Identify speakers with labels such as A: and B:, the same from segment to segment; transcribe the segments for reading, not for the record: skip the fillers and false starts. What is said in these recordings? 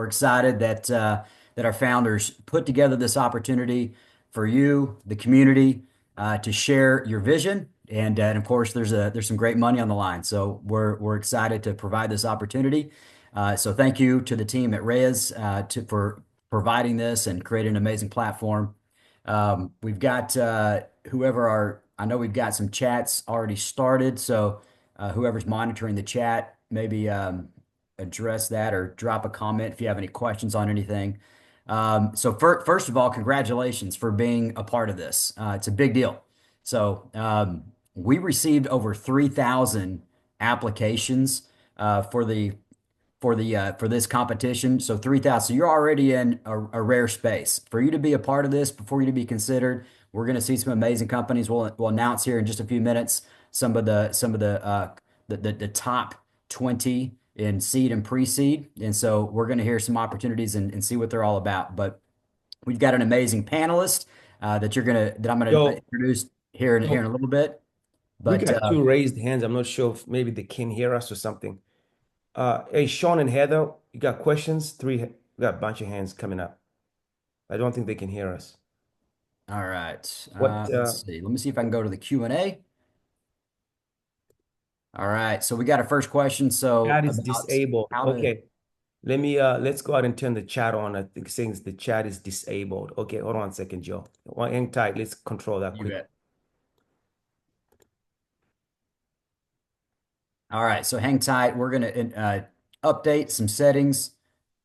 A: We're excited that our founders put together this opportunity for you, the community, to share your vision. And of course, there's some great money on the line. So we're excited to provide this opportunity. So thank you to the team at Raiz for providing this and creating an amazing platform. We've got I know we've got some chats already started. So whoever's monitoring the chat, maybe address that or drop a comment if you have any questions on anything. So first of all, congratulations for being a part of this. It's a big deal. So we received over 3,000 applications for for this competition. So 3,000. So you're already in a rare space. For you to be a part of this, before you to be considered, we're going to see some amazing companies. We'll announce here in just a few minutes some of the top 20 in seed and pre-seed. And so we're going to hear some opportunities and see what they're all about. But we've got an amazing panelist that I'm gonna
B: Yo,
A: introduce here in a little bit.
B: we
A: But
B: got two raised hands. I'm not sure if maybe they can hear us or something. Hey, Sean and Heather, you got questions? We got a bunch of hands coming up. I don't think they can hear us.
A: all right,
B: What
A: let's see. Let me see if I can go to the Q&A. All right, so we got our first question. So
B: chat is
A: about
B: disabled.
A: how to
B: Okay. Let's go ahead and turn the chat on. I think saying the chat is disabled. Okay, hold on a second, Joe. Hang tight. Let's control that
A: you
B: quick.
A: bet. All right, so hang tight. We're gonna update some settings.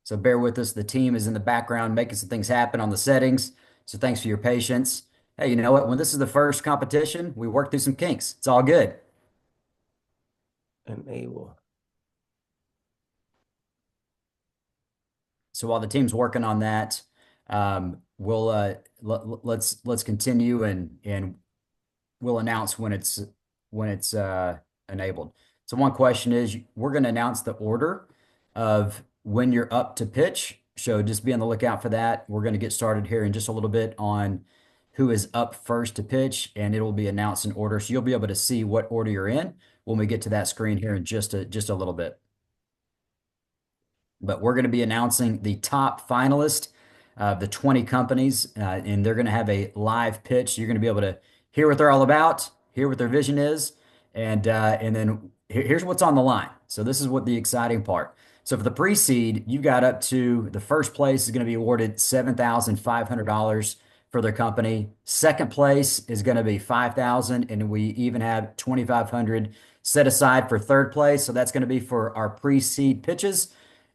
A: So bear with us. The team is in the background making some things happen on the settings. So thanks for your patience. Hey, you know what? When this is the first competition, we work through some kinks. It's all good.
B: Enable.
A: So while the team's working on that, we'll let's continue and we'll announce when it's enabled. So one question is we're going to announce the order of when you're up to pitch. So just be on the lookout for that. We're going to get started here in just a little bit on who is up first to pitch, and it will be announced in order. So you'll be able to see what order you're in when we get to that screen here in just a little bit. But we're going to be announcing the top finalist of the 20 companies, and they're going to have a live pitch. You're going to be able to hear what they're all about, hear what their vision is, and then here's what's on the line. So this is what the exciting part. So for the pre-seed, you got up to the first place is going to be awarded $7,500 for their company. Second place is going to be 5,000, and we even have 2,500 set aside for third place. So that's going to be for our pre-seed pitches.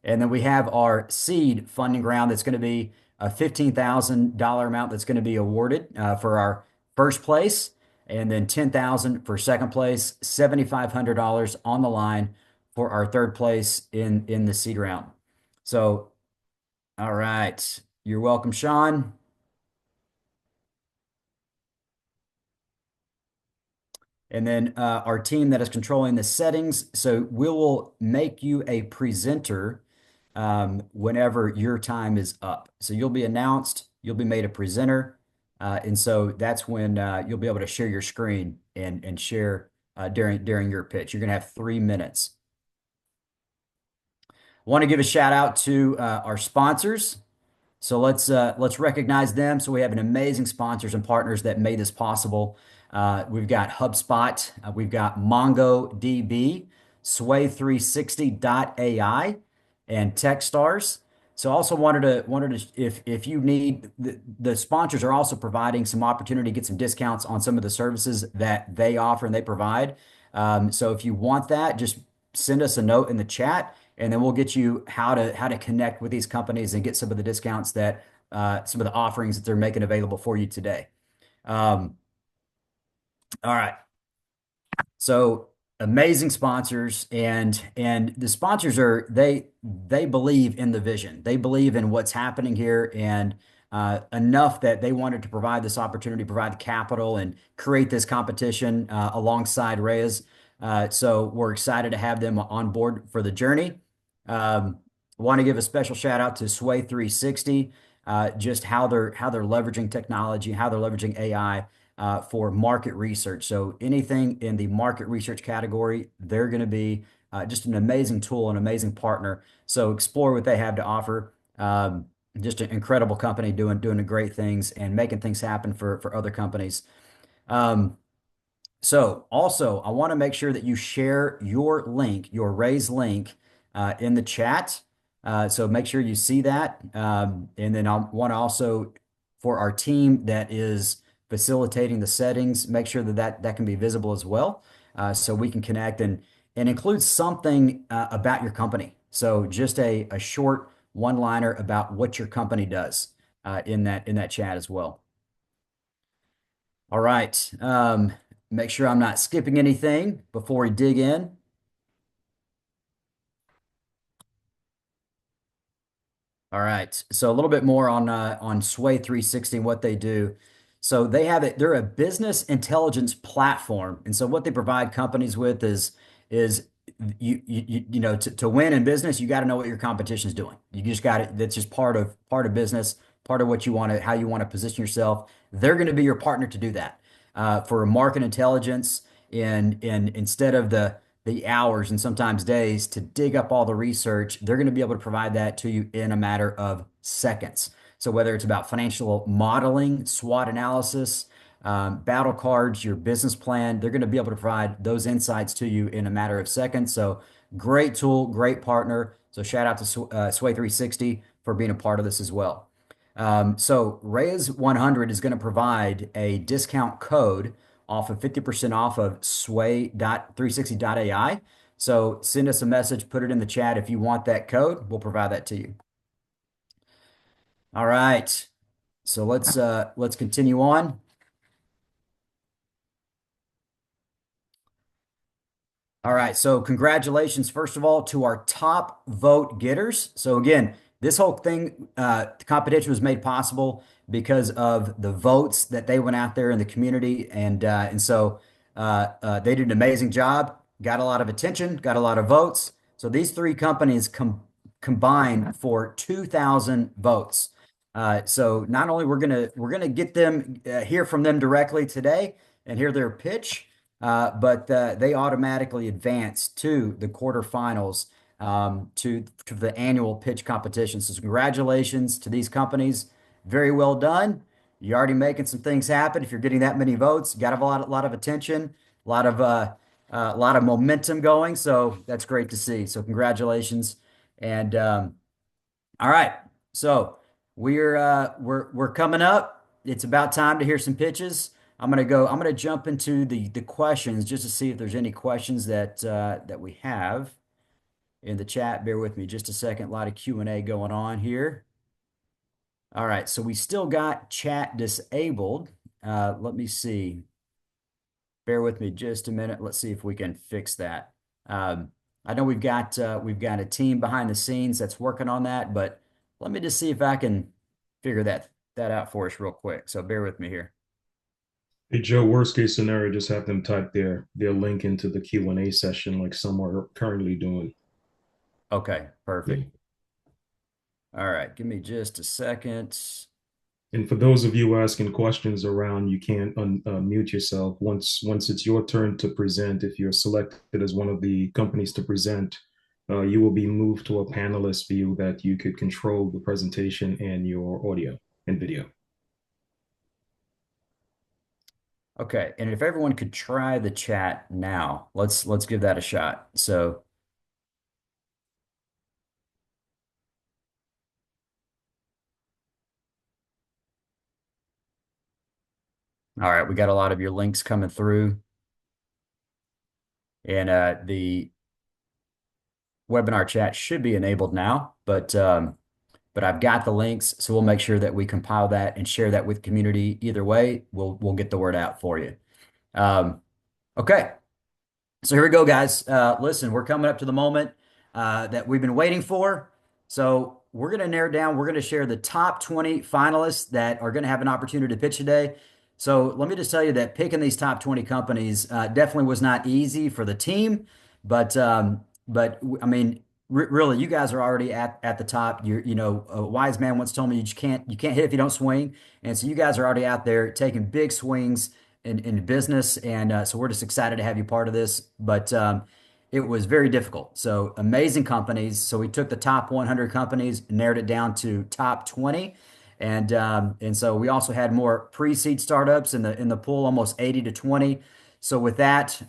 A: And then we have our seed funding round that's going to be a $15,000 amount that's going to be awarded for our first place, and then 10,000 for second place, $7,500 on the line for our third place in the seed round. So, all right, you're welcome, Sean. And then our team that is controlling the settings. So we will make you a presenter whenever your time is up. So you'll be announced, you'll be made a presenter. And so that's when you'll be able to share your screen and share during your pitch. You're going to have 3 minutes. I want to give a shout out to our sponsors. So let's recognize them. So we have an amazing sponsors and partners that made this possible. We've got HubSpot, we've got MongoDB, Sway360.ai, and Techstars. So also wanted to if you need the sponsors are also providing some opportunity to get some discounts on some of the services that they offer and they provide. So if you want that, just send us a note in the chat, and then we'll get you how to connect with these companies and get some of the discounts that some of the offerings that they're making available for you today. Um, all right. So amazing sponsors and the sponsors are they believe in the vision. They believe in what's happening here and enough that they wanted to provide this opportunity, provide the capital and create this competition alongside Reyes. So we're excited to have them on board for the journey. Want to give a special shout out to Sway 360, just how they're leveraging technology, how they're leveraging AI for market research. So anything in the market research category, they're going to be just an amazing tool, an amazing partner. So explore what they have to offer. Just an incredible company doing great things and making things happen for other companies. Um, so also, I want to make sure that you share your link, your Raise link, in the chat. So make sure you see that. And then I want to also, for our team that is facilitating the settings, make sure that can be visible as well, so we can connect and include something about your company. So just a short one-liner about what your company does in that chat as well. All right. Make sure I'm not skipping anything before we dig in. All right. So a little bit more on Sway 360 and what they do. So they have it. They're a business intelligence platform, and so what they provide companies with is to win in business, you got to know what your competition is doing. You just got it. That's just part of business, part of what you want to how you want to position yourself. They're going to be your partner to do that for market intelligence. And instead of the hours and sometimes days to dig up all the research, they're going to be able to provide that to you in a matter of seconds. So whether it's about financial modeling, SWOT analysis, battle cards, your business plan, they're going to be able to provide those insights to you in a matter of seconds. So great tool, great partner. So shout out to Sway 360 for being a part of this as well. So Raiz 100 is going to provide a discount code off of 50% off of sway.360.ai. So send us a message, put it in the chat if you want that code. We'll provide that to you. All right. So let's continue on. All right, so congratulations, first of all, to our top vote getters. So again, this whole thing, the competition was made possible because of the votes that they went out there in the community, and so they did an amazing job, got a lot of attention, got a lot of votes. So these three companies combined for 2,000 votes. So not only we're gonna get them hear from them directly today and hear their pitch. But they automatically advance to the quarterfinals to the annual pitch competition. So congratulations to these companies. Very well done. You're already making some things happen. If you're getting that many votes, you got a lot of attention, a lot of momentum going. So that's great to see. So congratulations. And all right, so we're coming up. It's about time to hear some pitches. I'm gonna jump into the questions just to see if there's any questions that we have in the chat. Bear with me just a second. A lot of Q&A going on here. All right, so we still got chat disabled. Let me see. Bear with me just a minute. Let's see if we can fix that. I know we've got a team behind the scenes that's working on that, but let me just see if I can figure that out for us real quick. So bear with me here.
C: Hey Joe, worst case scenario, just have them type their link into the Q&A session like some are currently doing.
A: Okay,
C: Yeah.
A: perfect. All right, give me just a second.
C: And for those of you asking questions around, you can't unmute yourself. Once it's your turn to present, if you're selected as one of the companies to present, you will be moved to a panelist view that you could control the presentation and your audio and video.
A: Okay, and if everyone could try the chat now, let's give that a shot. So, all right, we got a lot of your links coming through, and the webinar chat should be enabled now, but I've got the links, so we'll make sure that we compile that and share that with community. Either way, we'll get the word out for you. Okay. So here we go, guys. Listen, we're coming up to the moment that we've been waiting for. So we're going to narrow down. We're going to share the top 20 finalists that are going to have an opportunity to pitch today. So let me just tell you that picking these top 20 companies definitely was not easy for the team, but I mean, really, you guys are already at the top. A wise man once told me you can't hit if you don't swing, and so you guys are already out there taking big swings in business, and so we're just excited to have you part of this. But it was very difficult. So amazing companies. So we took the top 100 companies, narrowed it down to top 20. And so we also had more pre-seed startups in the pool, almost 80 to 20. So with that,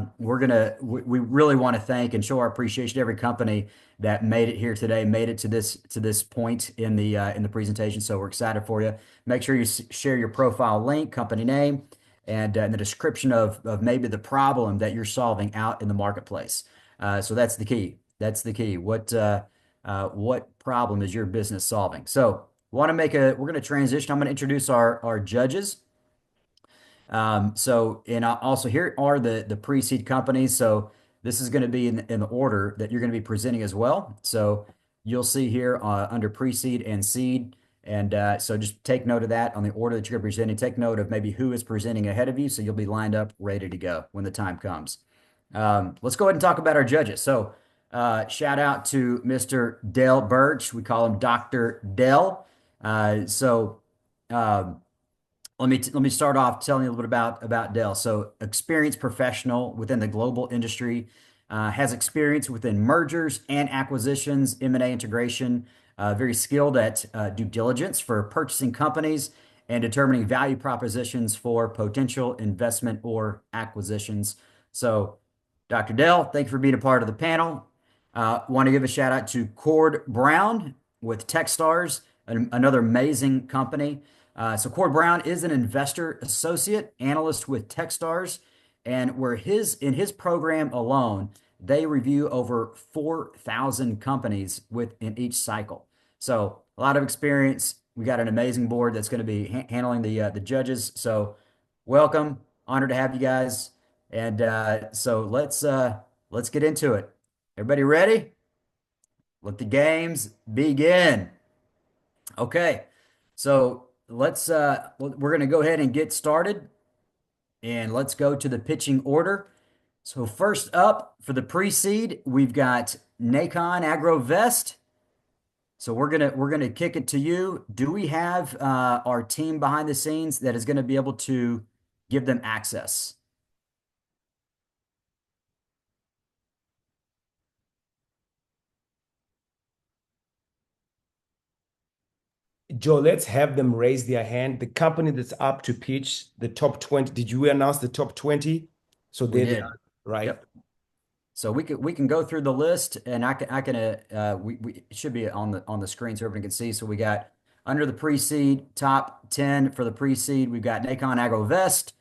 A: we really want to thank and show our appreciation to every company that made it here today, made it to this point in the presentation. So we're excited for you. Make sure you share your profile link, company name, and the description of maybe the problem that you're solving out in the marketplace. So that's the key. That's the key. What problem is your business solving? So we're going to transition. I'm going to introduce our judges. And also here are the pre-seed companies. So this is going to be in the order that you're going to be presenting as well. So you'll see here under pre-seed and seed. And so just take note of that on the order that you're going to be presenting. Take note of maybe who is presenting ahead of you. So you'll be lined up, ready to go when the time comes. Let's go ahead and talk about our judges. So shout out to Mr. Dell Birch. We call him Dr. Dell. So let me start off telling you a little bit about Dell. So, experienced professional within the global industry, has experience within mergers and acquisitions, M&A integration, very skilled at due diligence for purchasing companies and determining value propositions for potential investment or acquisitions. So, Dr. Dell, thank you for being a part of the panel. Want to give a shout out to Cord Brown with Techstars, another amazing company. So Cord Brown is an investor associate analyst with Techstars, and in his program alone, they review over 4,000 companies within each cycle. So a lot of experience. We got an amazing board that's going to be handling the judges. So welcome, honored to have you guys. And so let's get into it. Everybody ready? Let the games begin. Okay. So we're going to go ahead and get started and let's go to the pitching order. So first up for the pre-seed, we've got Nacon AgroVest. So we're gonna kick it to you. Do we have our team behind the scenes that is going to be able to give them access?
B: Joe, let's have them raise their hand. The company that's up to pitch, the top 20. Did you announce the top 20? So
A: We
B: there they
A: did.
B: are, right?
A: Yep. So we can go through the list, and I can it should be on the screen so everyone can see. So we got under the pre-seed top 10 for the pre-seed. We've got Nacon AgroVest.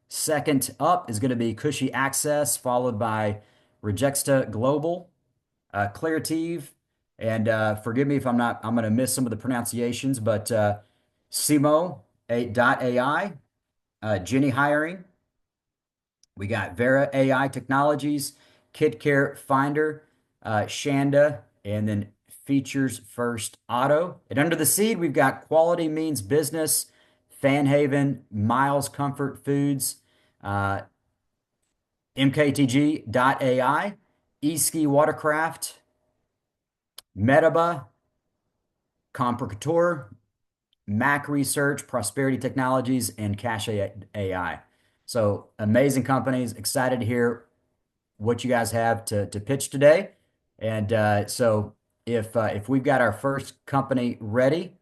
A: Second up is going to be Cushy Access, followed by Regexta Global, Claritive, and forgive me if I'm going to miss some of the pronunciations, but Simo AI, Jenny Hiring. We got Vera AI Technologies, KidCare Finder, Shanda, and then Features First Auto. And under the seed, we've got Quality Means Business, Fanhaven, Miles Comfort Foods, uh, MKTG.ai, eSki Watercraft, Metaba, Complicator, Mac Research, Prosperity Technologies, and Cache AI. So amazing companies. Excited to hear what you guys have to pitch today. And so if we've got our first company ready,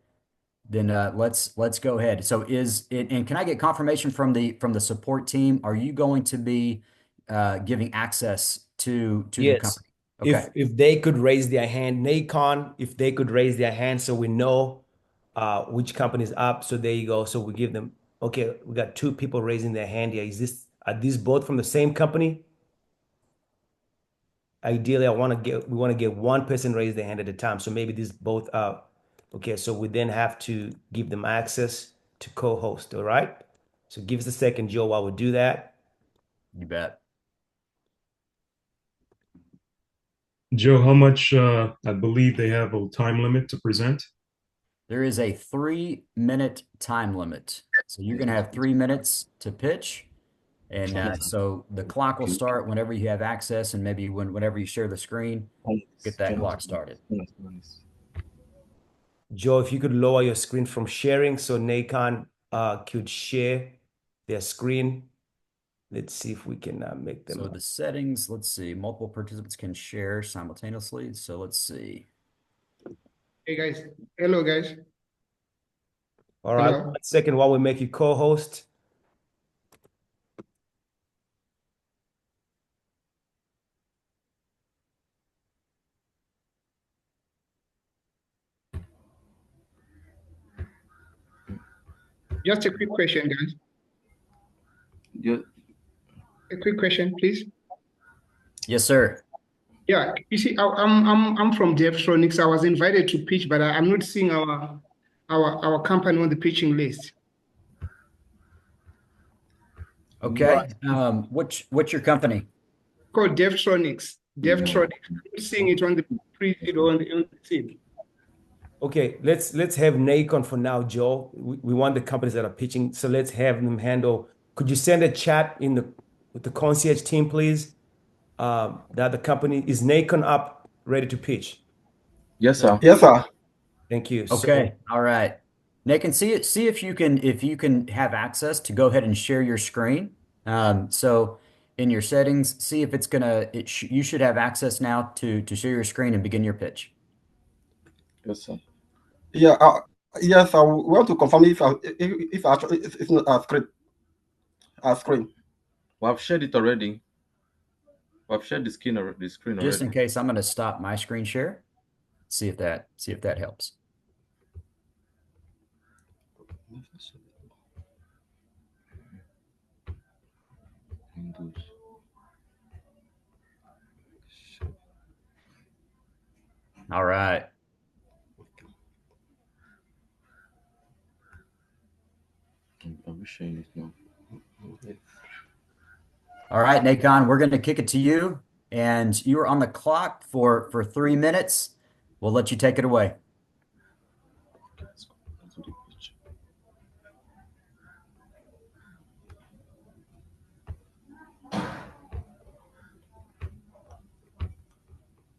A: then let's go ahead. So is it, and can I get confirmation from the support team? Are you going to be giving access to the
B: Yes.
A: company? Okay.
B: If they could raise their hand, Nacon, if they could raise their hand so we know which company is up. So there you go. So we give them, okay, we got two people raising their hand here. Are these both from the same company? Ideally, we want to get one person raise their hand at a time. So maybe these both are okay. So we then have to give them access to co-host. All right. So give us a second, Joe, while we do that.
A: You bet.
C: Joe, how much, I believe they have a time limit to present?
A: There is a 3 minute time limit. So you're going to have 3 minutes to pitch. And so the clock will start whenever you have access and maybe whenever you share the screen, get that clock started.
B: Joe, if you could lower your screen from sharing so Nacon could share their screen. Let's see if we can make them.
A: So the settings, let's see, multiple participants can share simultaneously. So let's see.
D: Hey guys, hello guys.
B: All right,
D: Hello.
B: 1 second while we make you co-host.
D: Just a quick question, guys.
E: Yeah,
D: A quick question, please.
A: Yes, sir.
D: Yeah, you see, I'm from Devtronics. I was invited to pitch, but I'm not seeing our company on the pitching list.
A: Okay. What's your company?
D: Called Devtronics. Devtronics. I'm not seeing it on the pre-seed or on the seed.
B: Okay, let's have Nacon for now, Joe. We want the companies that are pitching, so let's have them handle. Could you send a chat with the concierge team, please? That the company is Nacon up, ready to pitch.
E: yes, sir.
F: Yes, sir.
B: Thank you.
A: Okay. All right. Nick, and see if you can have access to go ahead and share your screen. So in your settings, see if it's you should have access now to share your screen and begin your pitch.
E: Yes, sir.
F: Yeah, yes, I want to confirm if actually it's not a screen. A screen.
E: Well, I've shared it already. I've shared the screen already.
A: Just in case, I'm going to stop my screen share. See if that helps.
E: Windows.
A: All right.
E: I'm sharing it now.
A: All right, Nacon, we're going to kick it to you, and you are on the clock for 3 minutes. We'll let you take it away.
E: Let's go to the picture.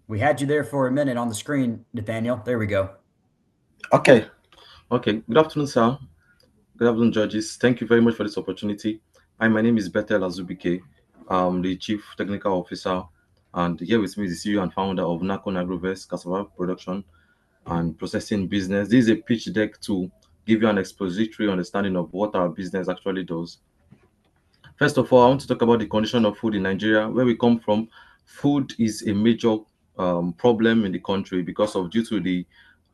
A: We had you there for a minute on the screen, Nathaniel. There we go.
F: Okay.
E: Okay. Good afternoon, sir. Good afternoon, judges. Thank you very much for this opportunity. Hi, my name is Bethel Azubike. I'm the Chief Technical Officer, and here with me is the CEO and founder of Nakon Agrovest Cassava Production and Processing Business. This is a pitch deck to give you an expository understanding of what our business actually does. First of all, I want to talk about the condition of food in Nigeria. Where we come from, food is a major problem in the country because of due to the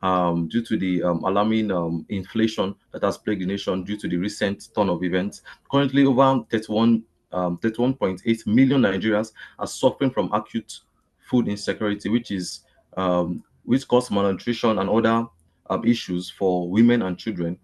E: alarming inflation that has plagued the nation due to the recent turn of events. Currently, over 31.8 million Nigerians are suffering from acute food insecurity, which causes malnutrition and other issues for women and children,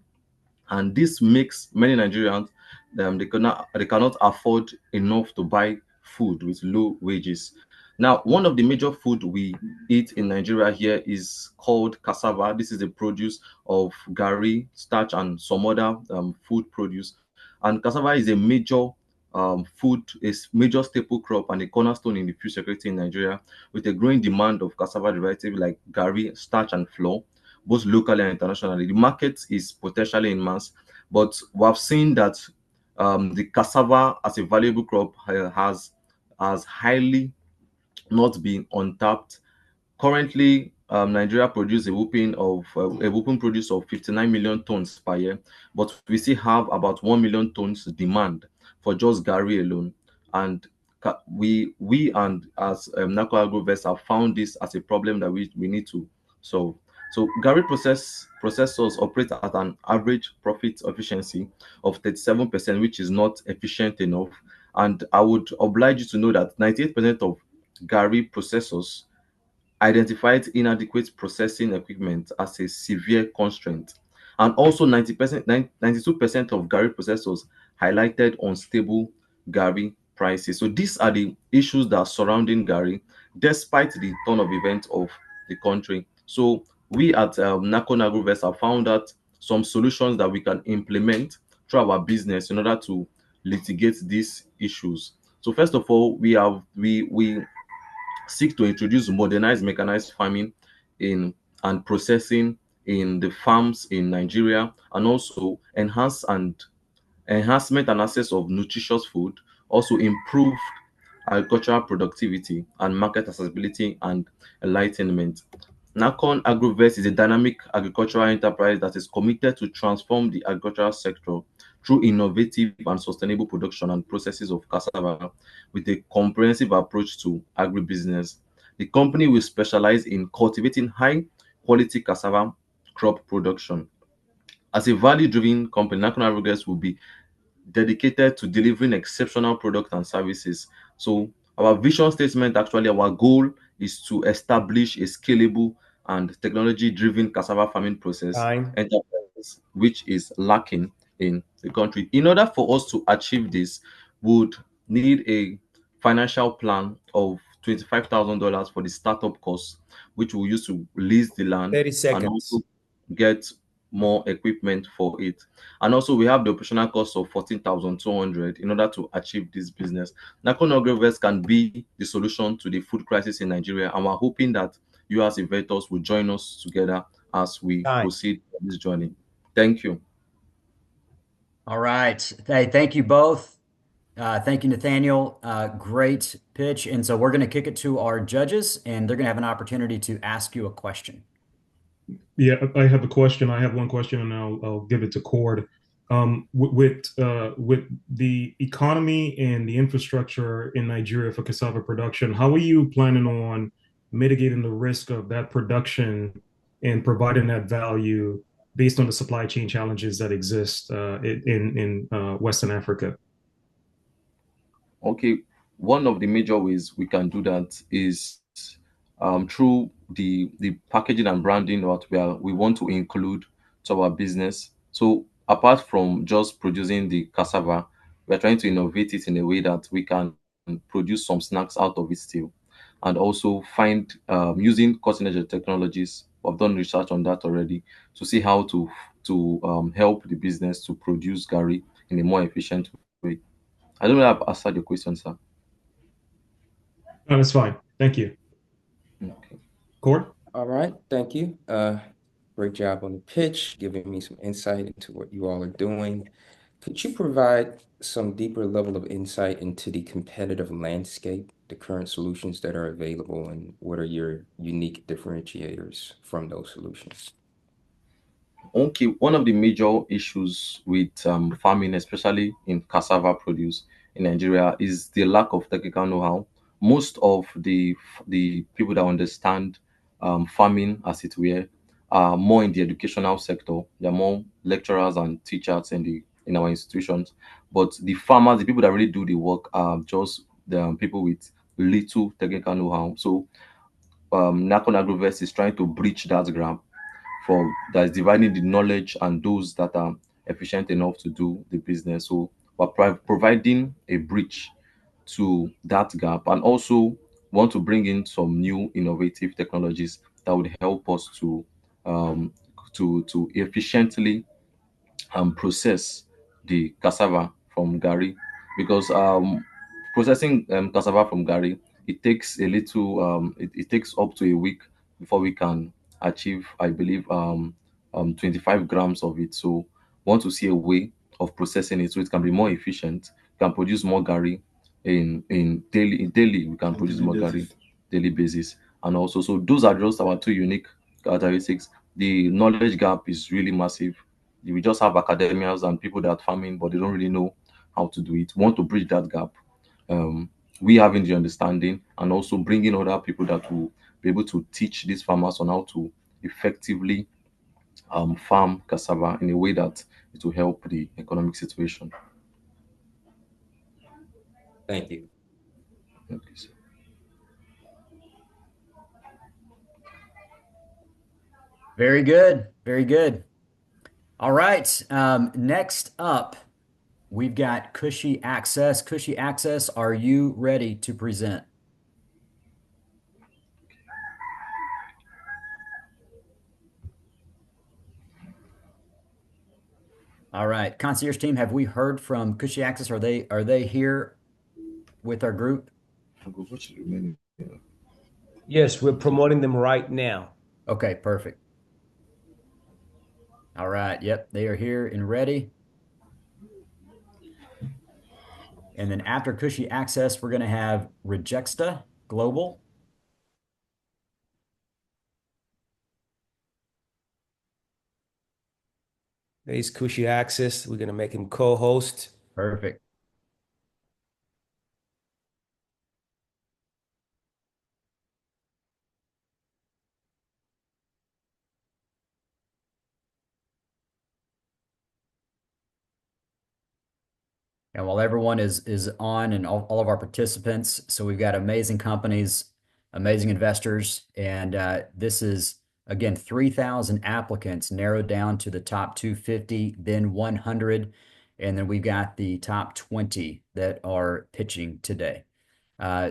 E: and this makes many Nigerians they cannot afford enough to buy food with low wages. Now, one of the major food we eat in Nigeria here is called cassava. This is a produce of gari, starch, and some other food produce. And cassava is a major major staple crop and a cornerstone in the food security in Nigeria, with a growing demand of cassava derivatives like gari, starch, and flour, both locally and internationally. The market is potentially immense, but we have seen that the cassava as a valuable crop has highly not been untapped. Currently, Nigeria produces a whooping produce of 59 million tons per year, but we still have about 1 million tons demand for just gari alone. And we and as Nako Agrovest have found this as a problem that we need to solve. So gari processors operate at an average profit efficiency of 37%, which is not efficient enough. And I would oblige you to know that 98% of gari processors identified inadequate processing equipment as a severe constraint. And also 92% of Gary processors highlighted unstable Gary prices. So these are the issues that are surrounding Gary, despite the turn of events of the country. So we at Nakon Agrovest have found out some solutions that we can implement through our business in order to litigate these issues. So first of all, we seek to introduce modernized mechanized farming in and processing in the farms in Nigeria, and also enhancement and access of nutritious food also improved agricultural productivity and market accessibility and enlightenment. Nakon Agrovest is a dynamic agricultural enterprise that is committed to transform the agricultural sector through innovative and sustainable production and processes of cassava with a comprehensive approach to agribusiness. The company will specialize in cultivating high quality cassava crop production. As a value-driven company, Nakon Agrovest will be dedicated to delivering exceptional products and services. So our vision statement, actually our goal is to establish a scalable and technology-driven cassava farming process
B: Time.
E: enterprise, which is lacking in the country. In order for us to achieve this, we would need a financial plan of $25,000 for the startup costs, which we'll use to lease the land
B: 30
E: and
B: seconds.
E: also get more equipment for it. And also we have the operational cost of 14,200 in order to achieve this business. Nakon Agrovest can be the solution to the food crisis in Nigeria, and we're hoping that you as investors will join us together as we
B: Time.
E: proceed on this journey. Thank you.
A: All right. Hey, thank you both. Thank you, Nathaniel. Great pitch. And so we're going to kick it to our judges, and they're going to have an opportunity to ask you a question.
C: Yeah, I have a question. I have one question, and I'll give it to Cord. With the economy and the infrastructure in Nigeria for cassava production, how are you planning on mitigating the risk of that production and providing that value based on the supply chain challenges that exist in Western Africa?
E: Okay, one of the major ways we can do that is through the packaging and branding that we want to include to our business. So apart from just producing the cassava, we're trying to innovate it in a way that we can produce some snacks out of it still, and also find using cutting edge technologies. I've done research on that already to see how to help the business to produce Gary in a more efficient way. I don't know if I've answered your question, sir.
C: No, that's fine. Thank you.
E: Okay.
C: Cord?
G: All right, thank you. Great job on the pitch, giving me some insight into what you all are doing. Could you provide some deeper level of insight into the competitive landscape, the current solutions that are available, and what are your unique differentiators from those solutions?
E: Okay, one of the major issues with farming, especially in cassava produce in Nigeria, is the lack of technical know-how. Most of the people that understand farming, as it were, are more in the educational sector. They're more lecturers and teachers in our institutions. But the farmers, the people that really do the work, are just the people with little technical know-how. So Nakon Agrovest is trying to breach that gap for that is dividing the knowledge and those that are efficient enough to do the business. So we're providing a bridge to that gap, and also want to bring in some new innovative technologies that would help us um, to efficiently process the cassava from Gary, because processing cassava from Gary, it takes a little it takes up to a week before we can achieve, I believe, 25 grams of it. So want to see a way of processing it so it can be more efficient, can produce more Gary in daily we can produce more Gary daily basis. And also, so those are just our two unique characteristics. The knowledge gap is really massive. We just have academians and people that are farming, but they don't really know how to do it. We want to bridge that gap. We having the understanding, and also bringing other people that will be able to teach these farmers on how to effectively farm cassava in a way that it will help the economic situation.
G: Thank you.
E: Okay, sir.
A: Very good. Very good. All right. Next up, we've got Cushy Access. Cushy Access, are you ready to present? All right. Concierge team, have we heard from Cushy Access? Are they here with our group?
B: Yes, we're promoting them right now.
A: Okay, perfect. All right. Yep, they are here and ready. And then after Cushy Access, we're going to have Rejexta Global.
B: There's Cushy Access. We're going to make him co-host.
A: Perfect. And while everyone is on and all of our participants, so we've got amazing companies, amazing investors, and this is again 3,000 applicants narrowed down to the top 250, then 100, and then we've got the top 20 that are pitching today.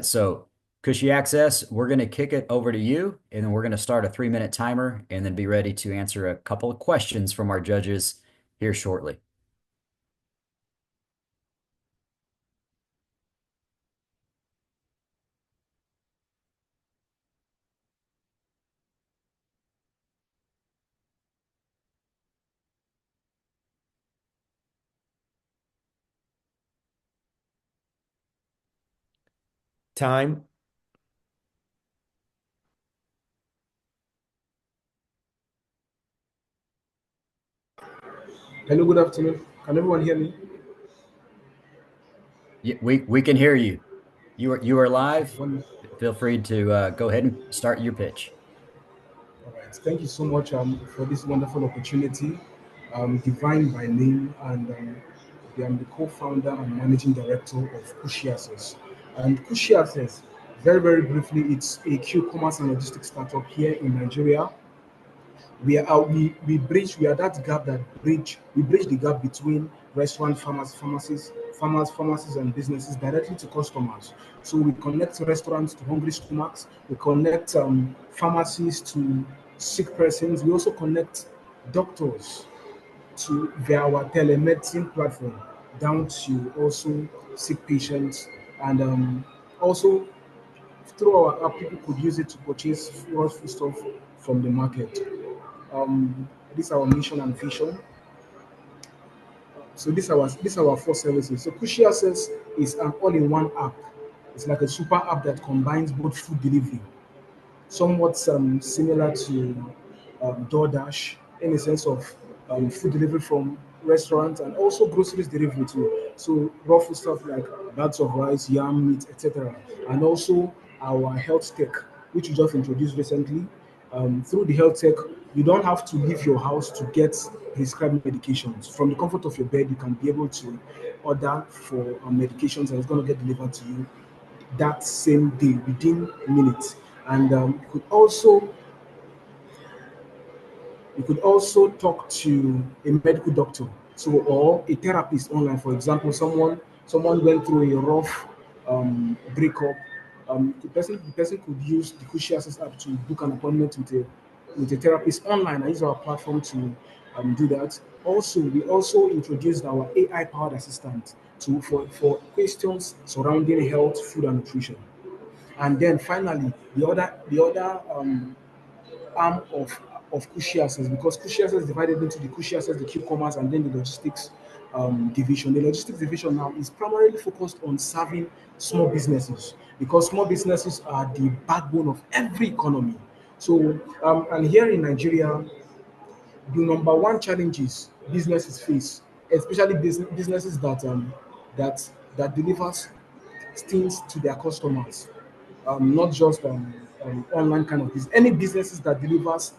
A: So Cushy Access, we're going to kick it over to you, and then we're going to start a 3-minute timer, and then be ready to answer a couple of questions from our judges here shortly.
B: Time.
H: Hello, good afternoon. Can everyone hear me?
A: Yeah, we can hear you. You are live.
H: One,
A: Feel free to go ahead and start your pitch.
H: all right. Thank you so much for this wonderful opportunity. Divine by name, and I'm the co-founder and managing director of Cushy Access. And Cushy Access, very, very briefly, it's a Q-commerce and logistics startup here in Nigeria. We are that gap that bridge the gap between restaurant pharmacies and businesses directly to customers. So we connect restaurants to hungry stomachs, we connect pharmacies to sick persons, we also connect doctors to via our telemedicine platform down to also sick patients, and also through our app people could use it to purchase raw food stuff from the market. This is our mission and vision. So this our four services. So Cushy Access is an all-in-one app. It's like a super app that combines both food delivery, somewhat similar to DoorDash in the sense of food delivery from restaurants, and also groceries delivery too. So raw food stuff like bags of rice, yam, meat, etc. And also our health tech, which we just introduced recently. Through the health tech, you don't have to leave your house to get prescribed medications. From the comfort of your bed, you can be able to order for medications, and it's going to get delivered to you that same day within minutes. And you could also talk to a medical doctor, so, or a therapist online. For example, someone went through a rough breakup. The person could use the Cushy Access app to book an appointment with a therapist online and use our platform to do that. Also, we also introduced our AI powered assistant for questions surrounding health, food, and nutrition. And then finally, the other arm of Cushy Access, because Cushy Access is divided into the Cushy Access, the Q-commerce, and then the logistics division. The logistics division now is primarily focused on serving small businesses, because small businesses are the backbone of every economy. So, and here in Nigeria, the number one challenges businesses face, especially businesses that that delivers things to their customers, not just online kind of business. Any businesses that delivers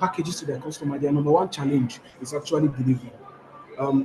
H: packages to their customer, their number one challenge is actually delivery.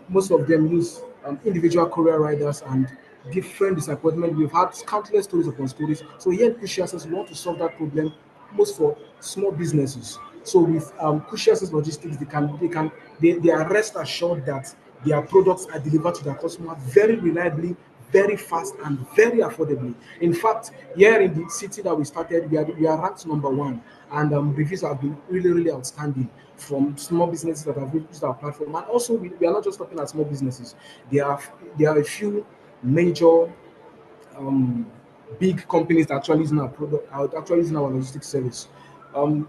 H: Most of them use individual courier riders and different disappointment. We've had countless stories upon stories. So here at Cushy Access, we want to solve that problem most for small businesses. So with Cushy Access Logistics, they are rest assured that their products are delivered to their customer very reliably, very fast, and very affordably. In fact, here in the city that we started, we are ranked number one, and reviews have been really, really outstanding from small businesses that have used our platform. And also, we are not just talking about small businesses. There are a few major um, big companies that actually using our product, are actually using our logistics service.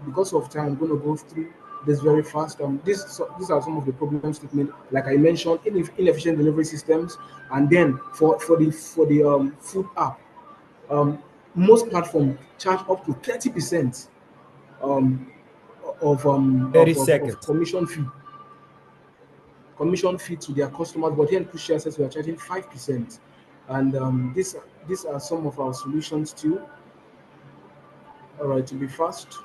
H: Because of time, I'm going to go through this very fast. These are some of the problem statement, like I mentioned, inefficient delivery systems, and then for the food app, um, most platforms charge up to 30% um,
B: Thirty
H: of
B: seconds.
H: commission fee to their customers, but here in Push Access we are charging 5%, and these are some of our solutions too. All right, to be fast.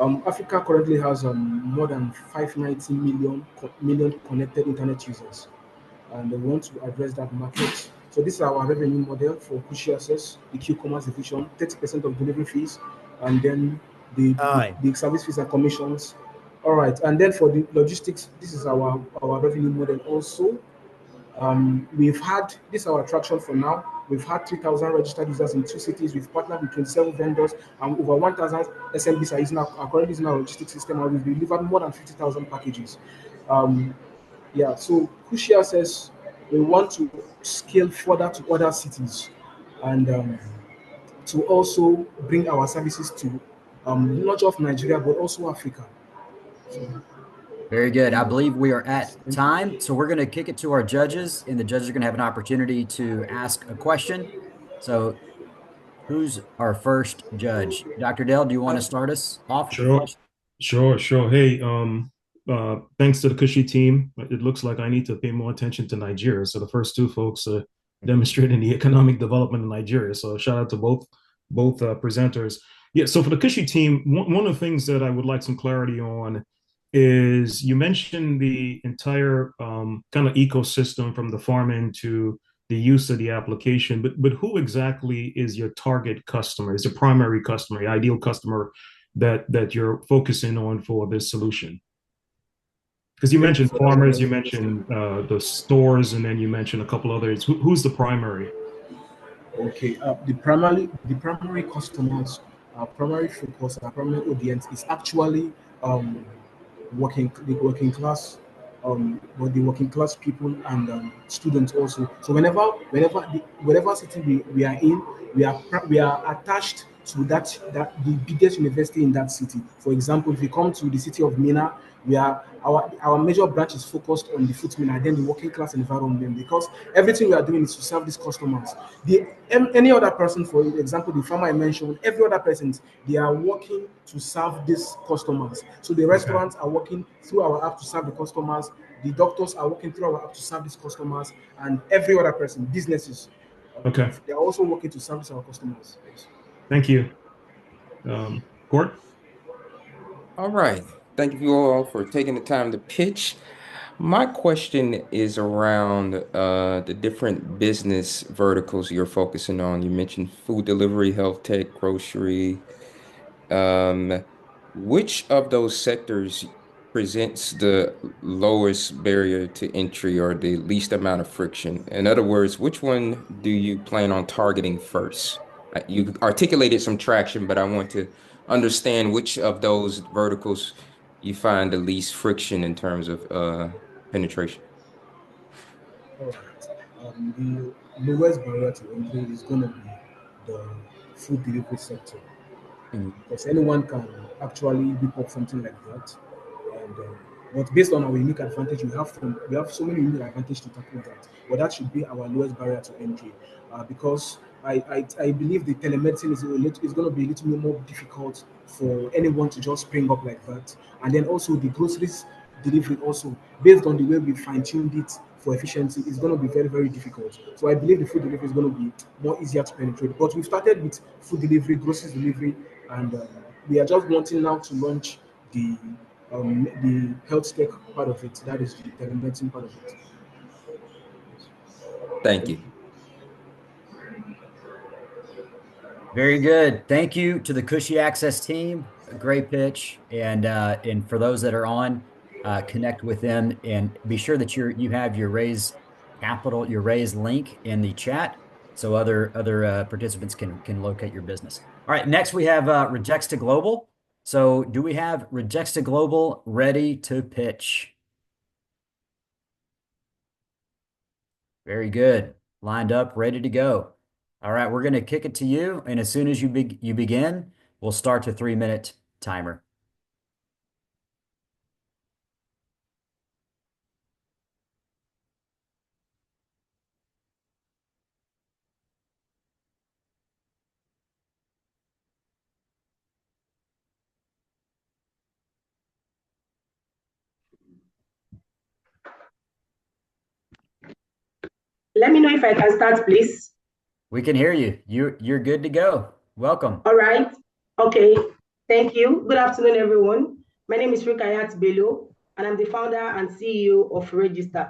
H: Africa currently has more than 590 million connected internet users, and they want to address that market. So this is our revenue model for Push Access, the Q-commerce division: 30% of delivery fees, and then
B: Time.
H: the service fees and commissions. All right, and then for the logistics, this is our revenue model also. We've had this is our attraction for now. We've had 3,000 registered users in 2 cities. We've partnered with 27 vendors, and over 1,000 SMBs are currently using our logistics system, and we've delivered more than 50,000 packages. Um, yeah, so Kushia says we want to scale further to other cities, and to also bring our services to not just Nigeria but also Africa. So,
A: Very good. I believe we are at time. So we're going to kick it to our judges, and the judges are going to have an opportunity to ask a question. So who's our first judge? Dr. Dell, do you want to start us off with the
C: Sure,
A: question?
C: sure. Hey, thanks to the Cushy team. It looks like I need to pay more attention to Nigeria. So the first two folks demonstrating the economic development in Nigeria. So shout out to both presenters. Yeah. So for the Cushy team, one of the things that I would like some clarity on is you mentioned the entire kind of ecosystem from the farm end to the use of the application, but who exactly is your target customer? Is your primary customer, your ideal customer that you're focusing on for this solution? Because you mentioned farmers, you mentioned the stores, and then you mentioned a couple others. Who's the primary?
H: okay, the primary customers, our primary focus, our primary audience is actually um, the working class, but the working class people and students also. So whenever city we are in, we are attached to that the biggest university in that city. For example, if you come to the city of Mina, we are our major branch is focused on the foot Mina, then the working class environment, because everything we are doing is to serve these customers. Any other person, for example, the farmer I mentioned, every other person, they are working to serve these customers. So the
C: Okay.
H: restaurants are working through our app to serve the customers. The doctors are working through our app to serve these customers, and every other person, businesses,
C: Okay.
H: they are also working to service our customers. Yes.
C: Thank you. Court?
G: All right. Thank you all for taking the time to pitch. My question is around the different business verticals you're focusing on. You mentioned food delivery, health tech, grocery. Um, which of those sectors presents the lowest barrier to entry or the least amount of friction? In other words, which one do you plan on targeting first? You articulated some traction, but I want to understand which of those verticals you find the least friction in terms of penetration.
H: All right. The lowest barrier to entry is going to be the food delivery sector,
G: Mhm.
H: because anyone can actually whip up something like that. And but based on our unique advantage, we have so many unique advantages to tackle that. But that should be our lowest barrier to entry, because I believe the telemedicine is going to be a little bit more difficult for anyone to just spring up like that. And then also the groceries delivery also, based on the way we fine tuned it for efficiency, is going to be very, very difficult. So I believe the food delivery is going to be more easier to penetrate. But we've started with food delivery, groceries delivery, and we are just wanting now to launch the health tech part of it. That is the telemedicine part of it.
G: Thank you.
A: Very good. Thank you to the Cushy Access team. A great pitch. And for those that are on, connect with them and be sure that you have your Raise Capital, your Raise link in the chat so other participants can locate your business. All right, next we have Rejects Global. So do we have Rejects Global ready to pitch? Very good. Lined up, ready to go. All right, we're going to kick it to you. And as soon as you begin, we'll start the 3-minute timer.
I: let me know if I can start, please.
A: We can hear you. You're good to go. Welcome.
I: All right. Okay. Thank you. Good afternoon, everyone. My name is Rukayat Bello, and I'm the founder and CEO of Register.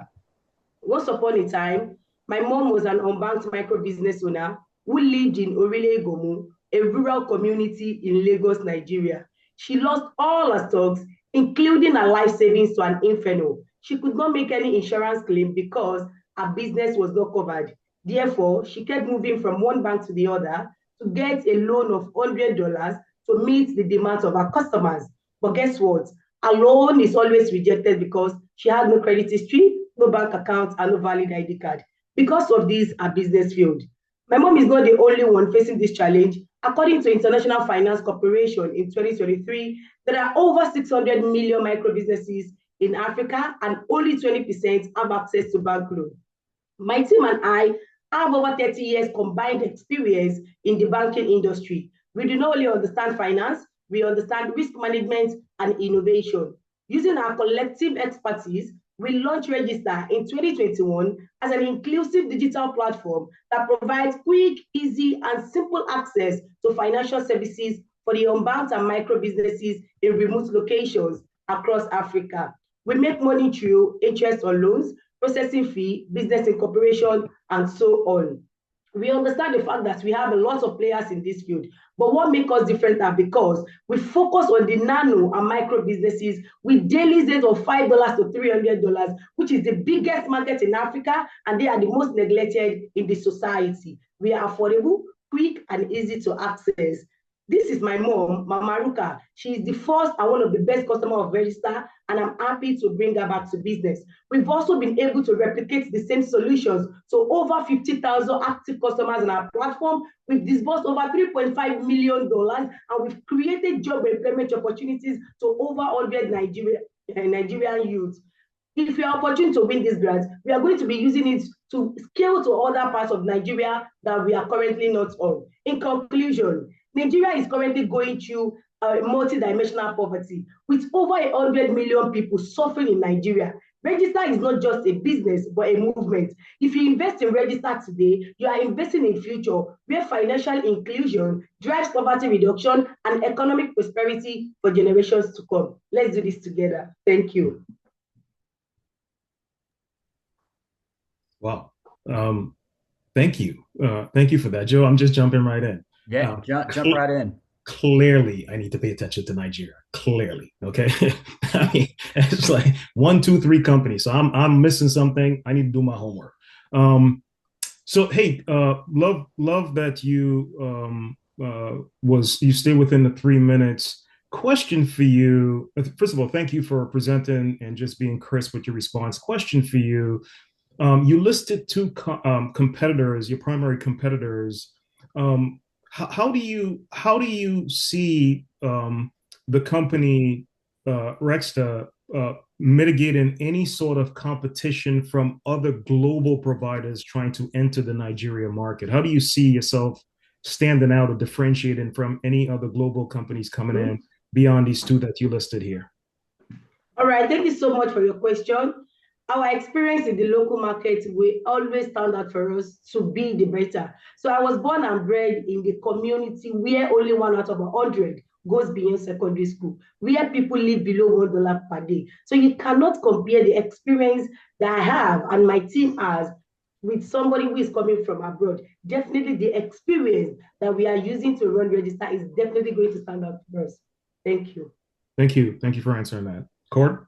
I: Once upon a time, my mom was an unbanked micro business owner who lived in Orile Gomu, a rural community in Lagos, Nigeria. She lost all her stocks, including her life savings, to an inferno. She could not make any insurance claim because her business was not covered. Therefore, she kept moving from one bank to the other to get a loan of $100 to meet the demands of her customers. But guess what? Her loan is always rejected because she had no credit history, no bank account, and no valid ID card. Because of this, her business failed. My mom is not the only one facing this challenge. According to International Finance Corporation in 2023, there are over 600 million micro businesses in Africa, and only 20% have access to bank loan. My team and I have over 30 years combined experience in the banking industry. We do not only understand finance, we understand risk management and innovation. Using our collective expertise, we launched Register in 2021 as an inclusive digital platform that provides quick, easy, and simple access to financial services for the unbanked and micro businesses in remote locations across Africa. We make money through interest on loans, processing fee, business incorporation, and so on. We understand the fact that we have a lot of players in this field, but what makes us different are because we focus on the nano and micro businesses with daily sales of $5 to $300, which is the biggest market in Africa, and they are the most neglected in the society. We are affordable, quick, and easy to access. This is my mom, Mama Ruka. She is the first and one of the best customers of Register, and I'm happy to bring her back to business. We've also been able to replicate the same solutions to over 50,000 active customers on our platform. We've disbursed over $3.5 million, and we've created job employment opportunities to over 100 Nigerian youths. If you are opportune to win this grant, we are going to be using it to scale to other parts of Nigeria that we are currently not on. In conclusion, Nigeria is currently going through multi-dimensional poverty with over 100 million people suffering in Nigeria. Register is not just a business, but a movement. If you invest in Register today, you are investing in future where financial inclusion drives poverty reduction and economic prosperity for generations to come. Let's do this together. Thank you.
C: Wow. Thank you. Thank you for that, Joe. I'm just jumping right in.
A: Yeah, jump right in.
C: Clearly, I need to pay attention to Nigeria. Clearly, okay. I mean, it's like 1, 2, 3 companies. So I'm missing something. I need to do my homework. So hey, love that you you stay within the 3 minutes. Question for you. First of all, thank you for presenting and just being crisp with your response. Question for you. You listed 2 competitors, your primary competitors. How do you see the company Rexta mitigating any sort of competition from other global providers trying to enter the Nigeria market? How do you see yourself standing out or differentiating from any other global companies coming in beyond these 2 that you listed here?
I: All right, thank you so much for your question. Our experience in the local market will always stand out for us to be the better. So I was born and bred in the community where only 1 out of 100 goes beyond secondary school, where people live below $1 per day. So you cannot compare the experience that I have and my team has with somebody who is coming from abroad. Definitely the experience that we are using to run Register is definitely going to stand out for us. Thank you.
C: Thank you. Thank you for answering that. Cord?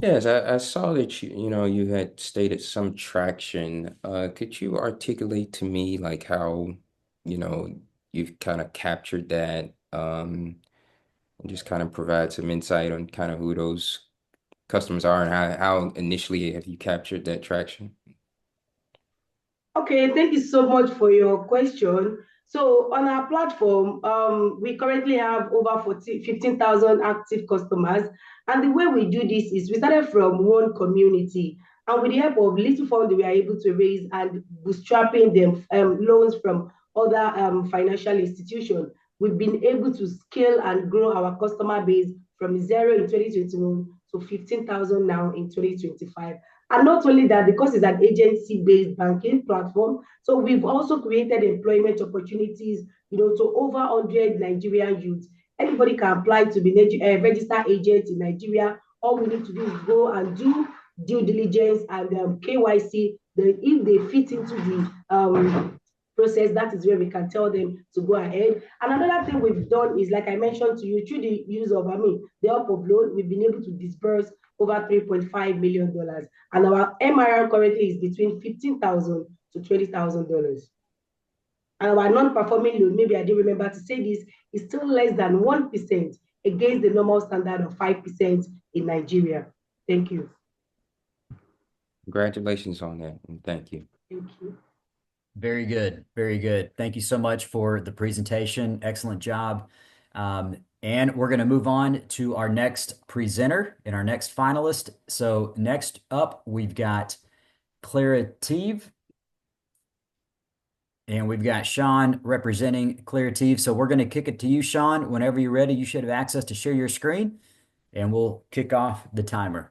G: Yes, I saw that you had stated some traction. Could you articulate to me like how, you've kind of captured that, and just kind of provide some insight on kind of who those customers are and how initially have you captured that traction?
I: Okay, thank you so much for your question. So on our platform, we currently have over 15,000 active customers. And the way we do this is we started from one community. And with the help of little funds we are able to raise and bootstrapping them loans from other financial institutions, we've been able to scale and grow our customer base from 0 in 2021 to 15,000 now in 2025. And not only that, because it's an agency-based banking platform, so we've also created employment opportunities, to over 100 Nigerian youths. Anybody can apply to be a registered agent in Nigeria. All we need to do is go and do due diligence and KYC. If they fit into the process, that is where we can tell them to go ahead. And another thing we've done is, like I mentioned to you, through the use of, the help of loan, we've been able to disburse over $3.5 million. And our MRR currently is between $15,000 to $20,000. And our non-performing loan, maybe I didn't remember to say this, is still less than 1% against the normal standard of 5% in Nigeria. Thank you.
G: Congratulations on that, and thank you.
I: Thank you.
A: Very good. Very good. Thank you so much for the presentation. Excellent job. And we're going to move on to our next presenter and our next finalist. So next up, we've got Clarative. And we've got Sean representing Clarative. So we're going to kick it to you, Sean. Whenever you're ready, you should have access to share your screen. And we'll kick off the timer.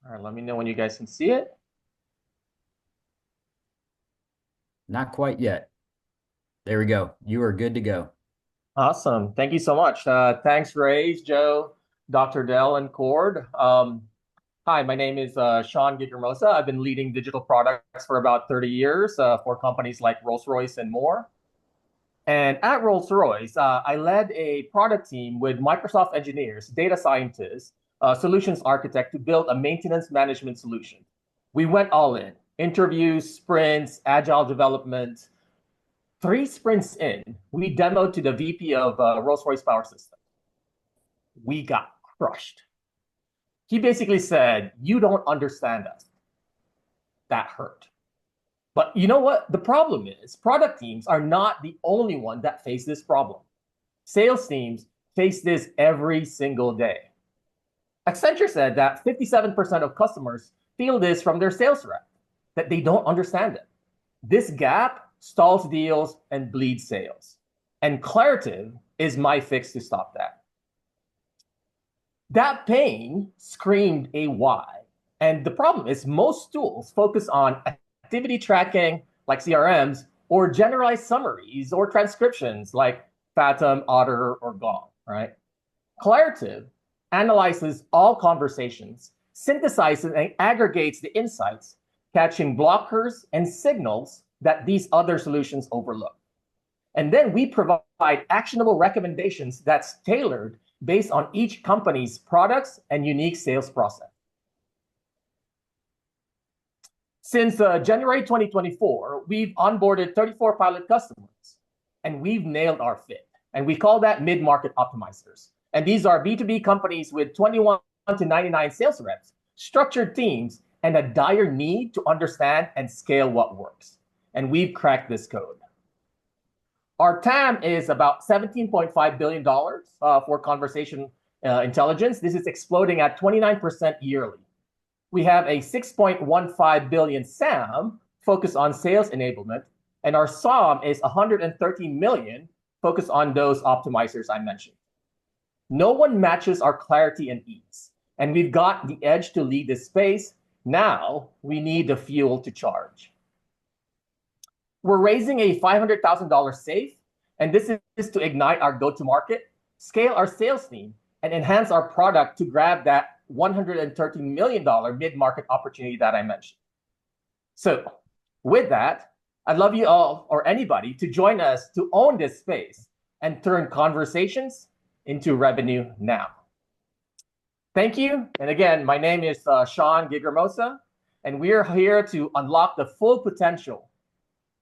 J: All right, let me know when you guys can see it.
A: Not quite yet. There we go. You are good to go.
J: Awesome. Thank you so much. Thanks, Raiz, Joe, Dr. Dell, and Cord. Hi, my name is Sean Gigermosa. I've been leading digital products for about 30 years for companies like Rolls-Royce and more. And at Rolls-Royce, I led a product team with Microsoft engineers, data scientists, solutions architect to build a maintenance management solution. We went all in. Interviews, sprints, agile development. 3 sprints in, we demoed to the VP of Rolls-Royce Power Systems. We got crushed. He basically said, "You don't understand us." That hurt. But you know what? The problem is product teams are not the only one that face this problem. Sales teams face this every single day. Accenture said that 57% of customers feel this from their sales rep, that they don't understand it. This gap stalls deals and bleeds sales. And Clarative is my fix to stop that. That pain screamed a why. And the problem is most tools focus on activity tracking like CRMs or generalized summaries or transcriptions like Fathom, Otter, or Gong, right? Clarative analyzes all conversations, synthesizes and aggregates the insights, catching blockers and signals that these other solutions overlook. And then we provide actionable recommendations that's tailored based on each company's products and unique sales process. Since January 2024, we've onboarded 34 pilot customers, and we've nailed our fit. And we call that mid-market optimizers. And these are B2B companies with 21 to 99 sales reps, structured teams, and a dire need to understand and scale what works. And we've cracked this code. Our TAM is about $17.5 billion for conversation intelligence. This is exploding at 29% yearly. We have a $6.15 billion SAM focused on sales enablement, and our SOM is $113 million focused on those optimizers I mentioned. No one matches our clarity and ease, and we've got the edge to lead this space. Now we need the fuel to charge. We're raising a $500,000 safe, and this is to ignite our go-to-market, scale our sales team, and enhance our product to grab that $113 million mid-market opportunity that I mentioned. So with that, I'd love you all or anybody to join us to own this space and turn conversations into revenue now. Thank you. And again, my name is Sean Gigermosa, and we're here to unlock the full potential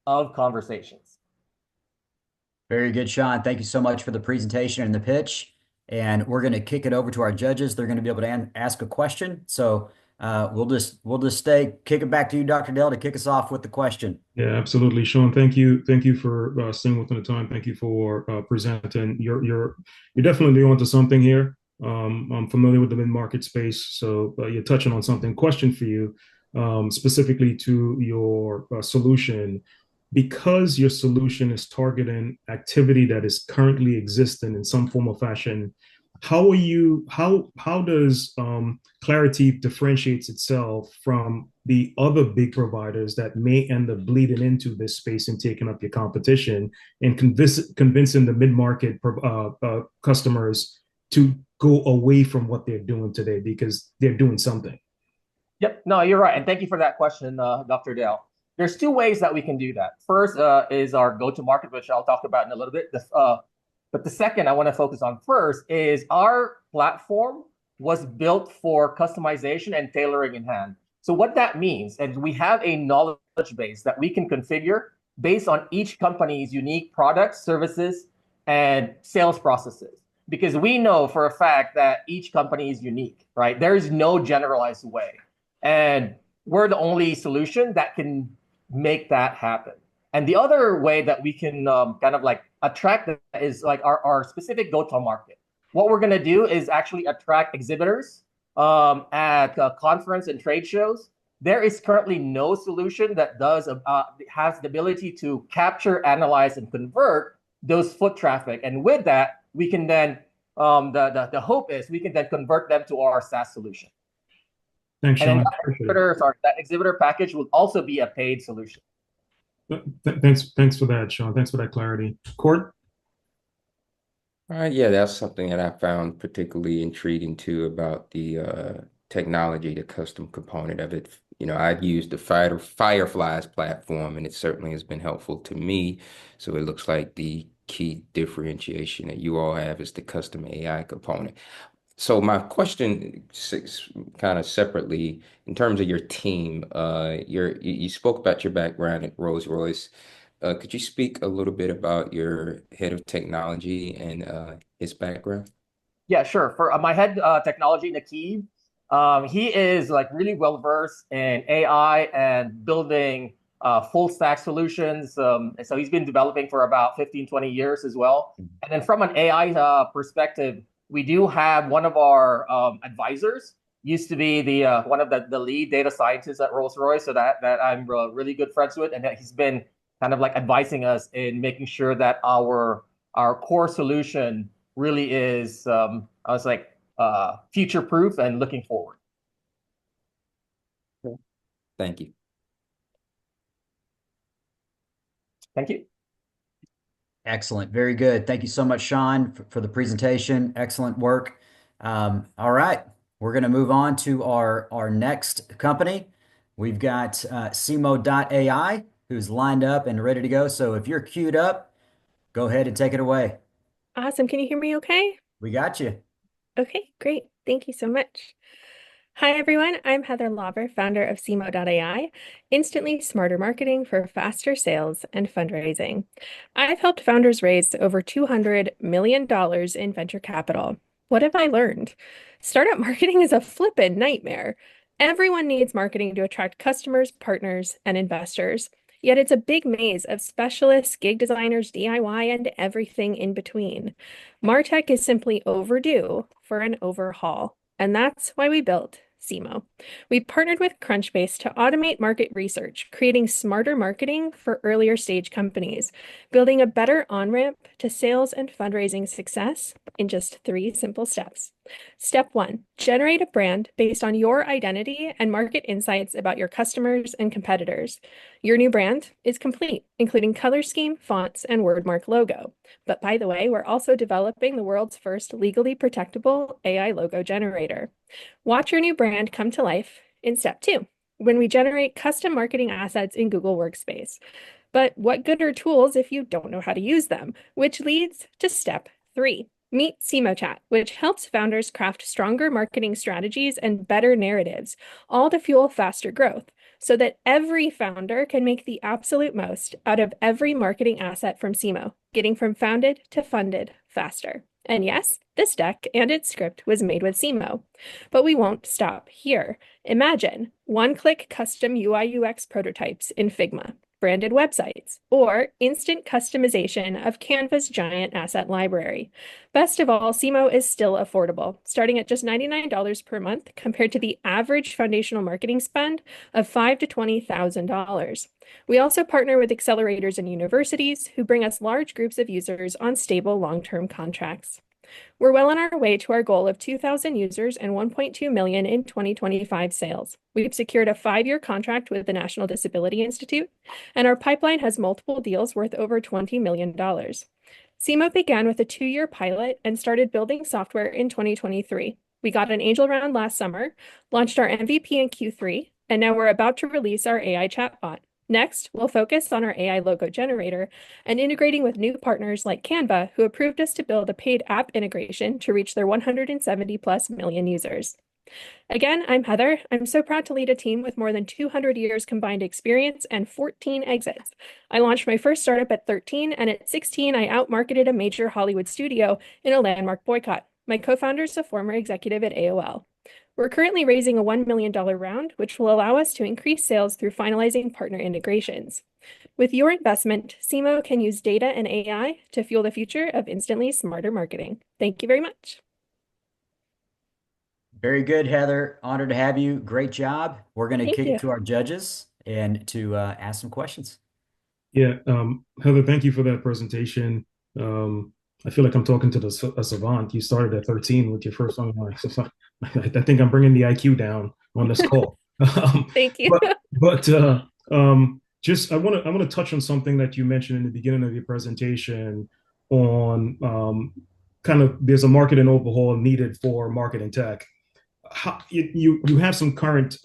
J: of conversations.
A: Very good, Sean. Thank you so much for the presentation and the pitch. And we're going to kick it over to our judges. They're going to be able to ask a question. So we'll just kick it back to you, Dr. Dell, to kick us off with the question.
C: Yeah, absolutely, Sean. Thank you for staying within the time. Thank you for presenting. You're definitely onto something here. I'm familiar with the mid-market space, so you're touching on something. Question for you, specifically to your solution. Because your solution is targeting activity that is currently existing in some form or fashion how does Clarity differentiates itself from the other big providers that may end up bleeding into this space and taking up your competition and convincing the mid-market customers to go away from what they're doing today because they're doing something?
J: Yep, no, you're right. And thank you for that question, Dr. Dale. There's two ways that we can do that. First is our go-to-market, which I'll talk about in a little bit. But the second I want to focus on first is our platform was built for customization and tailoring in hand. So what that means, and we have a knowledge base that we can configure based on each company's unique products, services, and sales processes. Because we know for a fact that each company is unique, right? There is no generalized way. And we're the only solution that can make that happen. And the other way that we can kind of like attract them is like our specific go-to-market. What we're going to do is actually attract exhibitors at conference and trade shows. There is currently no solution that has the ability to capture, analyze, and convert those foot traffic. And with that, we can then, the hope is we can then convert them to our SaaS solution.
C: Thanks, Sean.
J: And that exhibitor package will also be a paid solution.
C: Thanks for that, Sean. Thanks for that clarity. Court?
G: Yeah, that's something that I found particularly intriguing too about the technology, the custom component of it. I've used the Fireflies platform, and it certainly has been helpful to me. So it looks like the key differentiation that you all have is the custom AI component. So my question, kind of separately, in terms of your team, you spoke about your background at Rolls-Royce. Could you speak a little bit about your head of technology and his background?
J: Yeah, sure. For my head technology, Nakeeb, he is like really well versed in AI and building full stack solutions. And so he's been developing for about 15, 20 years as well. And then from an AI perspective, we do have one of our advisors, used to be the one of the lead data scientists at Rolls-Royce, so that I'm really good friends with, and that he's been kind of like advising us in making sure that our core solution really is, future proof and looking forward.
G: Thank you.
J: Thank you.
A: Excellent. Very good. Thank you so much, Sean, for the presentation. Excellent work. All right. We're going to move on to our next company. We've got Simo.ai, who's lined up and ready to go. So if you're queued up, go ahead and take it away.
K: Awesome. Can you hear me okay?
A: We got you.
K: Okay, great. Thank you so much. Hi, everyone. I'm Heather Lauber, founder of Simo.ai, instantly smarter marketing for faster sales and fundraising. I've helped founders raise over $200 million in venture capital. What have I learned? Startup marketing is a flippin' nightmare. Everyone needs marketing to attract customers, partners, and investors. Yet it's a big maze of specialists, gig designers, DIY, and everything in between. MarTech is simply overdue for an overhaul. And that's why we built Simo. We partnered with Crunchbase to automate market research, creating smarter marketing for earlier stage companies, building a better on-ramp to sales and fundraising success in just 3 simple steps. Step 1, generate a brand based on your identity and market insights about your customers and competitors. Your new brand is complete, including color scheme, fonts, and wordmark logo. But by the way, we're also developing the world's first legally protectable AI logo generator. Watch your new brand come to life in step 2, when we generate custom marketing assets in Google Workspace. But what good are tools if you don't know how to use them? Which leads to step 3. Meet Simo Chat, which helps founders craft stronger marketing strategies and better narratives, all to fuel faster growth, so that every founder can make the absolute most out of every marketing asset from Simo, getting from founded to funded faster. And yes, this deck and its script was made with Simo. But we won't stop here. Imagine one-click custom UI UX prototypes in Figma, branded websites, or instant customization of Canva's giant asset library. Best of all, Simo is still affordable, starting at just $99 per month compared to the average foundational marketing spend of $5,000 to $20,000. We also partner with accelerators and universities who bring us large groups of users on stable long-term contracts. We're well on our way to our goal of 2,000 users and 1.2 million in 2025 sales. We've secured a 5-year contract with the National Disability Institute, and our pipeline has multiple deals worth over $20 million. SEMO began with a 2-year pilot and started building software in 2023. We got an angel round last summer, launched our MVP in Q3, and now we're about to release our AI chatbot. Next, we'll focus on our AI logo generator and integrating with new partners like Canva, who approved us to build a paid app integration to reach their 170 plus million users. Again, I'm Heather. I'm so proud to lead a team with more than 200 years combined experience and 14 exits. I launched my first startup at 13, and at 16, I outmarketed a major Hollywood studio in a landmark boycott. My co-founder is a former executive at AOL. We're currently raising a $1 million round, which will allow us to increase sales through finalizing partner integrations. With your investment, SEMO can use data and AI to fuel the future of instantly smarter marketing. Thank you very much.
A: Very good, Heather. Honored to have you. Great job. We're going to kick
K: you.
A: it to our judges and to ask some questions.
C: Yeah, Heather, thank you for that presentation. I feel like I'm talking to a savant. You started at 13 with your first online. I think I'm bringing the IQ down on this call.
K: Thank you.
C: Just I want to touch on something that you mentioned in the beginning of your presentation on kind of there's a marketing overhaul needed for marketing tech. You have some current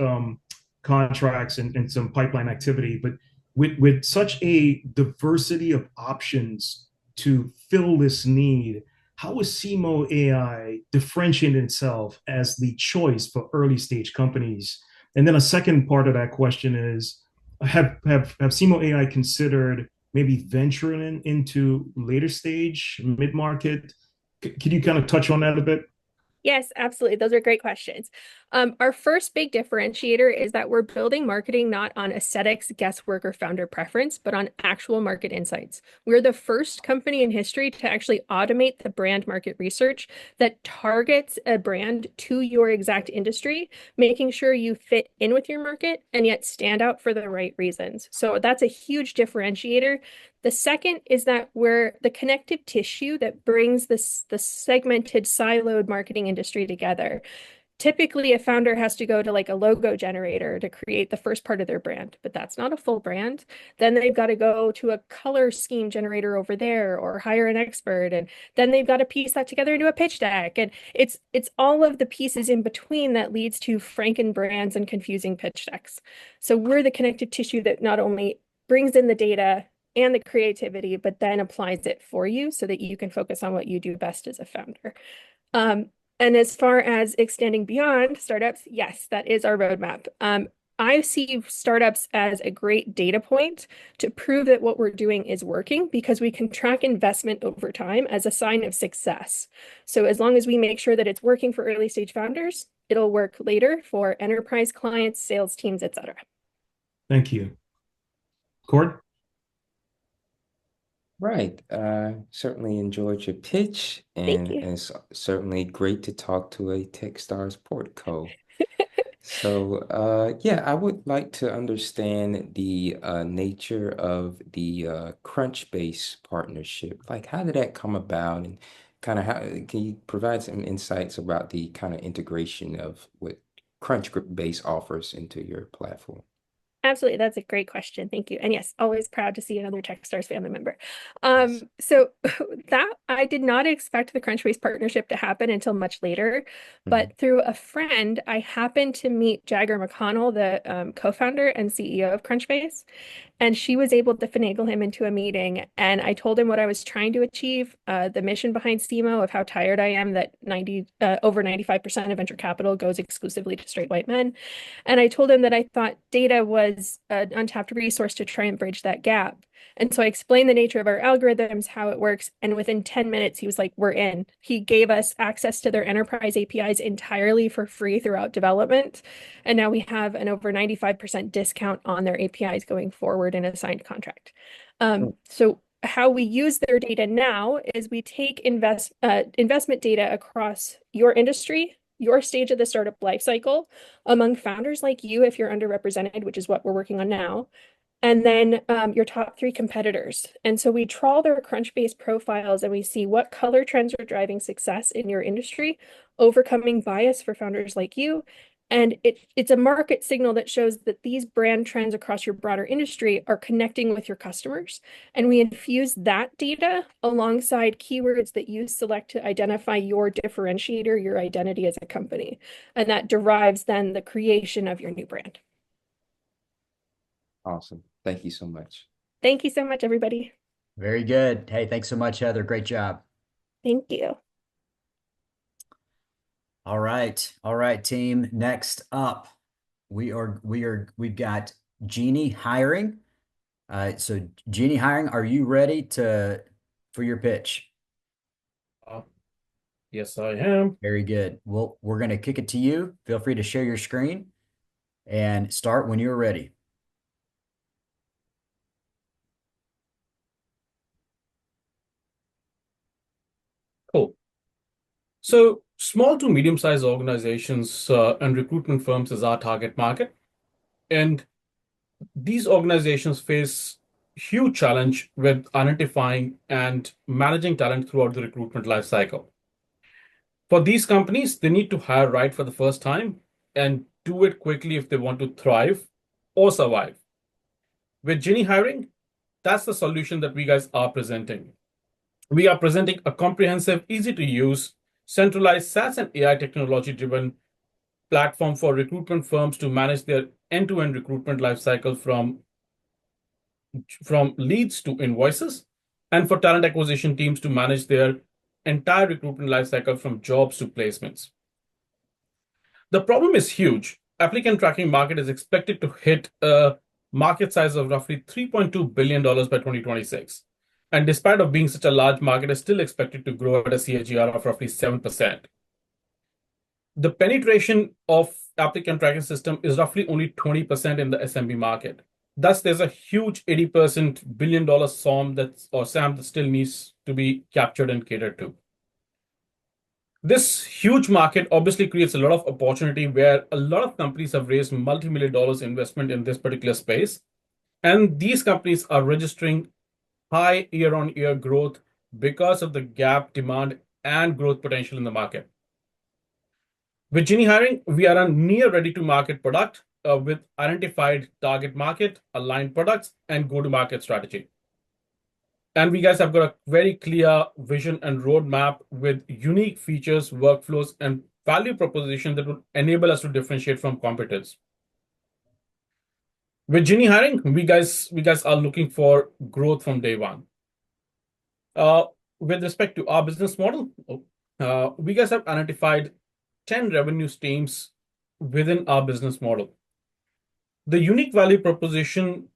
C: contracts and some pipeline activity, but with such a diversity of options to fill this need, how is SEMO AI differentiating itself as the choice for early stage companies? And then a second part of that question is, have SEMO AI considered maybe venturing into later stage, mid-market? Could you kind of touch on that a bit?
K: Yes, absolutely. Those are great questions. Our first big differentiator is that we're building marketing not on aesthetics, guesswork, or founder preference, but on actual market insights. We're the first company in history to actually automate the brand market research that targets a brand to your exact industry, making sure you fit in with your market and yet stand out for the right reasons. So that's a huge differentiator. The second is that we're the connective tissue that brings the segmented, siloed marketing industry together. Typically, a founder has to go to like a logo generator to create the first part of their brand, but that's not a full brand. Then they've got to go to a color scheme generator over there or hire an expert. And then they've got to piece that together into a pitch deck. And it's all of the pieces in between that leads to franken brands and confusing pitch decks. So we're the connective tissue that not only brings in the data and the creativity, but then applies it for you so that you can focus on what you do best as a founder. And as far as extending beyond startups, yes, that is our roadmap. I see startups as a great data point to prove that what we're doing is working because we can track investment over time as a sign of success. So as long as we make sure that it's working for early stage founders, it'll work later for enterprise clients, sales teams, et cetera.
C: Thank you. Cord?
G: Right. Certainly enjoyed your pitch, and it's certainly great to talk to a Techstars Portco. So, yeah, I would like to understand the nature of the Crunchbase partnership. Like, how did that come about, and kind of how can you provide some insights about the kind of integration of what Crunchbase offers into your platform?
K: Absolutely. That's a great question. Thank you. And yes, always proud to see another Techstars family member. So that I did not expect the Crunchbase partnership to happen until much later, but through a friend, I happened to meet Jagger McConnell, the co-founder and CEO of Crunchbase. And she was able to finagle him into a meeting. And I told him what I was trying to achieve, the mission behind SEMO, of how tired I am that over 95% of venture capital goes exclusively to straight white men. And I told him that I thought data was an untapped resource to try and bridge that gap. And so I explained the nature of our algorithms, how it works. And within 10 minutes, he was like, we're in. He gave us access to their enterprise APIs entirely for free throughout development. And now we have an over 95% discount on their APIs going forward in a signed contract. So how we use their data now is we take investment data across your industry, your stage of the startup life cycle, among founders like you if you're underrepresented, which is what we're working on now, and then your top 3 competitors. And so we trawl their Crunchbase profiles and we see what color trends are driving success in your industry, overcoming bias for founders like you. And it's a market signal that shows that these brand trends across your broader industry are connecting with your customers. And we infuse that data alongside keywords that you select to identify your differentiator, your identity as a company. And that derives then the creation of your new brand.
G: Awesome. Thank you so much.
K: Thank you so much, everybody.
A: Very good. Hey, thanks so much, Heather. Great job.
K: Thank you.
A: All right, team. Next up, we've got Jeannie Hiring. So Jeannie Hiring, are you ready for your pitch?
L: Yes, I am.
A: Very good. Well, we're going to kick it to you. Feel free to share your screen and start when you're ready.
L: Cool. So small to medium-sized organizations and recruitment firms is our target market. And these organizations face huge challenge with identifying and managing talent throughout the recruitment life cycle. For these companies, they need to hire right for the first time and do it quickly if they want to thrive or survive. With Ginny Hiring, that's the solution that we guys are presenting. We are presenting a comprehensive, easy to use, centralized SaaS and AI technology-driven platform for recruitment firms to manage their end-to-end recruitment lifecycle from leads to invoices, and for talent acquisition teams to manage their entire recruitment lifecycle from jobs to placements. The problem is huge. Applicant tracking market is expected to hit a market size of roughly $3.2 billion by 2026. And despite of being such a large market, is still expected to grow at a CAGR of roughly 7%. The penetration of applicant tracking system is roughly only 20% in the SMB market. Thus, there's a huge 80% billion-dollar SAM that still needs to be captured and catered to. This huge market obviously creates a lot of opportunity where a lot of companies have raised multi-million dollars investment in this particular space. And these companies are registering high year-on-year growth because of the gap demand and growth potential in the market. With Ginny Hiring, we are a near ready-to-market product with identified target market, aligned products, and go-to-market strategy. And we guys have got a very clear vision and roadmap with unique features, workflows, and value proposition that will enable us to differentiate from competitors. With Ginny Hiring, we guys are looking for growth from day one. With respect to our business model, we guys have identified 10 revenue streams within our business model. The unique value proposition,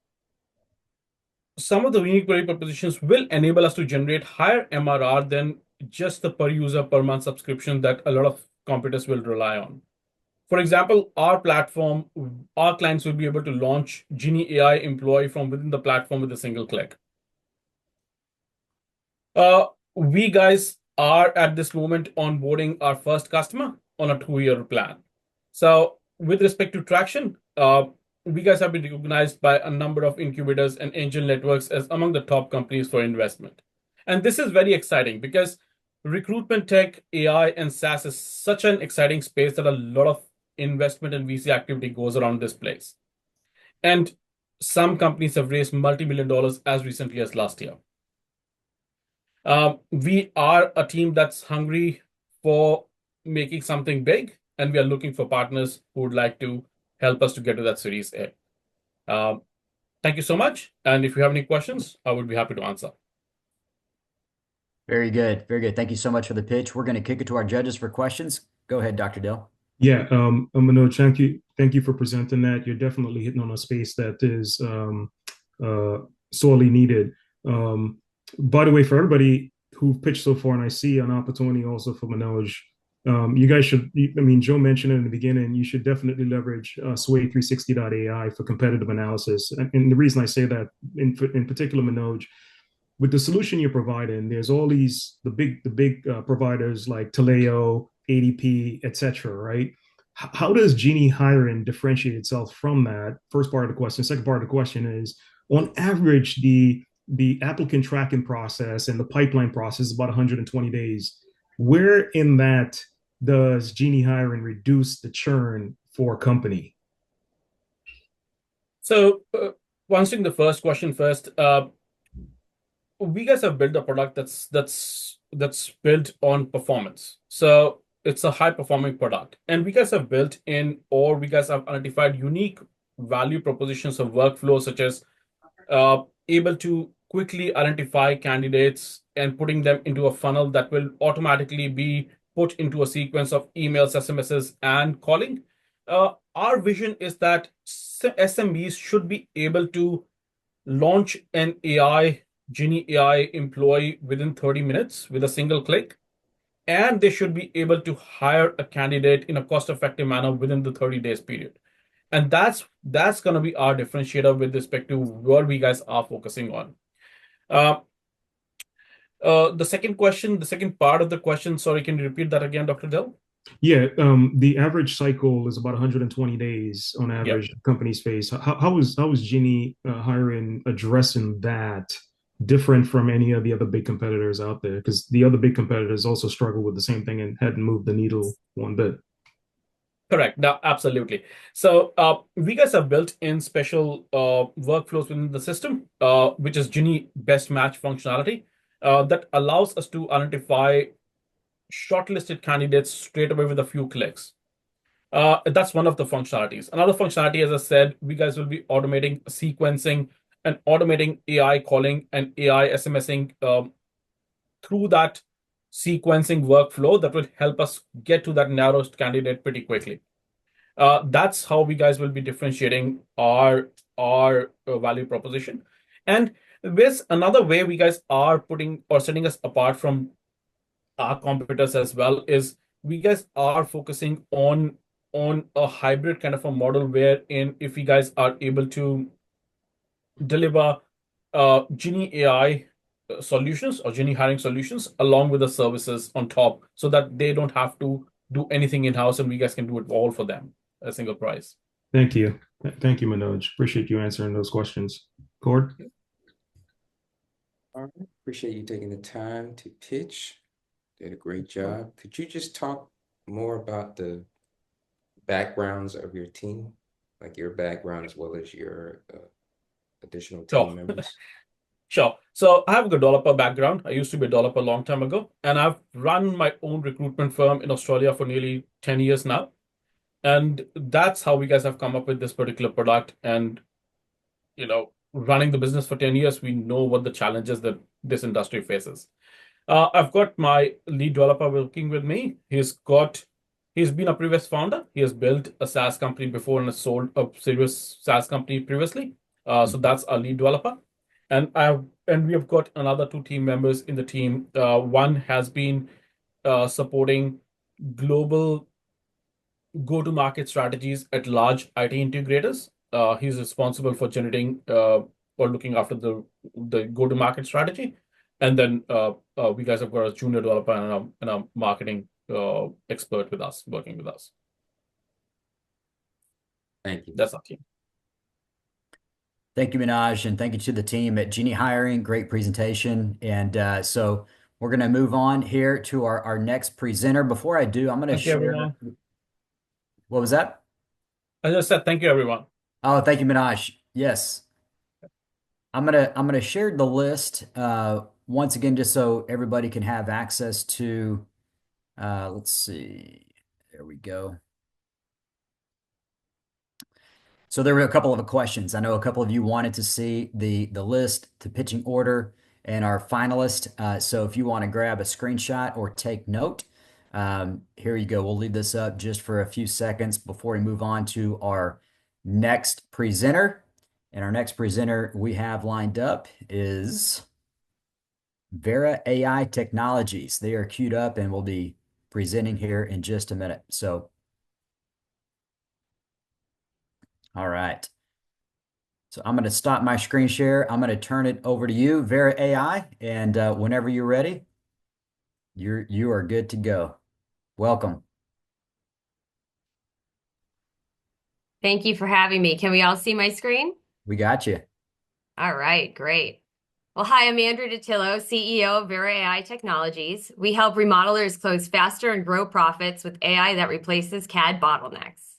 L: some of the unique value propositions will enable us to generate higher MRR than just the per user per month subscription that a lot of competitors will rely on. For example, our platform, our clients will be able to launch Genie AI employee from within the platform with a single click. We guys are at this moment onboarding our first customer on a 2-year plan. So with respect to traction, we guys have been recognized by a number of incubators and angel networks as among the top companies for investment. And this is very exciting because recruitment tech, AI, and SaaS is such an exciting space that a lot of investment and VC activity goes around this place. And some companies have raised multi-million dollars as recently as last year. We are a team that's hungry for making something big, and we are looking for partners who would like to help us to get to that Series A. Thank you so much. And if you have any questions, I would be happy to answer.
A: Very good. Very good. Thank you so much for the pitch. We're going to kick it to our judges for questions. Go ahead, Dr. Dill.
C: Yeah, Manoj, thank you for presenting that. You're definitely hitting on a space that is sorely needed. By the way, for everybody who pitched so far, and I see an opportunity also for Manoj, you guys should, I mean, Joe mentioned it in the beginning, you should definitely leverage Sway360.ai for competitive analysis. And the reason I say that in particular, Manoj, with the solution you're providing, there's all these, the big providers like Taleo, ADP, et cetera, right? How does Genie Hiring differentiate itself from that? First part of the question. Second part of the question is, On average, the applicant tracking process and the pipeline process is about 120 days. Where in that does Genie Hiring reduce the churn for a company?
L: So, answering the first question first, we guys have built a product that's built on performance. So it's a high performing product, and we guys have built in, or we guys have identified unique value propositions of workflow, such as able to quickly identify candidates and putting them into a funnel that will automatically be put into a sequence of emails, SMSs, and calling. Our vision is that SMBs should be able to launch an AI, Genie AI employee within 30 minutes with a single click, and they should be able to hire a candidate in a cost-effective manner within the 30 days period. And that's going to be our differentiator with respect to what we guys are focusing on. The second part of the question, sorry, can you repeat that again, Dr. Dell?
C: Yeah, the average cycle is about 120 days on average. Companies face. How is Genie Hiring addressing that different from any of the other big competitors out there? Because the other big competitors also struggle with the same thing and hadn't moved the needle one bit.
L: Correct. No, absolutely. So we guys have built in special workflows within the system, which is Genie Best Match functionality, that allows us to identify shortlisted candidates straight away with a few clicks. That's one of the functionalities. Another functionality, as I said, we guys will be automating sequencing and automating AI calling and AI SMSing through that sequencing workflow that will help us get to that narrowest candidate pretty quickly. That's how we guys will be differentiating our value proposition. And there's another way we guys are putting or setting us apart from our competitors as well is we guys are focusing on a hybrid kind of a model wherein if you guys are able to deliver Genie AI solutions or Genie hiring solutions along with the services on top so that they don't have to do anything in-house and we guys can do it all for them at a single price.
C: Thank you. Thank you, Manoj. Appreciate you answering those questions. Cord?
G: All right. Appreciate you taking the time to pitch. Did a great job. Could you just talk more about the backgrounds of your team, like your background as well as your additional team members?
L: Sure. So I have a developer background. I used to be a developer a long time ago, and I've run my own recruitment firm in Australia for nearly 10 years now. And that's how we guys have come up with this particular product. And, running the business for 10 years, we know what the challenges that this industry faces. I've got my lead developer working with me. He's been a previous founder. He has built a SaaS company before and has sold a serious SaaS company previously. So that's our lead developer. And we have got another two team members in the team. One has been supporting global go-to-market strategies at large IT integrators. He's responsible for generating or looking after the go-to-market strategy. And then we guys have got a junior developer and a marketing expert with us, working with us.
G: Thank you.
L: That's our team.
A: Thank you, Minaj, and thank you to the team at Genie Hiring. Great presentation. And so we're going to move on here to our next presenter. Before I do, I'm going to share.
L: Everyone.
A: What was that?
L: I just said thank you, everyone.
A: Oh, thank you, Minaj. Yes. I'm gonna share the list once again, just so everybody can have access to. Let's see. There we go. So there were a couple of questions. I know a couple of you wanted to see the list, the pitching order, and our finalist. So if you want to grab a screenshot or take note, here you go. We'll leave this up just for a few seconds before we move on to our next presenter. And our next presenter we have lined up is Vera AI Technologies. They are queued up and will be presenting here in just a minute. So, all right. So I'm going to stop my screen share. I'm going to turn it over to you, Vera AI, and whenever you're ready, you are good to go. Welcome.
M: Thank you for having me. Can we all see my screen?
A: We got you.
M: All right, great. Well, hi, I'm Andrew Datillo, CEO of Vera AI Technologies. We help remodelers close faster and grow profits with AI that replaces CAD bottlenecks.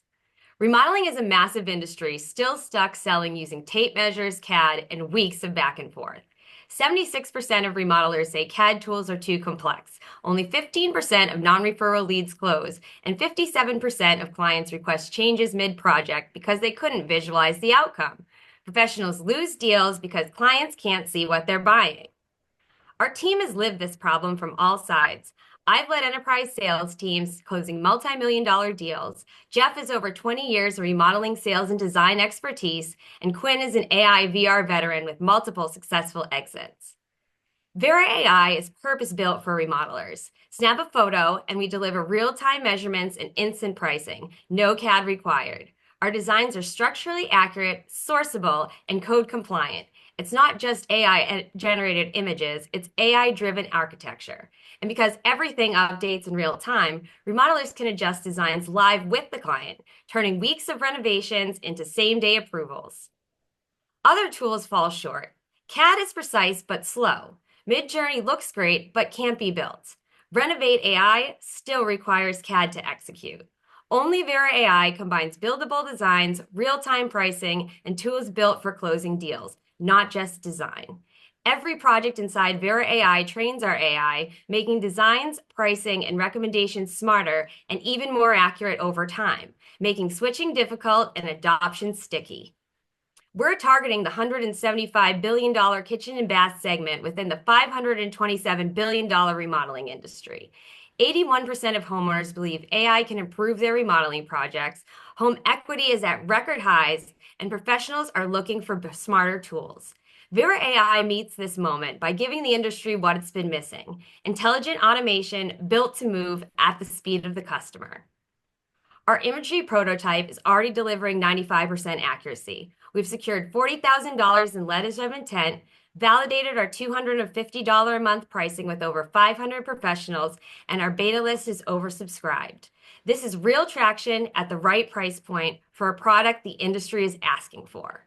M: Remodeling is a massive industry, still stuck selling using tape measures, CAD, and weeks of back and forth. 76% of remodelers say CAD tools are too complex. Only 15% of non-referral leads close, and 57% of clients request changes mid-project because they couldn't visualize the outcome. Professionals lose deals because clients can't see what they're buying. Our team has lived this problem from all sides. I've led enterprise sales teams closing multi-million-dollar deals. Jeff has over 20 years of remodeling sales and design expertise, and Quinn is an AI VR veteran with multiple successful exits. Vera AI is purpose-built for remodelers. Snap a photo, and we deliver real-time measurements and instant pricing. No CAD required. Our designs are structurally accurate, sourceable, and code compliant. It's not just AI-generated images, it's AI-driven architecture. And because everything updates in real time, remodelers can adjust designs live with the client, turning weeks of renovations into same-day approvals. Other tools fall short. CAD is precise but slow. Midjourney looks great but can't be built. Renovate AI still requires CAD to execute. Only Vera AI combines buildable designs, real-time pricing, and tools built for closing deals, not just design. Every project inside Vera AI trains our AI, making designs, pricing, and recommendations smarter and even more accurate over time, making switching difficult and adoption sticky. We're targeting the $175 billion kitchen and bath segment within the $527 billion remodeling industry. 81% of homeowners believe AI can improve their remodeling projects. Home equity is at record highs, and professionals are looking for smarter tools. Vera AI meets this moment by giving the industry what it's been missing: intelligent automation built to move at the speed of the customer. Our imagery prototype is already delivering 95% accuracy. We've secured $40,000 in letters of intent, validated our $250 a month pricing with over 500 professionals, and our beta list is oversubscribed. This is real traction at the right price point for a product the industry is asking for.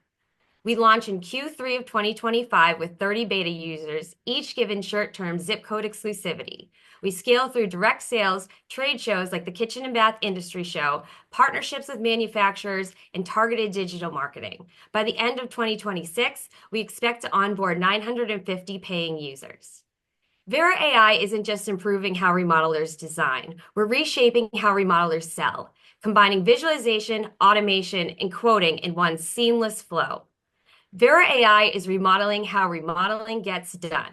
M: We launch in Q3 of 2025 with 30 beta users, each given short-term zip code exclusivity. We scale through direct sales, trade shows like the Kitchen and Bath Industry Show, partnerships with manufacturers, and targeted digital marketing. By the end of 2026, we expect to onboard 950 paying users. Vera AI isn't just improving how remodelers design. We're reshaping how remodelers sell, combining visualization, automation, and quoting in one seamless flow. Vera AI is remodeling how remodeling gets done.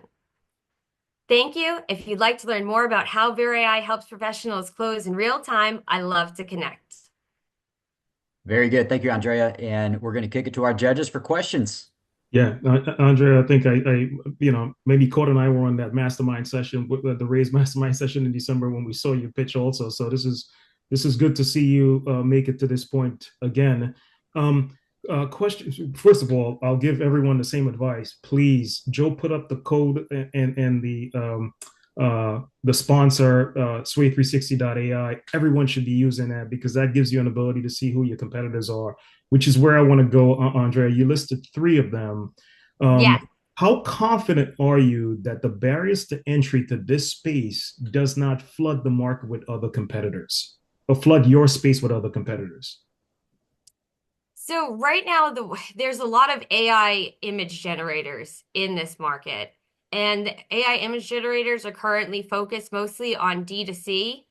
M: Thank you. If you'd like to learn more about how Vera AI helps professionals close in real time, I love to connect.
A: Very good. Thank you, Andrea. And we're going to kick it to our judges for questions.
C: Yeah, Andrea, I think maybe Court and I were on that mastermind session, the Raiz mastermind session in December when we saw you pitch also. So this is good to see you make it to this point again. Question. First of all, I'll give everyone the same advice. Please, Joe, put up the code and the sponsor, Sway360.ai. Everyone should be using that because that gives you an ability to see who your competitors are, which is where I want to go, Andrea. You listed 3 of them.
M: Yeah.
C: How confident are you that the barriers to entry to this space does not flood the market with other competitors or flood your space with other competitors?
M: So right now, there's a lot of AI image generators in this market, and AI image generators are currently focused mostly on D2C.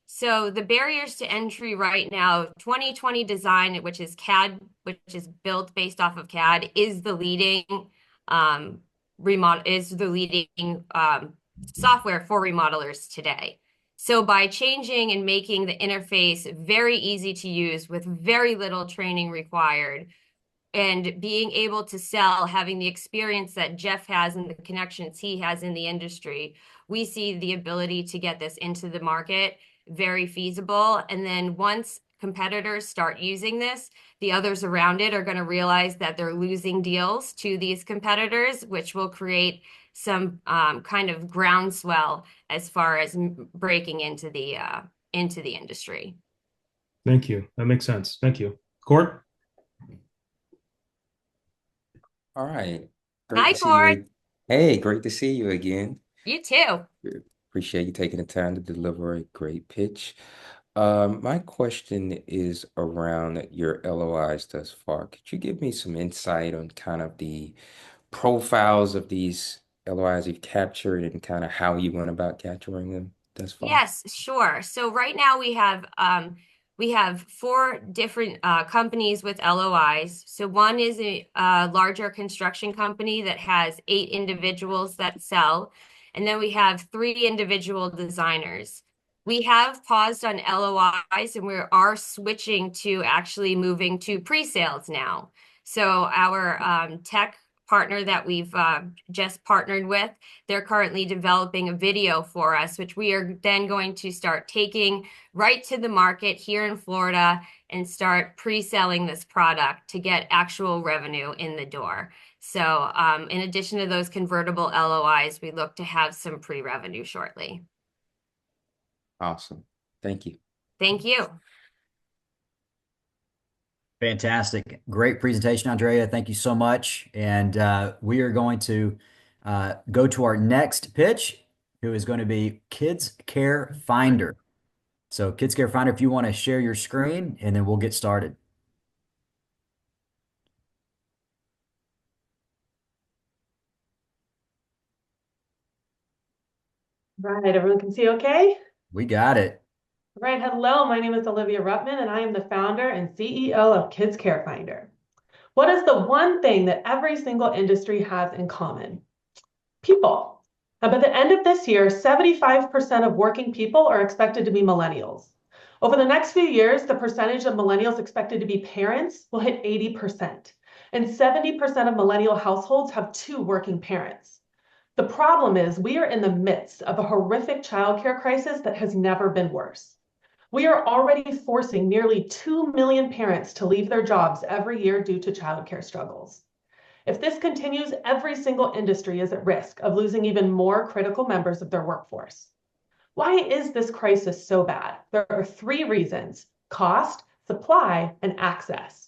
M: So the barriers to entry right now, 2020 design, which is CAD, which is built based off of CAD, is the leading software for remodelers today. So by changing and making the interface very easy to use with very little training required, and being able to sell, having the experience that Jeff has and the connections he has in the industry, we see the ability to get this into the market very feasible. And then once competitors start using this, the others around it are going to realize that they're losing deals to these competitors, which will create some kind of groundswell as far as breaking into the industry.
C: Thank you. That makes sense. Thank you. Court?
G: All right. Great
M: Hi,
G: to see you.
M: Cord.
G: Hey, great to see you again.
M: You too.
G: Appreciate you taking the time to deliver a great pitch. My question is around your LOIs thus far. Could you give me some insight on kind of the profiles of these LOIs you've captured and kind of how you went about capturing them thus far?
M: Yes, sure. So right now we have four different companies with LOIs. So one is a larger construction company that has 8 individuals that sell, and then we have 3 individual designers. We have paused on LOIs and we are switching to actually moving to pre-sales now. So our tech partner that we've just partnered with, they're currently developing a video for us, which we are then going to start taking right to the market here in Florida and start pre-selling this product to get actual revenue in the door. So in addition to those convertible LOIs, we look to have some pre-revenue shortly.
G: Awesome. Thank you.
M: Thank you.
A: Fantastic. Great presentation, Andrea. Thank you so much. And we are going to go to our next pitch, who is going to be Kids Care Finder. So Kids Care Finder, if you want to share your screen, and then we'll get started.
N: Right, everyone can see okay?
A: We got it.
N: Right, hello, my name is Olivia Ruttman, and I am the founder and CEO of Kids Care Finder. What is the one thing that every single industry has in common? People. Now, by the end of this year, 75% of working people are expected to be millennials. Over the next few years, the percentage of millennials expected to be parents will hit 80%, and 70% of millennial households have 2 working parents. The problem is we are in the midst of a horrific childcare crisis that has never been worse. We are already forcing nearly 2 million parents to leave their jobs every year due to childcare struggles. If this continues, every single industry is at risk of losing even more critical members of their workforce. Why is this crisis so bad? There are 3 reasons: cost, supply, and access.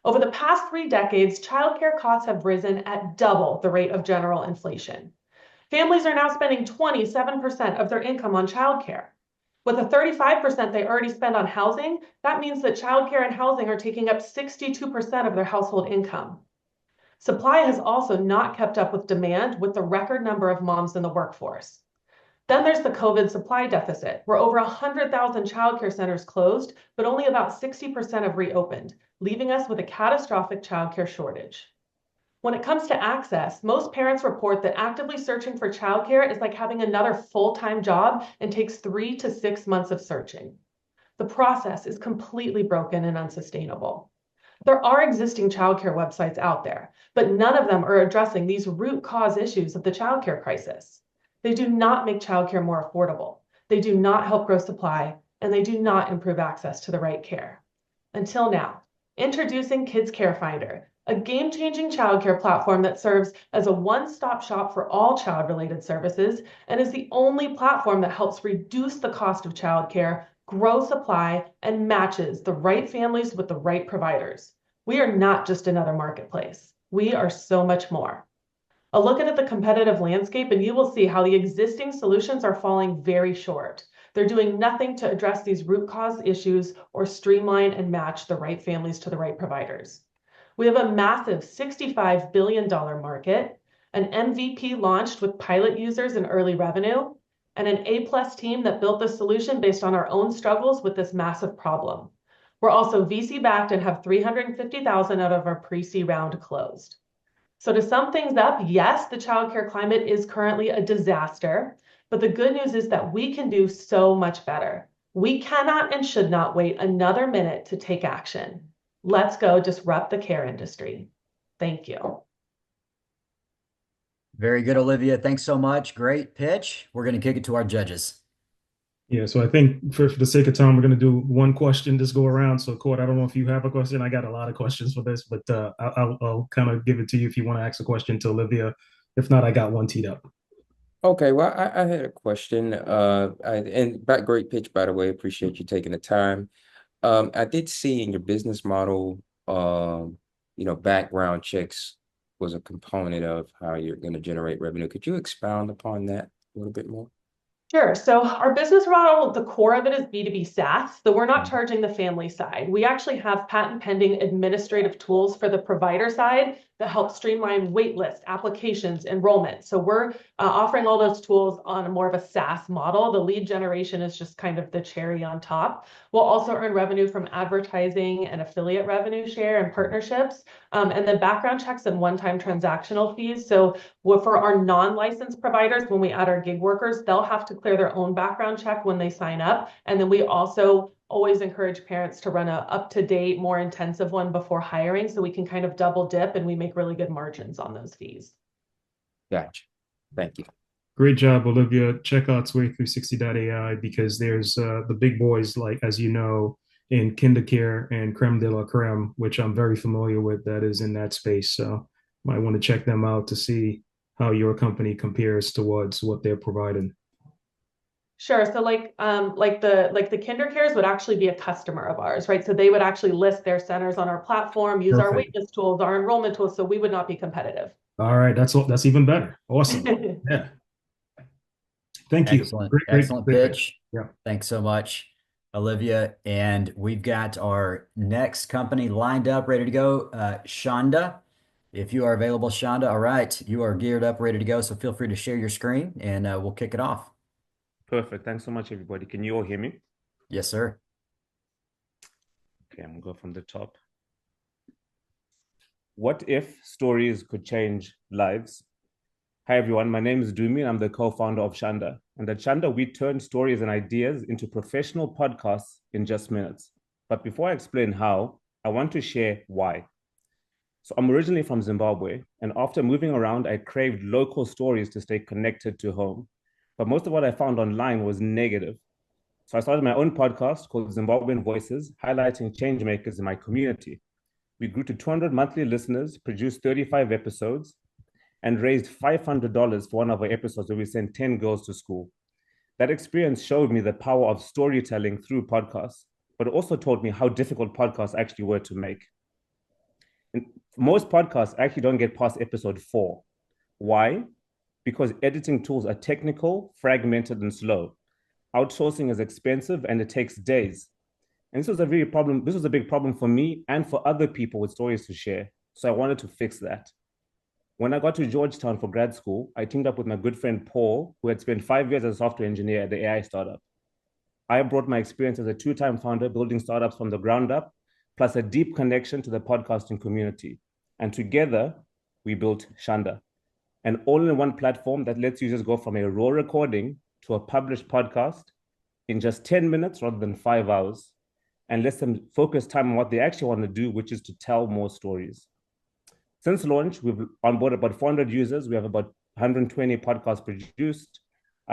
N: Over the past 3 decades, childcare costs have risen at double the rate of general inflation. Families are now spending 27% of their income on childcare. With the 35% they already spend on housing, that means that childcare and housing are taking up 62% of their household income. Supply has also not kept up with demand with the record number of moms in the workforce. Then there's the COVID supply deficit, where over 100,000 childcare centers closed, but only about 60% have reopened, leaving us with a catastrophic childcare shortage. When it comes to access, most parents report that actively searching for childcare is like having another full-time job and takes 3 to 6 months of searching. The process is completely broken and unsustainable. There are existing childcare websites out there, but none of them are addressing these root cause issues of the childcare crisis. They do not make childcare more affordable. They do not help grow supply, and they do not improve access to the right care. Until now, introducing Kids Care Finder, a game-changing childcare platform that serves as a one-stop shop for all child-related services and is the only platform that helps reduce the cost of childcare, grow supply, and matches the right families with the right providers. We are not just another marketplace. We are so much more. A look at the competitive landscape and you will see how the existing solutions are falling very short. They're doing nothing to address these root cause issues or streamline and match the right families to the right providers. We have a massive $65 billion market, an MVP launched with pilot users and early revenue, and an A+ team that built this solution based on our own struggles with this massive problem. We're also VC backed and have 350,000 out of our pre-seed round closed. So to sum things up, yes, the childcare climate is currently a disaster, but the good news is that we can do so much better. We cannot and should not wait another minute to take action. Let's go disrupt the care industry. Thank you.
A: Very good, Olivia. Thanks so much. Great pitch. We're going to kick it to our judges.
C: Yeah, so I think for the sake of time, we're going to do one question this go around. So, Court, I don't know if you have a question. I got a lot of questions for this, but I'll kind of give it to you if you want to ask a question to Olivia. If not, I got one teed up.
G: Okay, well, I had a question. Great pitch, by the way. Appreciate you taking the time. I did see in your business model, background checks was a component of how you're going to generate revenue. Could you expound upon that a little bit more?
N: Sure. So our business model, the core of it is B2B SaaS, so we're not charging the family side. We actually have patent pending administrative tools for the provider side that help streamline waitlist, applications, enrollment. So we're offering all those tools on a more of a SaaS model. The lead generation is just kind of the cherry on top. We'll also earn revenue from advertising and affiliate revenue share and partnerships, and then background checks and one-time transactional fees. So for our non-licensed providers, when we add our gig workers, they'll have to clear their own background check when they sign up. And then we also always encourage parents to run a up-to-date, more intensive one before hiring, so we can kind of double dip and we make really good margins on those fees.
G: Gotcha. Thank you.
C: Great job, Olivia. Check out Sway360.ai because there's the big boys, like, as you know, in KinderCare and Creme de la Creme, which I'm very familiar with, that is in that space. So might want to check them out to see how your company compares towards what they're providing.
N: Sure. So like the KinderCares would actually be a customer of ours, right? So they would actually list their centers on our platform, use our waitlist tools, our enrollment tools, so we would not be competitive.
C: All right, that's even better. Awesome. Yeah. Thank you.
A: Excellent.
C: Great
A: Excellent pitch.
C: Yeah.
A: Thanks so much, Olivia. And we've got our next company lined up, ready to go. Shonda, if you are available, Shonda. All right, you are geared up, ready to go. So feel free to share your screen and we'll kick it off.
O: Perfect. Thanks so much, everybody. Can you all hear me?
A: Yes, sir.
O: Okay, I'm gonna go from the top. What if stories could change lives? Hi, everyone. My name is Dumi, and I'm the co-founder of Shanda. And at Shanda, we turn stories and ideas into professional podcasts in just minutes. But before I explain how, I want to share why. So I'm originally from Zimbabwe, and after moving around, I craved local stories to stay connected to home. But most of what I found online was negative. So I started my own podcast called Zimbabwean Voices, highlighting change makers in my community. We grew to 200 monthly listeners, produced 35 episodes, and raised $500 for one of our episodes where we sent 10 girls to school. That experience showed me the power of storytelling through podcasts, but it also taught me how difficult podcasts actually were to make. And most podcasts actually don't get past episode 4. Why? Because editing tools are technical, fragmented, and slow. Outsourcing is expensive and it takes days. And this was a big problem for me and for other people with stories to share. So I wanted to fix that. When I got to Georgetown for grad school, I teamed up with my good friend Paul, who had spent 5 years as a software engineer at the AI startup. I brought my experience as a 2-time founder building startups from the ground up, plus a deep connection to the podcasting community. And together, we built Shanda, an all-in-one platform that lets users go from a raw recording to a published podcast in just 10 minutes rather than 5 hours, and lets them focus time on what they actually want to do, which is to tell more stories. Since launch, we've onboarded about 400 users. We have about 120 podcasts produced.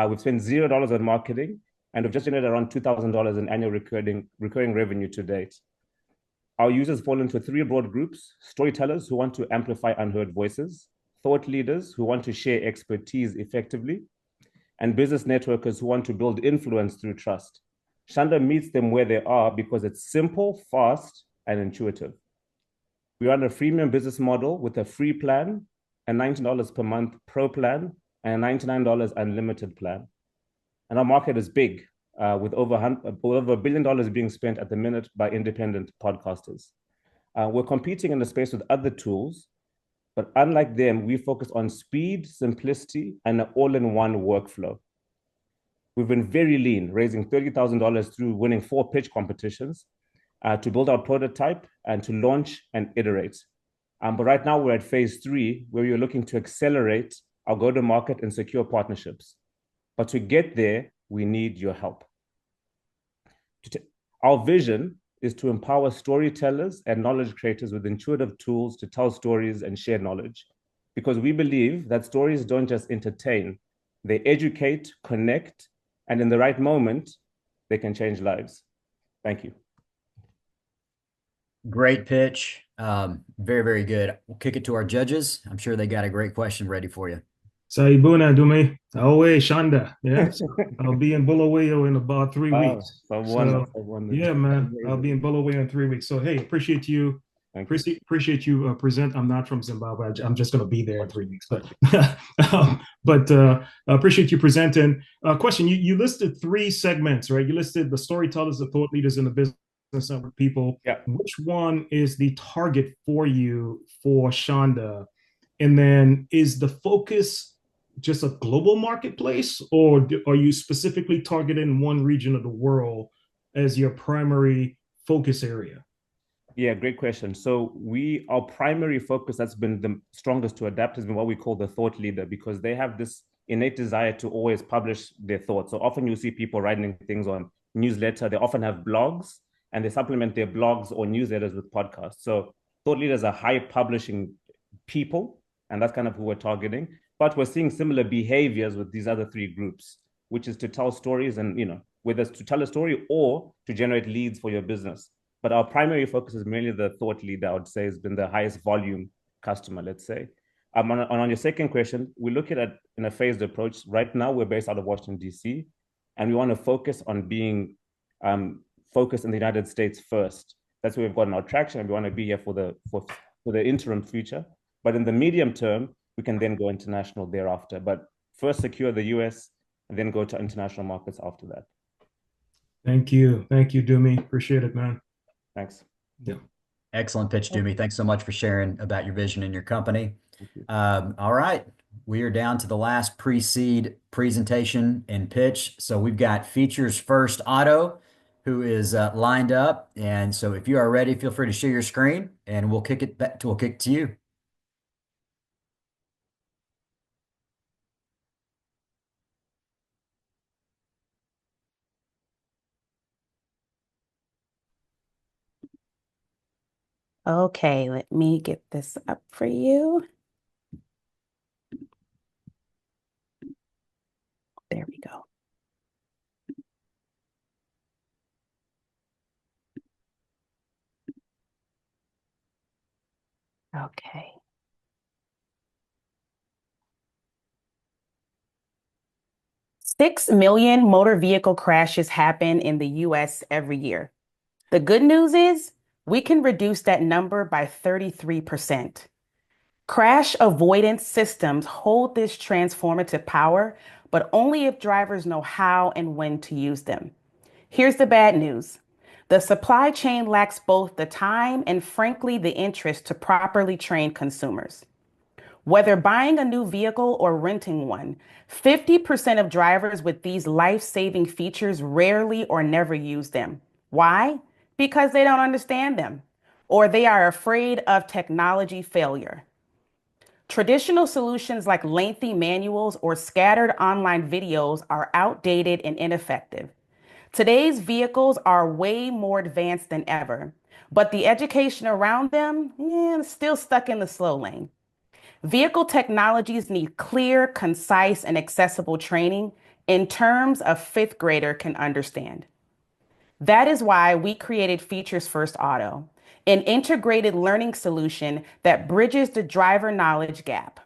O: We've spent $0 on marketing, and we've just generated around $2,000 in annual recurring revenue to date. Our users fall into 3 broad groups: storytellers who want to amplify unheard voices, thought leaders who want to share expertise effectively, and business networkers who want to build influence through trust. Shanda meets them where they are because it's simple, fast, and intuitive. We run a freemium business model with a free plan, a $19 per month pro plan, and a $99 unlimited plan. And our market is big, with over $1 billion being spent at the minute by independent podcasters. We're competing in the space with other tools, but unlike them, we focus on speed, simplicity, and an all-in-one workflow. We've been very lean, raising $30,000 through winning 4 pitch competitions to build our prototype and to launch and iterate. But right now we're at phase 3, where we're looking to accelerate our go-to-market and secure partnerships. But to get there, we need your help. Our vision is to empower storytellers and knowledge creators with intuitive tools to tell stories and share knowledge, because we believe that stories don't just entertain, they educate, connect, and in the right moment, they can change lives. Thank you.
A: Great pitch. Very, very good. We'll kick it to our judges. I'm sure they got a great question ready for you.
C: Saibuna Dume, Awe Shanda. Yes, I'll be in Bulawayo in about 3 weeks. Yeah, man, I'll be in Bulawayo in 3 weeks. So, hey, appreciate you Appreciate you present. I'm not from Zimbabwe. I'm just going to be there in 3 weeks, but appreciate you presenting. Question: you listed three segments, right? You listed the storytellers, the thought leaders, and the business network people.
O: Yeah.
C: Which one is the target for you for Shonda? And then is the focus just a global marketplace, or are you specifically targeting one region of the world as your primary focus area?
O: Yeah, great question. So our primary focus that's been the strongest to adapt has been what we call the thought leader, because they have this innate desire to always publish their thoughts. So often you see people writing things on newsletter. They often have blogs, and they supplement their blogs or newsletters with podcasts. So thought leaders are high publishing people, and that's kind of who we're targeting. But we're seeing similar behaviors with these other three groups, which is to tell stories and, whether it's to tell a story or to generate leads for your business. But our primary focus is mainly the thought leader, I would say, has been the highest volume customer, let's say. On your second question, we look at it in a phased approach. Right now, we're based out of Washington, D.C., and we want to focus on being focused in the United States first. That's where we've gotten our traction, and we want to be here for the interim future. But in the medium term, we can then go international thereafter. But first secure the US and then go to international markets after that.
C: Thank you. Thank you, Dumi. Appreciate it, man.
O: Thanks.
C: Yeah.
A: Excellent pitch, Dumi. Thanks so much for sharing about your vision and your company. All right. We are down to the last pre-seed presentation and pitch. So we've got Features First Auto, who is lined up. And so if you are ready, feel free to share your screen and we'll kick it to you.
P: Okay, let me get this up for you. There we go. Okay. Six million motor vehicle crashes happen in the US every year. The good news is we can reduce that number by 33%. Crash avoidance systems hold this transformative power, but only if drivers know how and when to use them. Here's the bad news. The supply chain lacks both the time and, frankly, the interest to properly train consumers. Whether buying a new vehicle or renting one, 50% of drivers with these life-saving features rarely or never use them. Why? Because they don't understand them, or they are afraid of technology failure. Traditional solutions like lengthy manuals or scattered online videos are outdated and ineffective. Today's vehicles are way more advanced than ever, but the education around them is still stuck in the slow lane. Vehicle technologies need clear, concise, and accessible training in terms a fifth grader can understand. That is why we created Features First Auto, an integrated learning solution that bridges the driver knowledge gap.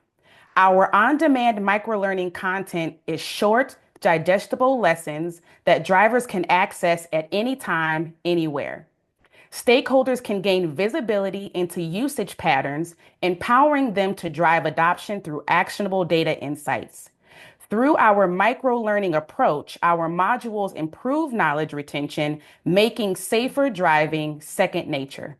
P: Our on-demand microlearning content is short, digestible lessons that drivers can access at any time, anywhere. Stakeholders can gain visibility into usage patterns, empowering them to drive adoption through actionable data insights. Through our micro-learning approach, our modules improve knowledge retention, making safer driving second nature.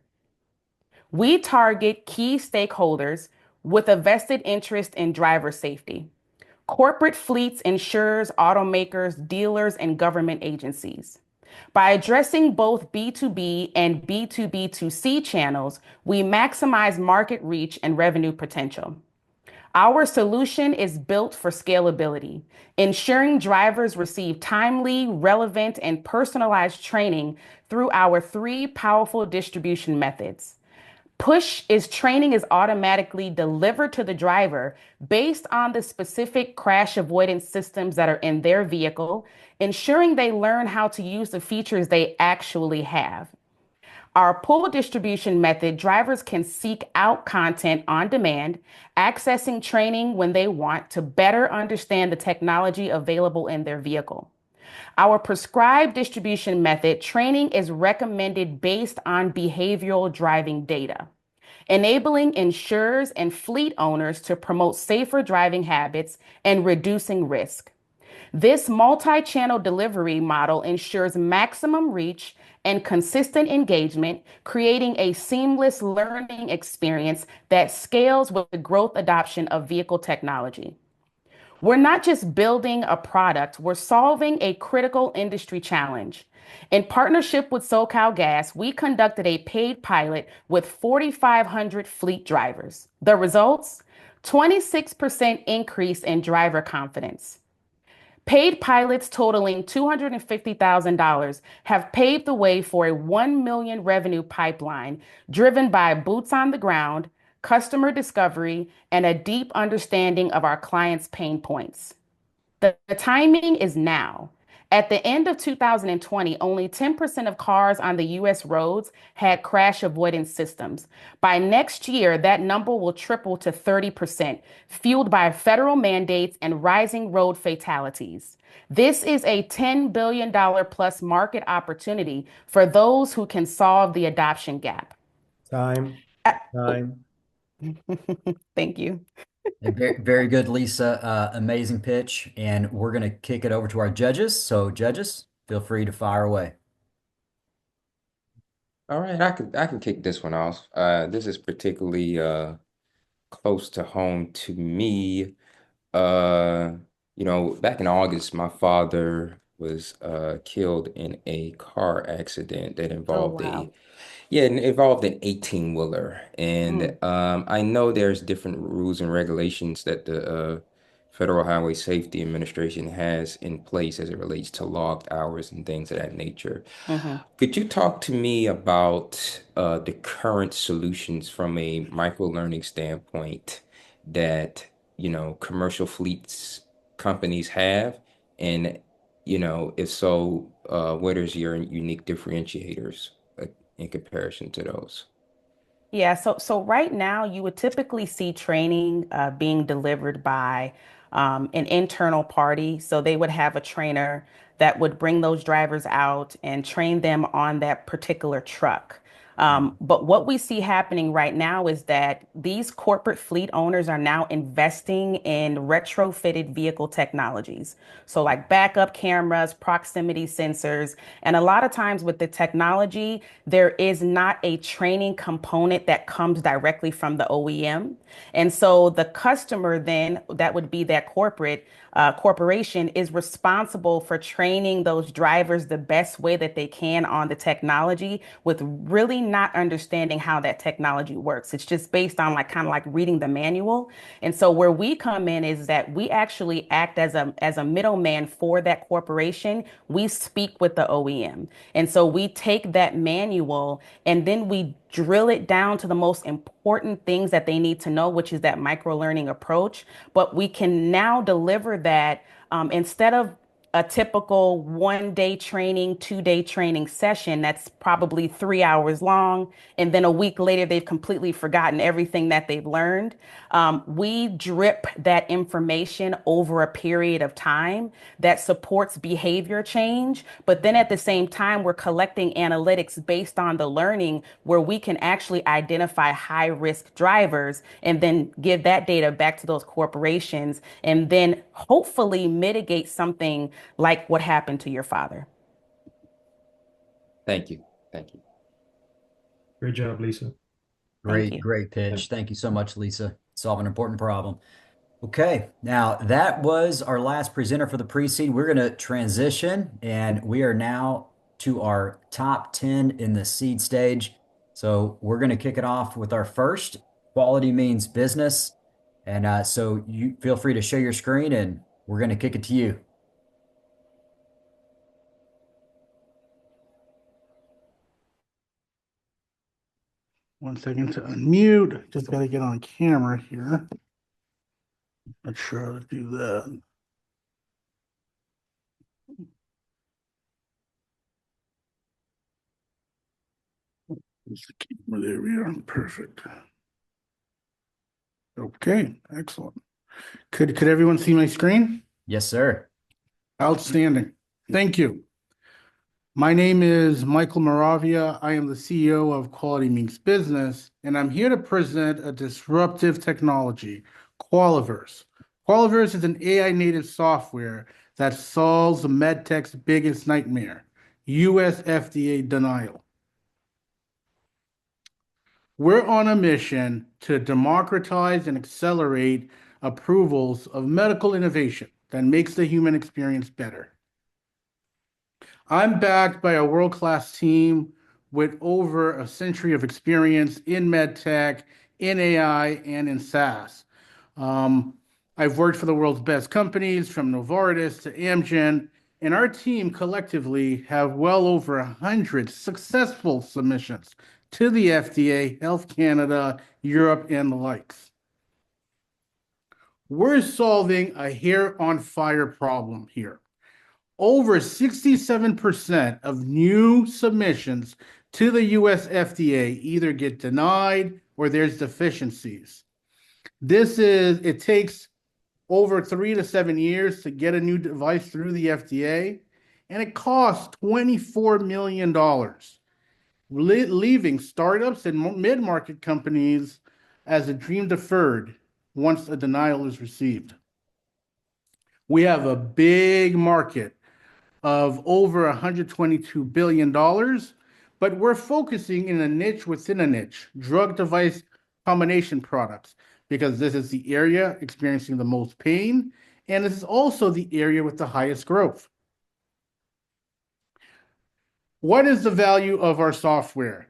P: We target key stakeholders with a vested interest in driver safety: corporate fleets, insurers, automakers, dealers, and government agencies. By addressing both B2B and B2B2C channels, we maximize market reach and revenue potential. Our solution is built for scalability, ensuring drivers receive timely, relevant, and personalized training through our three powerful distribution methods. Push is training is automatically delivered to the driver based on the specific crash avoidance systems that are in their vehicle, ensuring they learn how to use the features they actually have. Our pull distribution method, drivers can seek out content on demand, accessing training when they want to better understand the technology available in their vehicle. Our prescribed distribution method, training is recommended based on behavioral driving data, enabling insurers and fleet owners to promote safer driving habits and reducing risk. This multi-channel delivery model ensures maximum reach and consistent engagement, creating a seamless learning experience that scales with the growth adoption of vehicle technology. We're not just building a product, we're solving a critical industry challenge. In partnership with SoCalGas, we conducted a paid pilot with 4,500 fleet drivers. The results? 26% increase in driver confidence. Paid pilots totaling $250,000 have paved the way for a 1 million revenue pipeline driven by boots on the ground, customer discovery, and a deep understanding of our clients' pain points. The timing is now. At the end of 2020, only 10% of cars on the US roads had crash avoidance systems. By next year, that number will triple to 30%, fueled by federal mandates and rising road fatalities. This is a $10 billion plus market opportunity for those who can solve the adoption gap.
B: Time.
P: Thank you.
A: Very, very good, Lisa. Amazing pitch. And we're going to kick it over to our judges. So, judges, feel free to fire away.
G: All right, I can kick this one off. This is particularly close to home to me. Back in August, my father was killed in a car accident that involved it involved an 18-wheeler. And I know there's different rules and regulations that the Federal Highway Safety Administration has in place as it relates to logged hours and things of that nature. Could you talk to me about the current solutions from a micro-learning standpoint that, commercial fleets companies have? And, if so, what is your unique differentiators in comparison to those?
P: Yeah, so right now you would typically see training being delivered by an internal party. So they would have a trainer that would bring those drivers out and train them on that particular truck. But what we see happening right now is that these corporate fleet owners are now investing in retrofitted vehicle technologies. So like backup cameras, proximity sensors, and a lot of times with the technology, there is not a training component that comes directly from the OEM. And so the customer then, that would be that corporation, is responsible for training those drivers the best way that they can on the technology with really not understanding how that technology works. It's just based on kind of like reading the manual. And so where we come in is that we actually act as a middleman for that corporation. We speak with the OEM. And so we take that manual and then we drill it down to the most important things that they need to know, which is that micro-learning approach. But we can now deliver that instead of a typical 1-day training, 2-day training session that's probably 3 hours long, and then a week later they've completely forgotten everything that they've learned. We drip that information over a period of time that supports behavior change, but then at the same time, we're collecting analytics based on the learning where we can actually identify high-risk drivers and then give that data back to those corporations and then hopefully mitigate something like what happened to your father.
G: Thank you. Thank you.
C: Great job, Lisa.
A: Great pitch. Thank you so much, Lisa. Solve an important problem. Okay, now that was our last presenter for the pre-seed. We're going to transition, and we are now to our top 10 in the seed stage. So we're going to kick it off with our first, quality means business. And so you feel free to share your screen, and we're going to kick it to you.
Q: One second to unmute. Just got to get on camera here. Not sure how to do that. There we are. Perfect. Okay, excellent. Could everyone see my screen?
A: Yes, sir.
Q: Outstanding. Thank you. My name is Michael Moravia. I am the CEO of Quality Means Business, and I'm here to present a disruptive technology, Qualiverse. Qualiverse is an AI native software that solves medtech's biggest nightmare, US FDA denial. We're on a mission to democratize and accelerate approvals of medical innovation that makes the human experience better. I'm backed by a world-class team with over a century of experience in medtech, in AI, and in SaaS. I've worked for the world's best companies, from Novartis to Amgen, and our team collectively have well over 100 successful submissions to the FDA, Health Canada, Europe, and the likes. We're solving a hair-on-fire problem here. Over 67% of new submissions to the US FDA either get denied or there's deficiencies. It takes over 3 to 7 years to get a new device through the FDA, and it costs $24 million, leaving startups and mid-market companies as a dream deferred once a denial is received. We have a big market of over $122 billion, but we're focusing in a niche within a niche, drug device combination products, because this is the area experiencing the most pain, and this is also the area with the highest growth. What is the value of our software?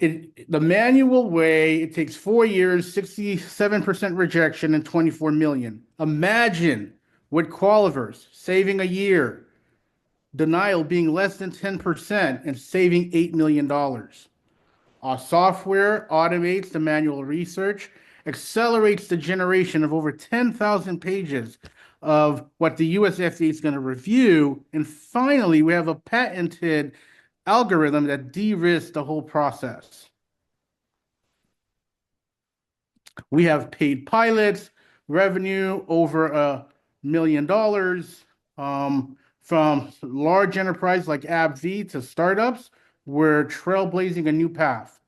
Q: The manual way, it takes 4 years, 67% rejection, and 24 million. Imagine with Qualiverse saving a year, denial being less than 10%, and saving $8 million. Our software automates the manual research, accelerates the generation of over 10,000 pages of what the US FDA is going to review, and finally, we have a patented algorithm that de-risks the whole process. We have paid pilots, revenue over $1 million, from large enterprise like AbbVie to startups. We're trailblazing a new path.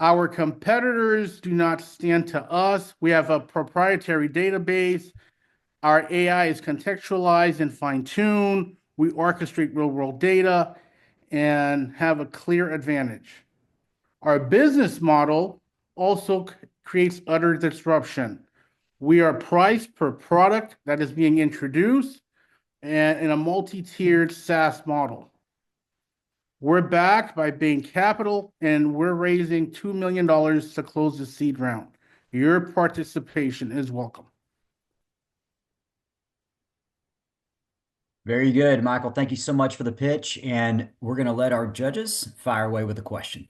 Q: Our competitors do not stand to us. We have a proprietary database. Our AI is contextualized and fine-tuned. We orchestrate real-world data and have a clear advantage. Our business model also creates utter disruption. We are priced per product that is being introduced and in a multi-tiered SaaS model. We're backed by Bain Capital, and we're raising $2 million to close the seed round. Your participation is welcome.
A: Very good, Michael. Thank you so much for the pitch, and we're going to let our judges fire away with a question.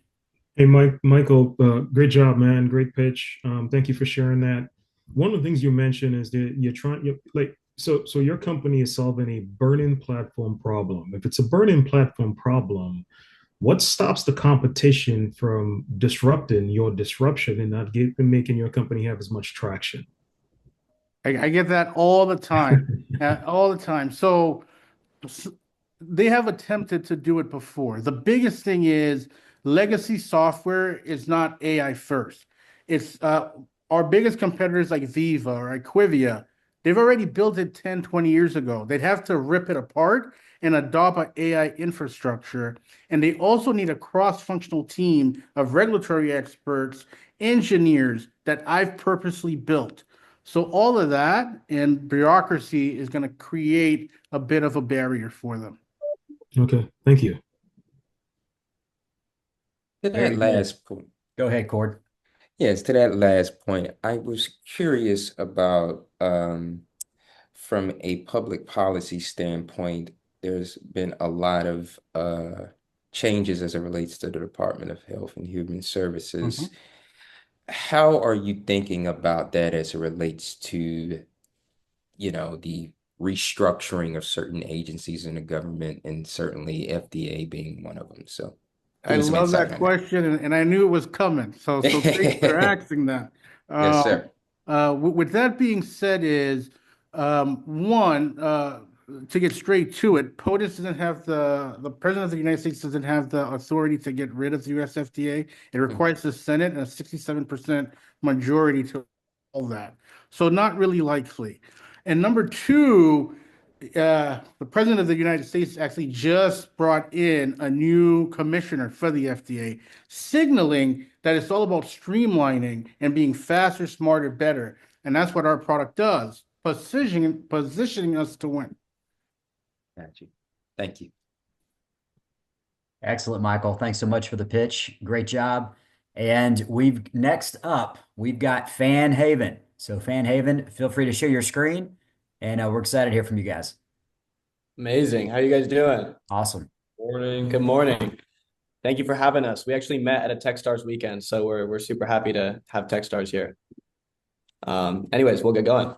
C: Hey, Michael, great job, man. Great pitch. Thank you for sharing that. One of the things you mentioned is that so your company is solving a burning platform problem. If it's a burning platform problem, what stops the competition from disrupting your disruption and not making your company have as much traction?
Q: I get that all the time, all the time. So they have attempted to do it before. The biggest thing is legacy software is not AI first. It's our biggest competitors like Viva or IQVIA. They've already built it 10, 20 years ago. They'd have to rip it apart and adopt an AI infrastructure. And they also need a cross-functional team of regulatory experts, engineers that I've purposely built. So all of that and bureaucracy is going to create a bit of a barrier for them.
C: Okay, thank you.
G: To that last point.
A: Go ahead, Cord.
G: Yes, to that last point, I was curious about from a public policy standpoint, there's been a lot of changes as it relates to the Department of Health and Human Services.
Q: Mhm.
G: How are you thinking about that as it relates to, the restructuring of certain agencies in the government, and certainly FDA being one of them? So
Q: I love that question, and I knew it was coming. So thanks for asking that.
G: Yes, sir.
Q: With that being said, one, to get straight to it, POTUS doesn't have the president of the United States doesn't have the authority to get rid of the US FDA. It requires the Senate and a 67% majority to all that. So not really likely. And number two, the president of the United States actually just brought in a new commissioner for the FDA, signaling that it's all about streamlining and being faster, smarter, better. And that's what our product does, positioning us to win.
G: Got you. Thank you.
A: Excellent, Michael. Thanks so much for the pitch. Great job. And next up, we've got Fan Haven. So Fan Haven, feel free to share your screen, and we're excited to hear from you guys.
R: Amazing. How you guys doing?
A: Awesome.
R: Morning. Good morning. Thank you for having us. We actually met at a Techstars weekend, so we're super happy to have Techstars here. Anyways, we'll get going.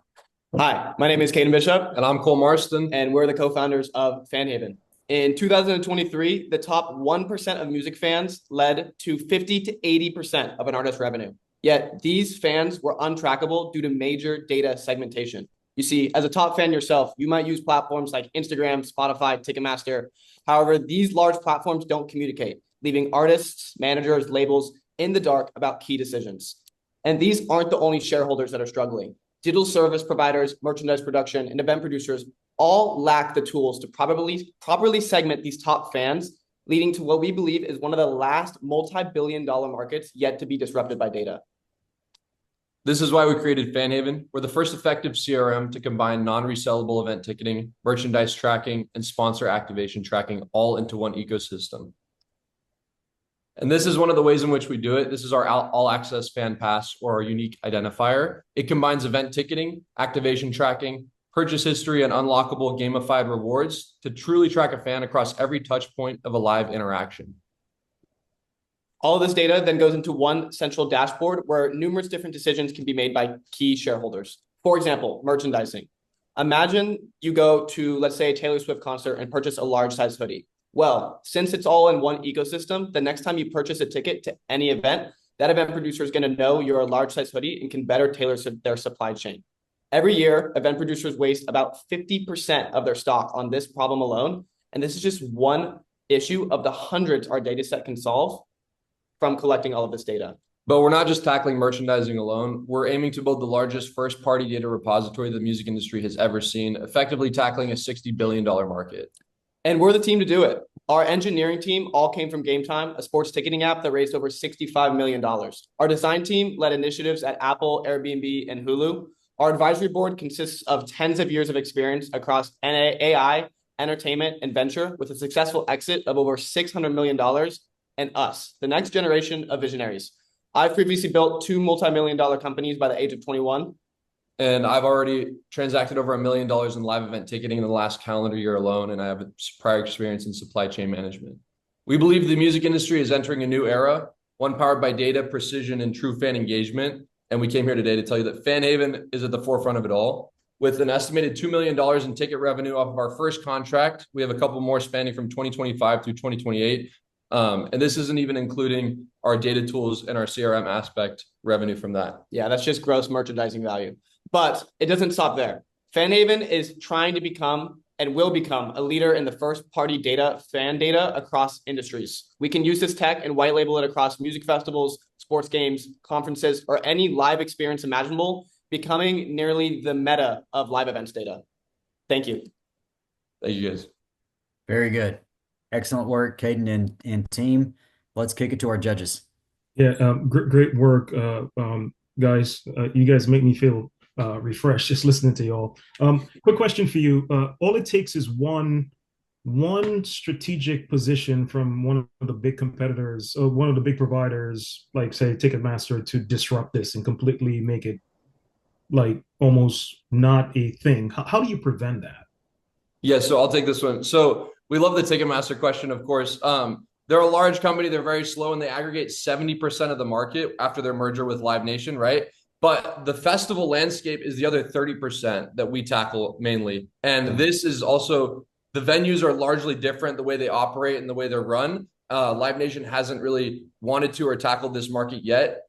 R: Hi, my name is Caden Bishop.
S: And I'm Cole Marston.
R: And we're the co-founders of Fan Haven. In 2023, the top 1% of music fans led to 50 to 80% of an artist's revenue. Yet these fans were untrackable due to major data segmentation. You see, as a top fan yourself, you might use platforms like Instagram, Spotify, Ticketmaster. However, these large platforms don't communicate, leaving artists, managers, labels in the dark about key decisions. And these aren't the only shareholders that are struggling. Digital service providers, merchandise production, and event producers all lack the tools to properly segment these top fans, leading to what we believe is one of the last multi-billion-dollar markets yet to be disrupted by data.
S: This is why we created Fan Haven. We're the first effective CRM to combine non-resellable event ticketing, merchandise tracking, and sponsor activation tracking all into one ecosystem. And this is one of the ways in which we do it. This is our all access fan pass, or our unique identifier. It combines event ticketing, activation tracking, purchase history, and unlockable gamified rewards to truly track a fan across every touch point of a live interaction.
R: All of this data then goes into one central dashboard where numerous different decisions can be made by key shareholders. For example, merchandising. Imagine you go to, let's say, a Taylor Swift concert and purchase a large size hoodie. Well, since it's all in one ecosystem, the next time you purchase a ticket to any event, that event producer is going to know you're a large size hoodie and can better tailor their supply chain. Every year, event producers waste about 50% of their stock on this problem alone. And this is just one issue of the hundreds our data set can solve from collecting all of this data.
S: But we're not just tackling merchandising alone. We're aiming to build the largest first-party data repository the music industry has ever seen, effectively tackling a $60 billion market.
R: And we're the team to do it. Our engineering team all came from Game Time, a sports ticketing app that raised over $65 million. Our design team led initiatives at Apple, Airbnb, and Hulu. Our advisory board consists of tens of years of experience across AI, entertainment, and venture, with a successful exit of over $600 million, and us, the next generation of visionaries. I've previously built 2 multi-million-dollar companies by the age of 21.
S: And I've already transacted over $1 million in live event ticketing in the last calendar year alone, and I have a prior experience in supply chain management. We believe the music industry is entering a new era, one powered by data, precision, and true fan engagement. And we came here today to tell you that Fan Haven is at the forefront of it all. With an estimated $2 million in ticket revenue off of our first contract, we have a couple more spanning from 2025 through 2028. And this isn't even including our data tools and our CRM aspect revenue from that.
R: Yeah, that's just gross merchandising value. But it doesn't stop there. Fan Haven is trying to become and will become a leader in the first-party data, fan data across industries. We can use this tech and white label it across music festivals, sports games, conferences, or any live experience imaginable, becoming nearly the meta of live events data. Thank you.
S: Thank you, guys.
A: Very good. Excellent work, Caden and team. Let's kick it to our judges.
C: Yeah, great work, guys. You guys make me feel refreshed just listening to y'all. Quick question for you. All it takes is one strategic position from one of the big competitors or one of the big providers, like say Ticketmaster, to disrupt this and completely make it like almost not a thing. How do you prevent that?
S: Yeah, so I'll take this one. So we love the Ticketmaster question, of course. They're a large company. They're very slow, and they aggregate 70% of the market after their merger with Live Nation, right? But the festival landscape is the other 30% that we tackle mainly. And this is also, the venues are largely different, the way they operate and the way they're run. Live Nation hasn't really wanted to or tackled this market yet.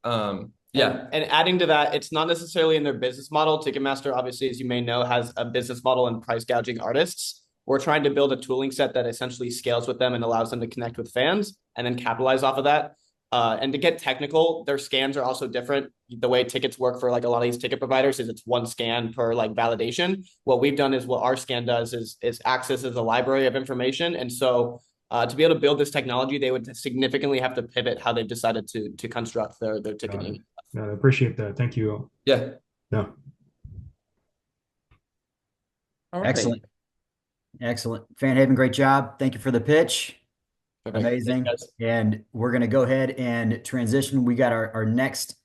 R: Yeah, and adding to that, it's not necessarily in their business model. Ticketmaster, obviously, as you may know, has a business model in price gouging artists. We're trying to build a tooling set that essentially scales with them and allows them to connect with fans and then capitalize off of that. And to get technical, their scans are also different. The way tickets work for like a lot of these ticket providers is it's one scan per like validation. What we've done is what our scan does is accesses a library of information. And so to be able to build this technology, they would significantly have to pivot how they've decided to construct their ticketing.
C: I appreciate that. Thank you.
R: Yeah.
C: Yeah.
G: All right.
A: Excellent. Excellent. Fan Haven, great job. Thank you for the pitch.
R: Perfect.
A: Amazing.
R: Thanks,
A: And we're going to go ahead and transition. We got our next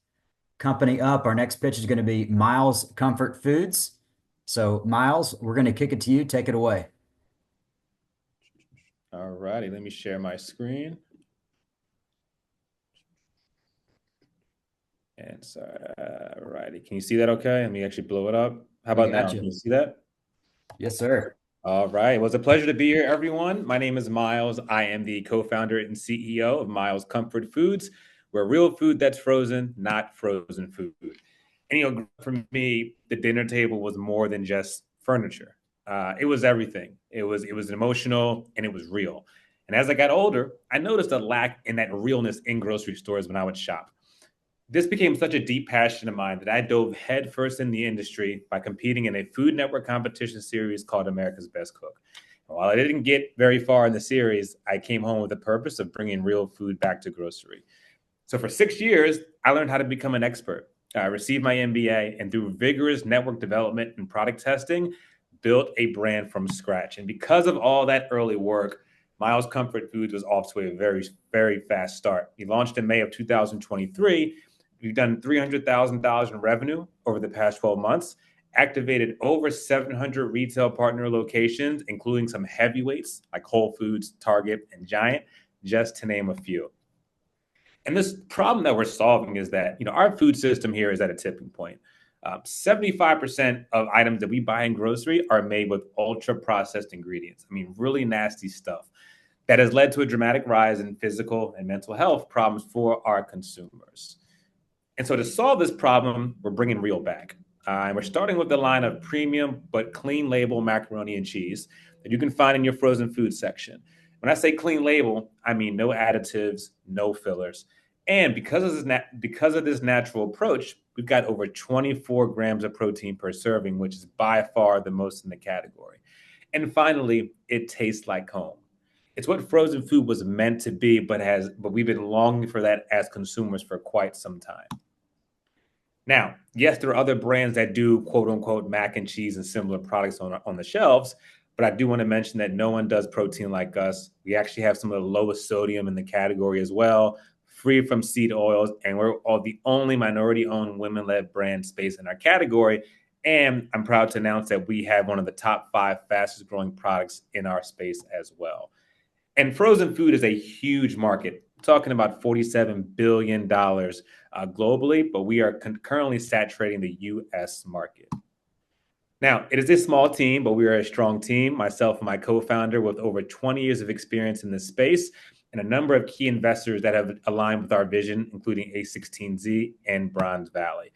A: company up. Our next pitch is going to be Miles Comfort Foods. So Miles, we're going to kick it to you. Take it away.
T: All righty. Let me share my screen. And sorry, all righty. Can you see that okay? Let me actually blow it up. How about now? Can you see that?
A: Yes, sir.
T: All right. Well, it's a pleasure to be here, everyone. My name is Miles. I am the co-founder and CEO of Miles Comfort Foods. We're real food that's frozen, not frozen food. And, for me, the dinner table was more than just furniture. It was everything. It was emotional and it was real. And as I got older, I noticed a lack in that realness in grocery stores when I would shop. This became such a deep passion of mine that I dove headfirst in the industry by competing in a Food Network competition series called America's Best Cook. While I didn't get very far in the series, I came home with the purpose of bringing real food back to grocery. So for 6 years, I learned how to become an expert. I received my MBA, and through vigorous network development and product testing, built a brand from scratch. And because of all that early work, Miles Comfort Foods was off to a very, very fast start. We launched in May of 2023. We've done $300,000 in revenue over the past 12 months, activated over 700 retail partner locations, including some heavyweights like Whole Foods, Target, and Giant, just to name a few. And this problem that we're solving is that, our food system here is at a tipping point. 75% of items that we buy in grocery are made with ultra-processed ingredients. I mean, really nasty stuff that has led to a dramatic rise in physical and mental health problems for our consumers. And so to solve this problem, we're bringing real back. And we're starting with the line of premium but clean label macaroni and cheese that you can find in your frozen food section. When I say clean label, I mean no additives, no fillers. And because of this natural approach, we've got over 24 grams of protein per serving, which is by far the most in the category. And finally, it tastes like home. It's what frozen food was meant to be, but we've been longing for that as consumers for quite some time. Now, yes, there are other brands that do quote unquote mac and cheese and similar products on the shelves, but I do want to mention that no one does protein like us. We actually have some of the lowest sodium in the category as well, free from seed oils, and we're the only minority-owned women-led brand space in our category. And I'm proud to announce that we have one of the top 5 fastest growing products in our space as well. And frozen food is a huge market, talking about $47 billion globally, but we are currently saturating the US market. Now, it is a small team, but we are a strong team. Myself and my co-founder with over 20 years of experience in this space and a number of key investors that have aligned with our vision, including A16Z and Bronze Valley.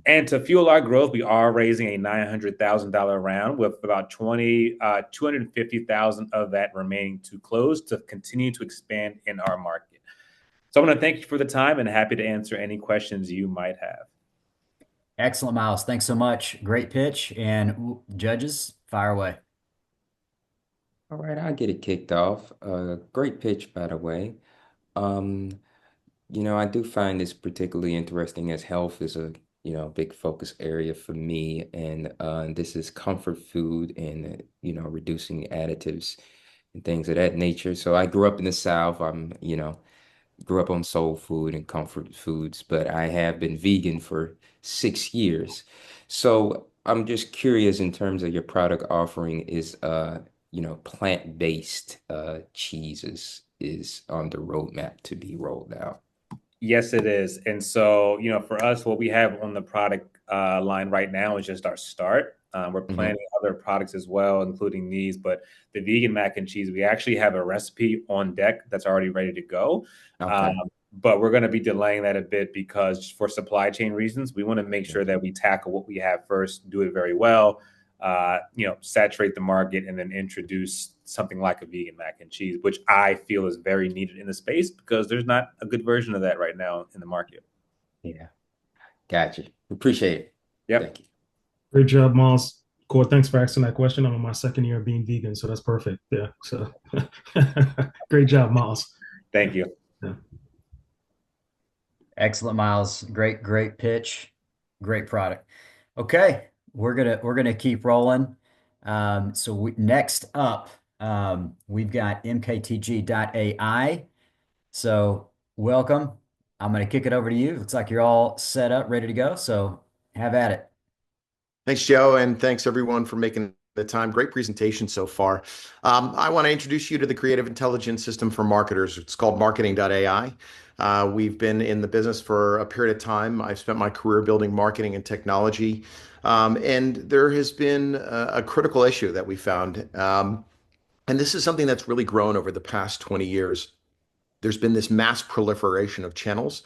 T: And to fuel our growth, we are raising a $900,000 round with about $250,000 of that remaining to close to continue to expand in our market. So I want to thank you for the time and happy to answer any questions you might have.
A: Excellent, Miles. Thanks so much. Great pitch. And judges, fire away.
G: All right, I'll get it kicked off. Great pitch, by the way. I do find this particularly interesting as health is a big focus area for me, and this is comfort food and reducing additives and things of that nature. So I grew up in the South. Grew up on soul food and comfort foods, but I have been vegan for 6 years. So I'm just curious in terms of your product offering is plant-based cheeses is on the roadmap to be rolled out.
T: Yes, it is. And so, for us, what we have on the product line right now is just our start. We're planning other products as well, including these, but the vegan mac and cheese, we actually have a recipe on deck that's already ready to go.
G: Okay.
T: but we're going to be delaying that a bit because for supply chain reasons, we want to make sure that we tackle what we have first, do it very well, saturate the market, and then introduce something like a vegan mac and cheese, which I feel is very needed in the space because there's not a good version of that right now in the market.
U: Yeah, gotcha. Appreciate it.
T: Yep.
U: Thank you.
C: Great job, Miles. Core, thanks for asking that question. I'm in my second year of being vegan, so that's perfect. Yeah. So great job, Miles.
T: Thank you.
C: Yeah.
A: Excellent, Miles. Great pitch. Great product. Okay, we're gonna keep rolling. Next up, we've got mktg.ai. So welcome. I'm gonna kick it over to you. Looks like you're all set up, ready to go. So have at it.
V: Thanks, Joe, and thanks everyone for making the time. Great presentation so far. I want to introduce you to the creative intelligence system for marketers. It's called marketing.ai. We've been in the business for a period of time. I've spent my career building marketing and technology, and there has been a critical issue that we found. And this is something that's really grown over the past 20 years. There's been this mass proliferation of channels,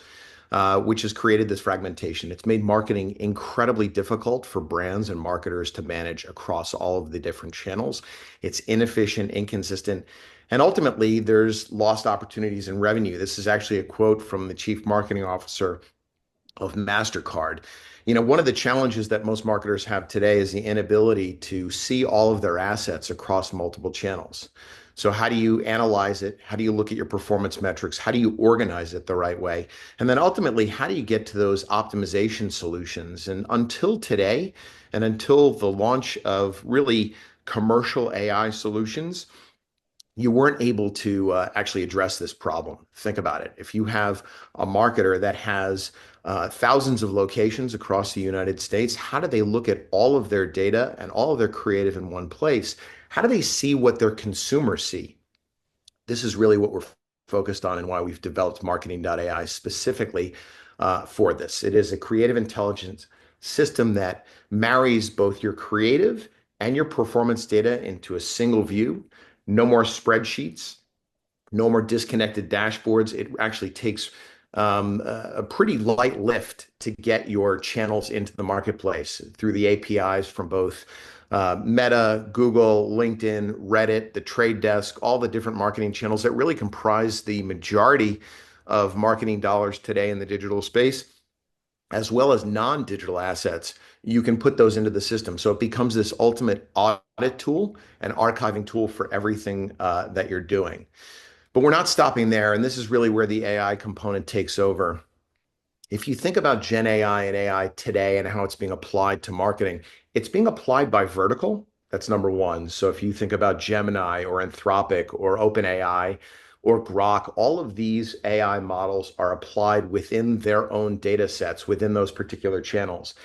V: which has created this fragmentation. It's made marketing incredibly difficult for brands and marketers to manage across all of the different channels. It's inefficient, inconsistent, and ultimately there's lost opportunities in revenue. This is actually a quote from the chief marketing officer of MasterCard. One of the challenges that most marketers have today is the inability to see all of their assets across multiple channels. So how do you analyze it? How do you look at your performance metrics? How do you organize it the right way? And then ultimately, how do you get to those optimization solutions? And until today, and until the launch of really commercial AI solutions, you weren't able to actually address this problem. Think about it. If you have a marketer that has thousands of locations across the United States, how do they look at all of their data and all of their creative in one place? How do they see what their consumers see? This is really what we're focused on and why we've developed marketing.ai specifically for this. It is a creative intelligence system that marries both your creative and your performance data into a single view. No more spreadsheets, no more disconnected dashboards. It actually takes a pretty light lift to get your channels into the marketplace through the APIs from both Meta, Google, LinkedIn, Reddit, the Trade Desk, all the different marketing channels that really comprise the majority of marketing dollars today in the digital space, as well as non-digital assets. You can put those into the system. So it becomes this ultimate audit tool and archiving tool for everything that you're doing. But we're not stopping there. And this is really where the AI component takes over. If you think about Gen AI and AI today and how it's being applied to marketing, it's being applied by vertical. That's number one. So if you think about Gemini or Anthropic or OpenAI or Grok, all of these AI models are applied within their own data sets within those particular channels.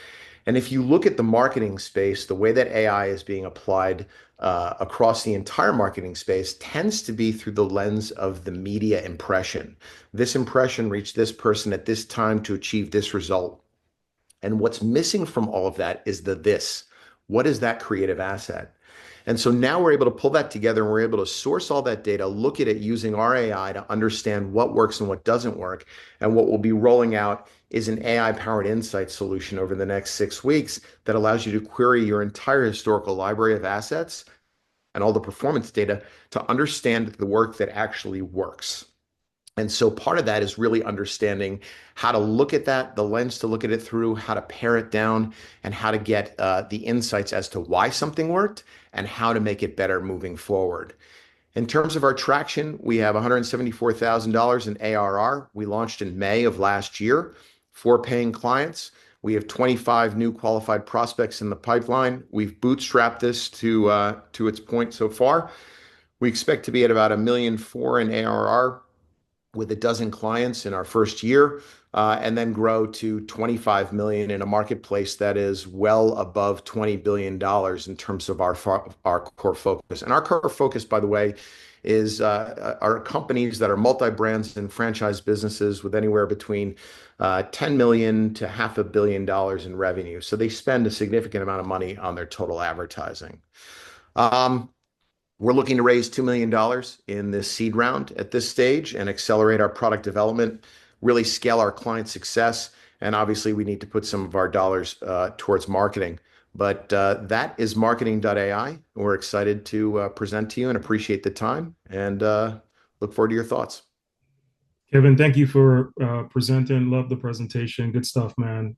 V: And if you look at the marketing space, the way that AI is being applied across the entire marketing space tends to be through the lens of the media impression. This impression reached this person at this time to achieve this result. And what's missing from all of that is the this. What is that creative asset? And so now we're able to pull that together and we're able to source all that data, look at it using our AI to understand what works and what doesn't work. And what we'll be rolling out is an AI-powered insight solution over the next 6 weeks that allows you to query your entire historical library of assets and all the performance data to understand the work that actually works. And so part of that is really understanding how to look at that, the lens to look at it through, how to pare it down, and how to get the insights as to why something worked and how to make it better moving forward. In terms of our traction, we have $174,000 in ARR. We launched in May of last year, 4 paying clients. We have 25 new qualified prospects in the pipeline. We've bootstrapped this to its point so far. We expect to be at about $1.4 million in ARR with a dozen clients in our first year, and then grow to 25 million in a marketplace that is well above $20 billion in terms of our core focus. And our core focus, by the way, is our companies that are multi-brands and franchise businesses with anywhere between 10 million to $500 million in revenue. So they spend a significant amount of money on their total advertising. We're looking to raise $2 million in this seed round at this stage and accelerate our product development. really scale our client success. And obviously, we need to put some of our dollars towards marketing. But that is marketing.ai. We're excited to present to you and appreciate the time and look forward to your thoughts.
C: Kevin, thank you for presenting. Love the presentation. Good stuff, man.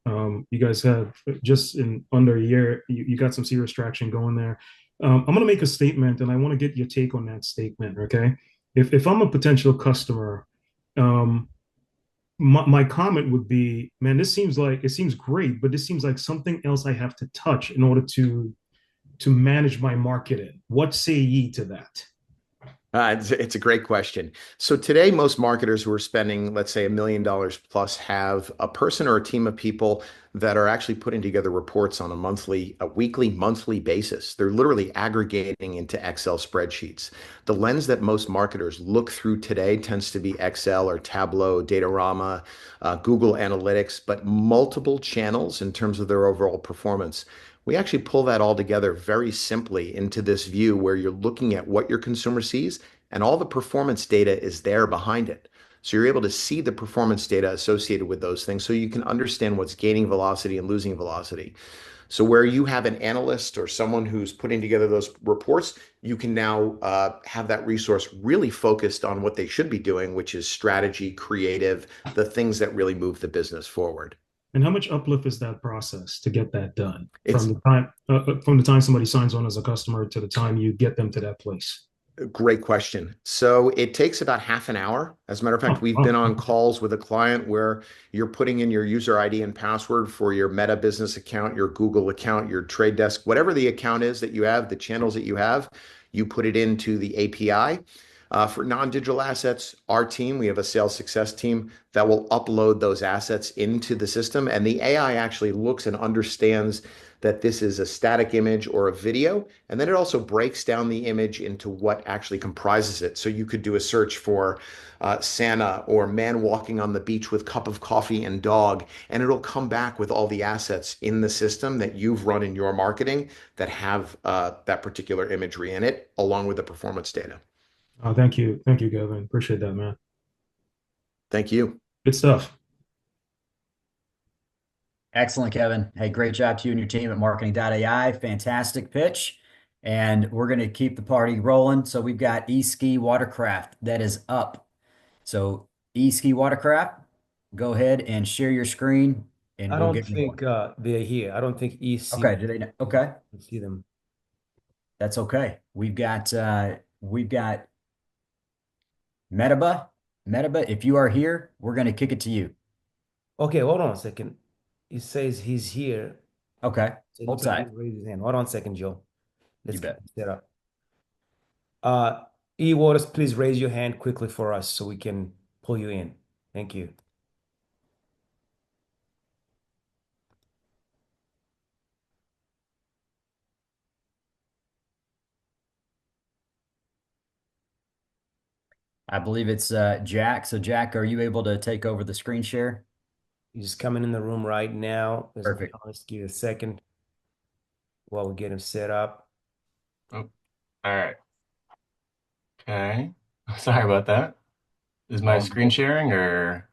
C: You guys have just in under a year, you got some serious traction going there. I'm going to make a statement, and I want to get your take on that statement. Okay, if I'm a potential customer, my comment would be, man, this seems like it seems great, but this seems like something else I have to touch in order to manage my marketing. What say ye to that?
V: It's a great question. So today, most marketers who are spending, let's say, $1 million plus have a person or a team of people that are actually putting together reports on a weekly, monthly basis. They're literally aggregating into Excel spreadsheets. The lens that most marketers look through today tends to be Excel or Tableau, Datorama, Google Analytics, but multiple channels in terms of their overall performance. We actually pull that all together very simply into this view where you're looking at what your consumer sees and all the performance data is there behind it. So you're able to see the performance data associated with those things so you can understand what's gaining velocity and losing velocity. So where you have an analyst or someone who's putting together those reports, you can now have that resource really focused on what they should be doing, which is strategy, creative, the things that really move the business forward.
C: And how much uplift is that process to get that done from the time somebody signs on as a customer to the time you get them to that place?
V: Great question. So it takes about half an hour. As a matter of fact, we've been on calls with a client where you're putting in your user ID and password for your Meta business account, your Google account, your Trade Desk, whatever the account is that you have, the channels that you have, you put it into the API. For non-digital assets, our team, we have a sales success team that will upload those assets into the system. And the AI actually looks and understands that this is a static image or a video. And then it also breaks down the image into what actually comprises it. So you could do a search for Santa or man walking on the beach with cup of coffee and dog, and it'll come back with all the assets in the system that you've run in your marketing that have that particular imagery in it, along with the performance data.
C: Oh, thank you. Thank you, Kevin. Appreciate that, man.
V: Thank you.
C: Good stuff.
A: Excellent, Kevin. Hey, great job to you and your team at marketing.ai. Fantastic pitch. And we're going to keep the party rolling. So we've got eSki Watercraft that is up. So eSki Watercraft, go ahead and share your screen and
B: I
A: we'll
B: don't
A: get
B: think they're here. I don't think EC.
A: Okay, do they know? Okay.
B: See them.
A: That's okay. We've got Metaba. Metaba, if you are here, we're going to kick it to you.
B: Okay, hold on a second. He says he's here.
A: Okay.
B: So
A: Hold tight.
B: raise his hand. Hold on a second, Joe. Let's
A: You bet.
B: get set up. E-Waters, please raise your hand quickly for us so we can pull you in. Thank you.
A: I believe it's Jack. So Jack, are you able to take over the screen share?
B: He's just coming in the room right now.
A: Perfect.
B: Let's give you a second while we get him set up.
D: Oh, all right. Okay. Sorry about that. Is my screen sharing or?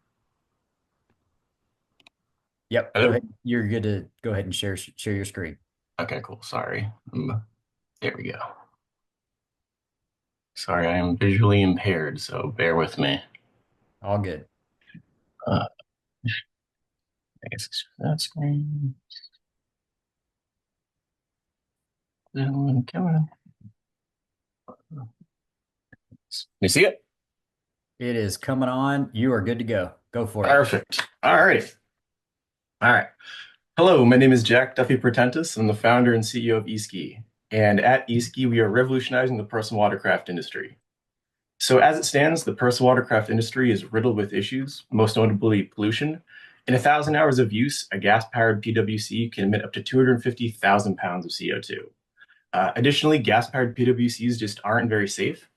A: Yep. Go ahead. You're good to go ahead and share your screen.
D: Okay, cool. Sorry. There we go. Sorry, I am visually impaired, so bear with me.
A: All good.
D: I guess that screen. That one coming. You see it?
A: It is coming on. You are good to go. Go for it.
D: Perfect. All right. All right. Hello, my name is Jack Duffy Portentis. I'm the founder and CEO of eSki. And at eSki, we are revolutionizing the personal watercraft industry. So as it stands, the personal watercraft industry is riddled with issues, most notably pollution. In 1,000 hours of use, a gas-powered PWC can emit up to 250,000 pounds of CO2. Additionally, gas-powered PWCs just aren't very safe.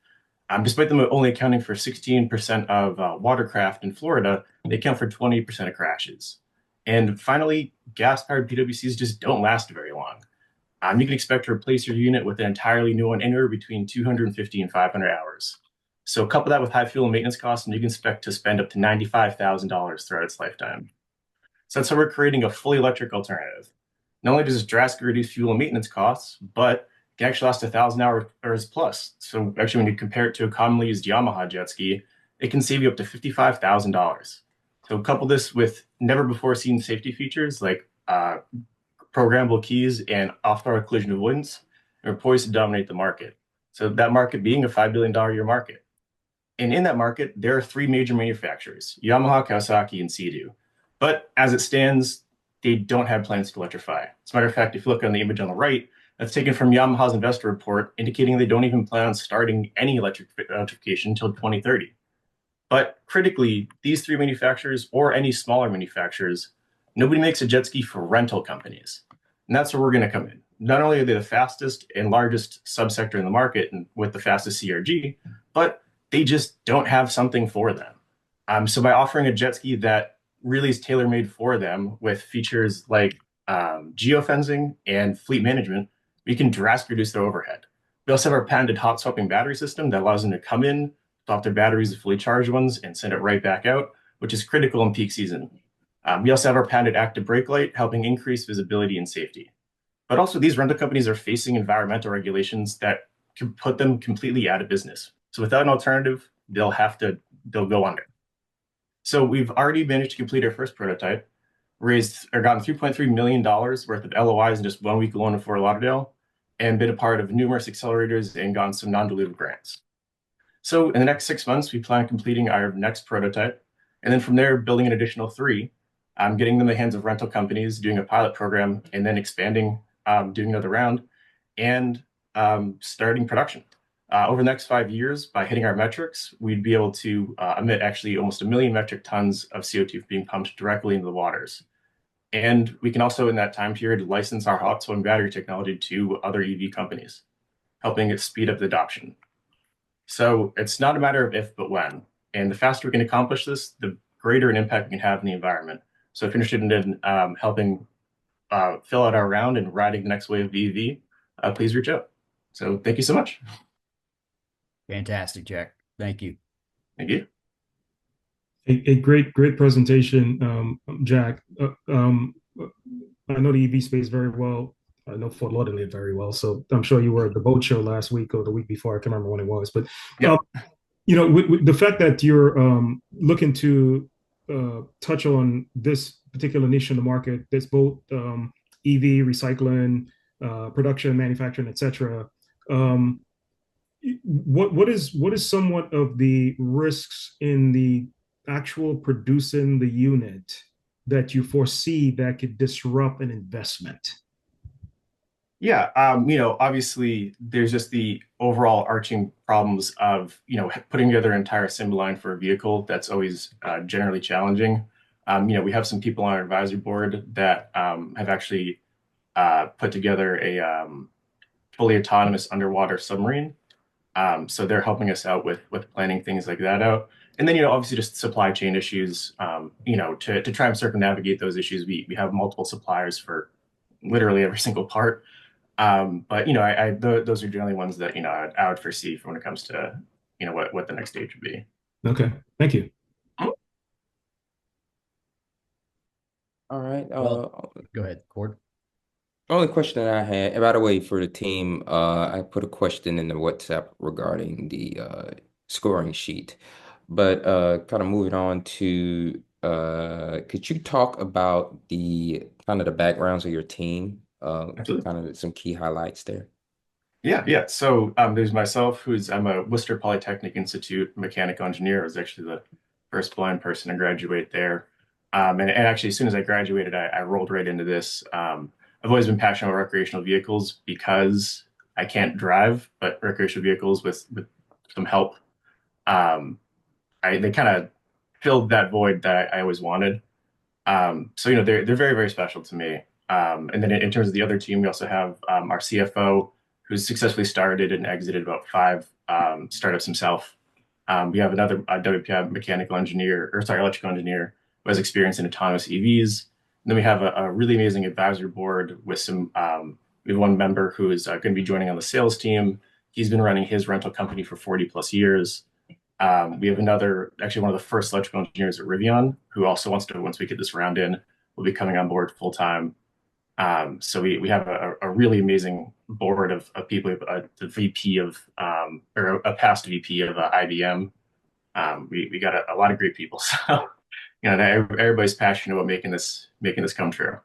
D: Despite them only accounting for 16% of watercraft in Florida, they account for 20% of crashes. And finally, gas-powered PWCs just don't last very long. You can expect to replace your unit with an entirely new one anywhere between 250 and 500 hours. So couple that with high fuel and maintenance costs, and you can expect to spend up to $95,000 throughout its lifetime. So that's how we're creating a fully electric alternative. Not only does it drastically reduce fuel and maintenance costs, but it can actually last 1,000 hours plus. So actually, when you compare it to a commonly used Yamaha jet ski, it can save you up to $55,000. So couple this with never before seen safety features like programmable keys and off-road collision avoidance, and we're poised to dominate the market. So that market being a $5 billion a year market. And in that market, there are three major manufacturers, Yamaha, Kawasaki, and Sea-Doo. But as it stands, they don't have plans to electrify. As a matter of fact, if you look on the image on the right, that's taken from Yamaha's investor report, indicating they don't even plan on starting any electrification until 2030. But critically, these three manufacturers or any smaller manufacturers, nobody makes a jet ski for rental companies. And that's where we're going to come in. Not only are they the fastest and largest subsector in the market and with the fastest CRG, but they just don't have something for them. So by offering a jet ski that really is tailor-made for them with features like geofencing and fleet management, we can drastically reduce their overhead. We also have our patented hot swapping battery system that allows them to come in, swap their batteries to fully charged ones, and send it right back out, which is critical in peak season. We also have our patented active brake light, helping increase visibility and safety. But also, these rental companies are facing environmental regulations that can put them completely out of business. So without an alternative, they'll go under. So we've already managed to complete our first prototype, gotten $3.3 million worth of LOIs in just 1 week alone in Fort Lauderdale, and been a part of numerous accelerators and gotten some non-dilutive grants. So in the next 6 months, we plan on completing our next prototype, and then from there, building an additional 3, getting them in the hands of rental companies, doing a pilot program, and then expanding, doing another round, and starting production. Over the next 5 years, by hitting our metrics, we'd be able to emit actually almost 1 million metric tons of CO2 being pumped directly into the waters. And we can also, in that time period, license our hot swapping battery technology to other EV companies, helping it speed up the adoption. So it's not a matter of if, but when. And the faster we can accomplish this, the greater an impact we can have in the environment. So if you're interested in helping fill out our round and riding the next wave of EV, please reach out. So thank you so much.
A: Fantastic, Jack. Thank you.
D: Thank you.
C: A great presentation, Jack. I know the EV space very well. I know Fort Lauderdale very well, so I'm sure you were at the boat show last week or the week before. I can't remember when it was, but
D: yeah.
C: With the fact that you're looking to touch on this particular niche in the market, that's both EV, recycling, production, manufacturing, etc. What is somewhat of the risks in the actual producing the unit that you foresee that could disrupt an investment?
D: Yeah, obviously there's just the overall arching problems of, putting together an entire assembly line for a vehicle. That's always generally challenging. We have some people on our advisory board that have actually put together a fully autonomous underwater submarine. So they're helping us out with planning things like that out. And then, obviously just supply chain issues, to try and circumnavigate those issues. We have multiple suppliers for literally every single part. But those are generally ones that I would foresee for when it comes to what the next stage would be.
C: Okay, thank you.
G: All right.
A: Well, go ahead, Cord.
G: Only question that I had, and by the way, for the team, I put a question in the WhatsApp regarding the scoring sheet. But kind of moving on to, could you talk about the kind of the backgrounds of your team?
D: Absolutely.
G: Kind of some key highlights there.
D: Yeah. So there's myself, I'm a Worcester Polytechnic Institute mechanical engineer. I was actually the first blind person to graduate there. And actually, as soon as I graduated, I rolled right into this. I've always been passionate about recreational vehicles because I can't drive, but recreational vehicles with some help, they kind of filled that void that I always wanted. So they're very, very special to me. And then in terms of the other team, we also have our CFO, who's successfully started and exited about 5 startups himself. We have another WPI electrical engineer who has experience in autonomous EVs. And then we have a really amazing advisory board with some, we have one member who is going to be joining on the sales team. He's been running his rental company for 40 plus years. We have another, actually one of the first electrical engineers at Rivian, who also wants to, once we get this round in, will be coming on board full time. So we have a really amazing board of people, the VP of, or a past VP of IBM. We got a lot of great people. So, everybody's passionate about making this come true.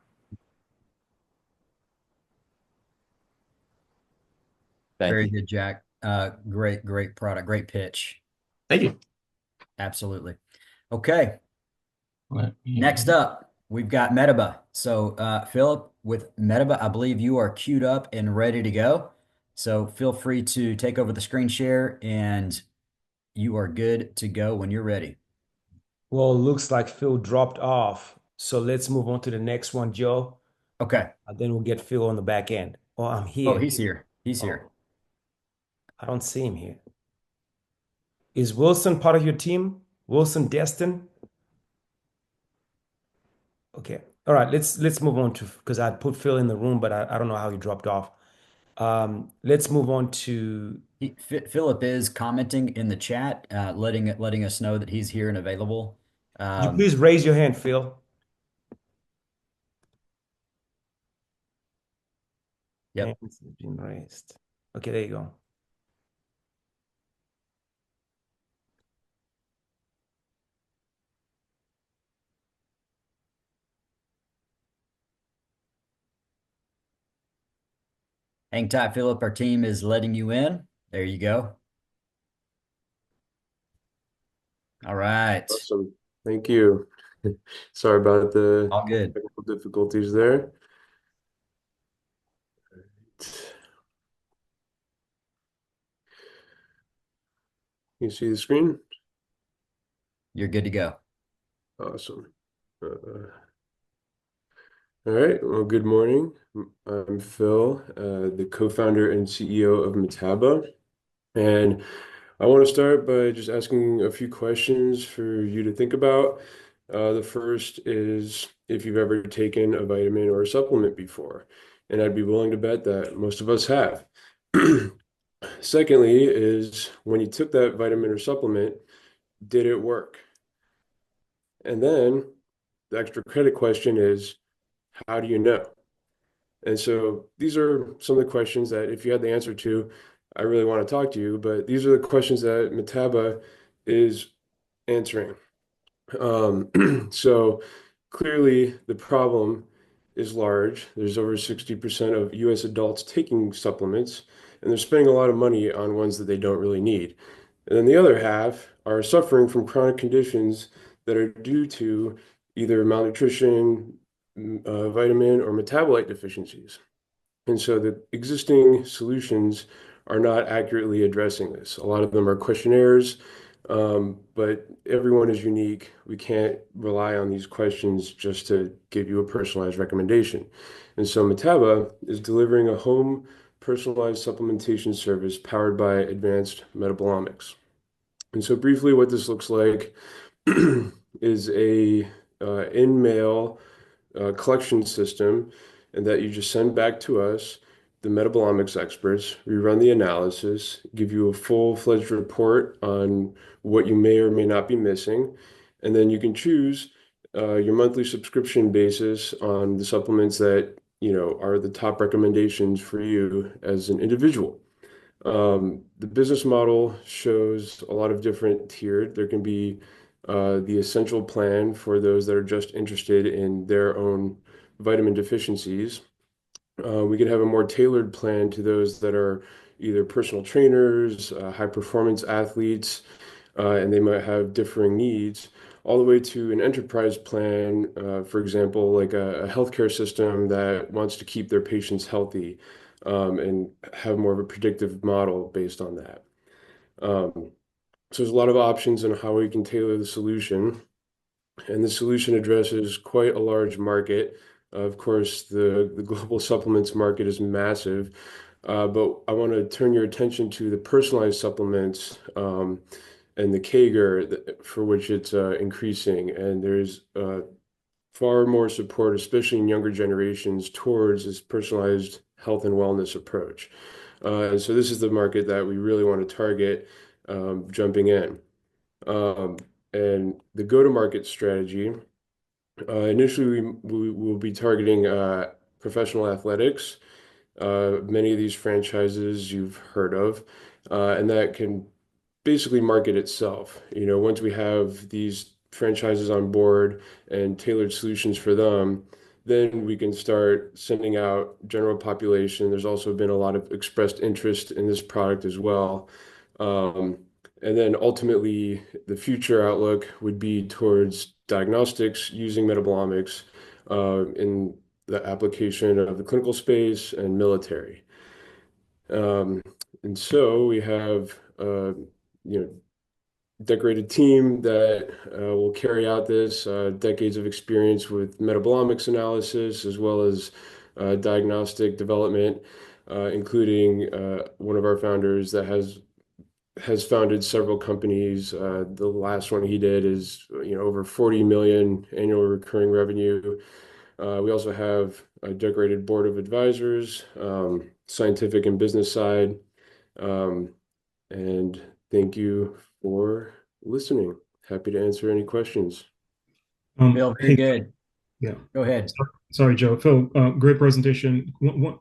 A: Very good, Jack. Great product, great pitch.
D: Thank you.
A: Absolutely. Okay. Next up, we've got Metaba. So, Philip, with Metaba, I believe you are queued up and ready to go. So feel free to take over the screen share, and you are good to go when you're ready.
B: Well, looks like Phil dropped off. So let's move on to the next one, Joe.
A: Okay.
B: Then we'll get Phil on the back end. Oh, I'm here.
A: Oh, he's here. He's here.
B: I don't see him here. Is Wilson part of your team? Wilson Destin? Okay. All right. Let's move on to, because I put Phil in the room, but I don't know how he dropped off. Let's move on to
A: Philip is commenting in the chat, letting us know that he's here and available.
B: Could you please raise your hand, Phil?
A: Yep.
B: Hands have been raised. Okay, there you go.
A: Hang tight, Philip. Our team is letting you in. There you go. All right.
E: Awesome. Thank you. Sorry about the
A: all good
E: technical difficulties there. You see the screen?
A: You're good to go.
E: Awesome. All right. Well, good morning. I'm Phil, the co-founder and CEO of Metaba. And I want to start by just asking a few questions for you to think about. The first is if you've ever taken a vitamin or a supplement before, and I'd be willing to bet that most of us have. Secondly is when you took that vitamin or supplement, did it work? And then the extra credit question is, how do you know? And so these are some of the questions that if you had the answer to, I really want to talk to you, but these are the questions that Metaba is answering. So clearly the problem is large. There's over 60% of US adults taking supplements, and they're spending a lot of money on ones that they don't really need. And then the other half are suffering from chronic conditions that are due to either malnutrition, vitamin, or metabolite deficiencies. And so the existing solutions are not accurately addressing this. A lot of them are questionnaires, but everyone is unique. We can't rely on these questions just to give you a personalized recommendation. And so Metaba is delivering a home personalized supplementation service powered by advanced metabolomics. And so briefly what this looks like is a in-mail collection system, and that you just send back to us, the metabolomics experts. We run the analysis, give you a full-fledged report on what you may or may not be missing, and then you can choose your monthly subscription basis on the supplements that are the top recommendations for you as an individual. The business model shows a lot of different tiered. There can be the essential plan for those that are just interested in their own vitamin deficiencies. We could have a more tailored plan to those that are either personal trainers, high performance athletes, and they might have differing needs, all the way to an enterprise plan, for example, like a healthcare system that wants to keep their patients healthy, and have more of a predictive model based on that. So there's a lot of options on how we can tailor the solution, and the solution addresses quite a large market. Of course, the global supplements market is massive, but I want to turn your attention to the personalized supplements, and the CAGR for which it's increasing. And there's far more support, especially in younger generations, towards this personalized health and wellness approach. And so this is the market that we really want to target, jumping in. And the go-to-market strategy, initially we will be targeting professional athletics. Many of these franchises you've heard of, and that can basically market itself. Once we have these franchises on board and tailored solutions for them, then we can start sending out general population. There's also been a lot of expressed interest in this product as well. And then ultimately, the future outlook would be towards diagnostics using metabolomics in the application of the clinical space and military. And so we have decorated team that will carry out this, decades of experience with metabolomics analysis as well as diagnostic development, including one of our founders that has founded several companies. The last one he did is over 40 million annual recurring revenue. We also have a decorated board of advisors, scientific and business side. And thank you for listening. Happy to answer any questions.
A: Bill, very
C: Hey,
A: good.
C: yeah.
A: Go ahead.
C: Sorry, Joe. Phil, great presentation.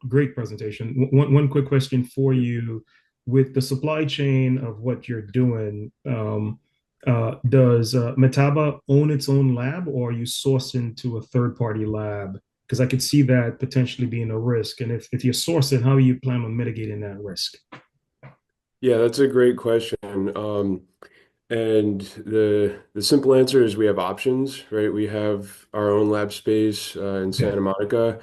C: Great presentation. One quick question for you. With the supply chain of what you're doing, does Metaba own its own lab, or are you sourcing to a third-party lab? Because I could see that potentially being a risk. And if you're sourcing, how are you plan on mitigating that risk?
E: Yeah, that's a great question. And the simple answer is we have options, right? We have our own lab space in Santa Monica.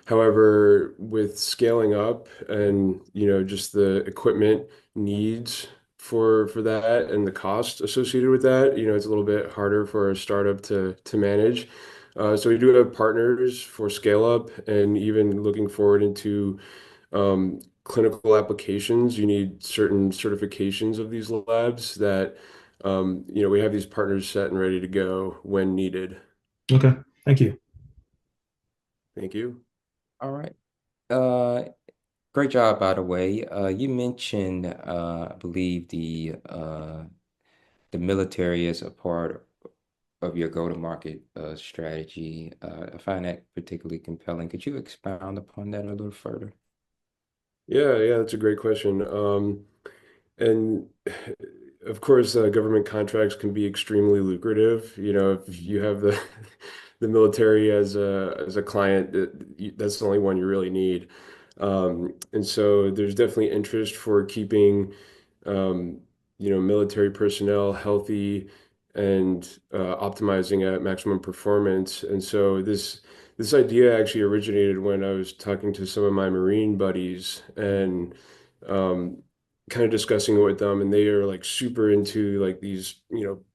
E: However, with scaling up and just the equipment needs for that and the cost associated with that, it's a little bit harder for a startup to manage. So we do have partners for scale up, and even looking forward into clinical applications, you need certain certifications of these labs that we have these partners set and ready to go when needed.
C: Okay, thank you.
E: Thank you.
G: All right. Great job, by the way. You mentioned, I believe, the military is a part of your go-to-market strategy. I find that particularly compelling. Could you expound upon that a little further?
E: Yeah, that's a great question. And of course, government contracts can be extremely lucrative. If you have the the military as a client, that's the only one you really need. And so there's definitely interest for keeping military personnel healthy and optimizing at maximum performance. And so this idea actually originated when I was talking to some of my Marine buddies and kind of discussing it with them, and they are like super into like these,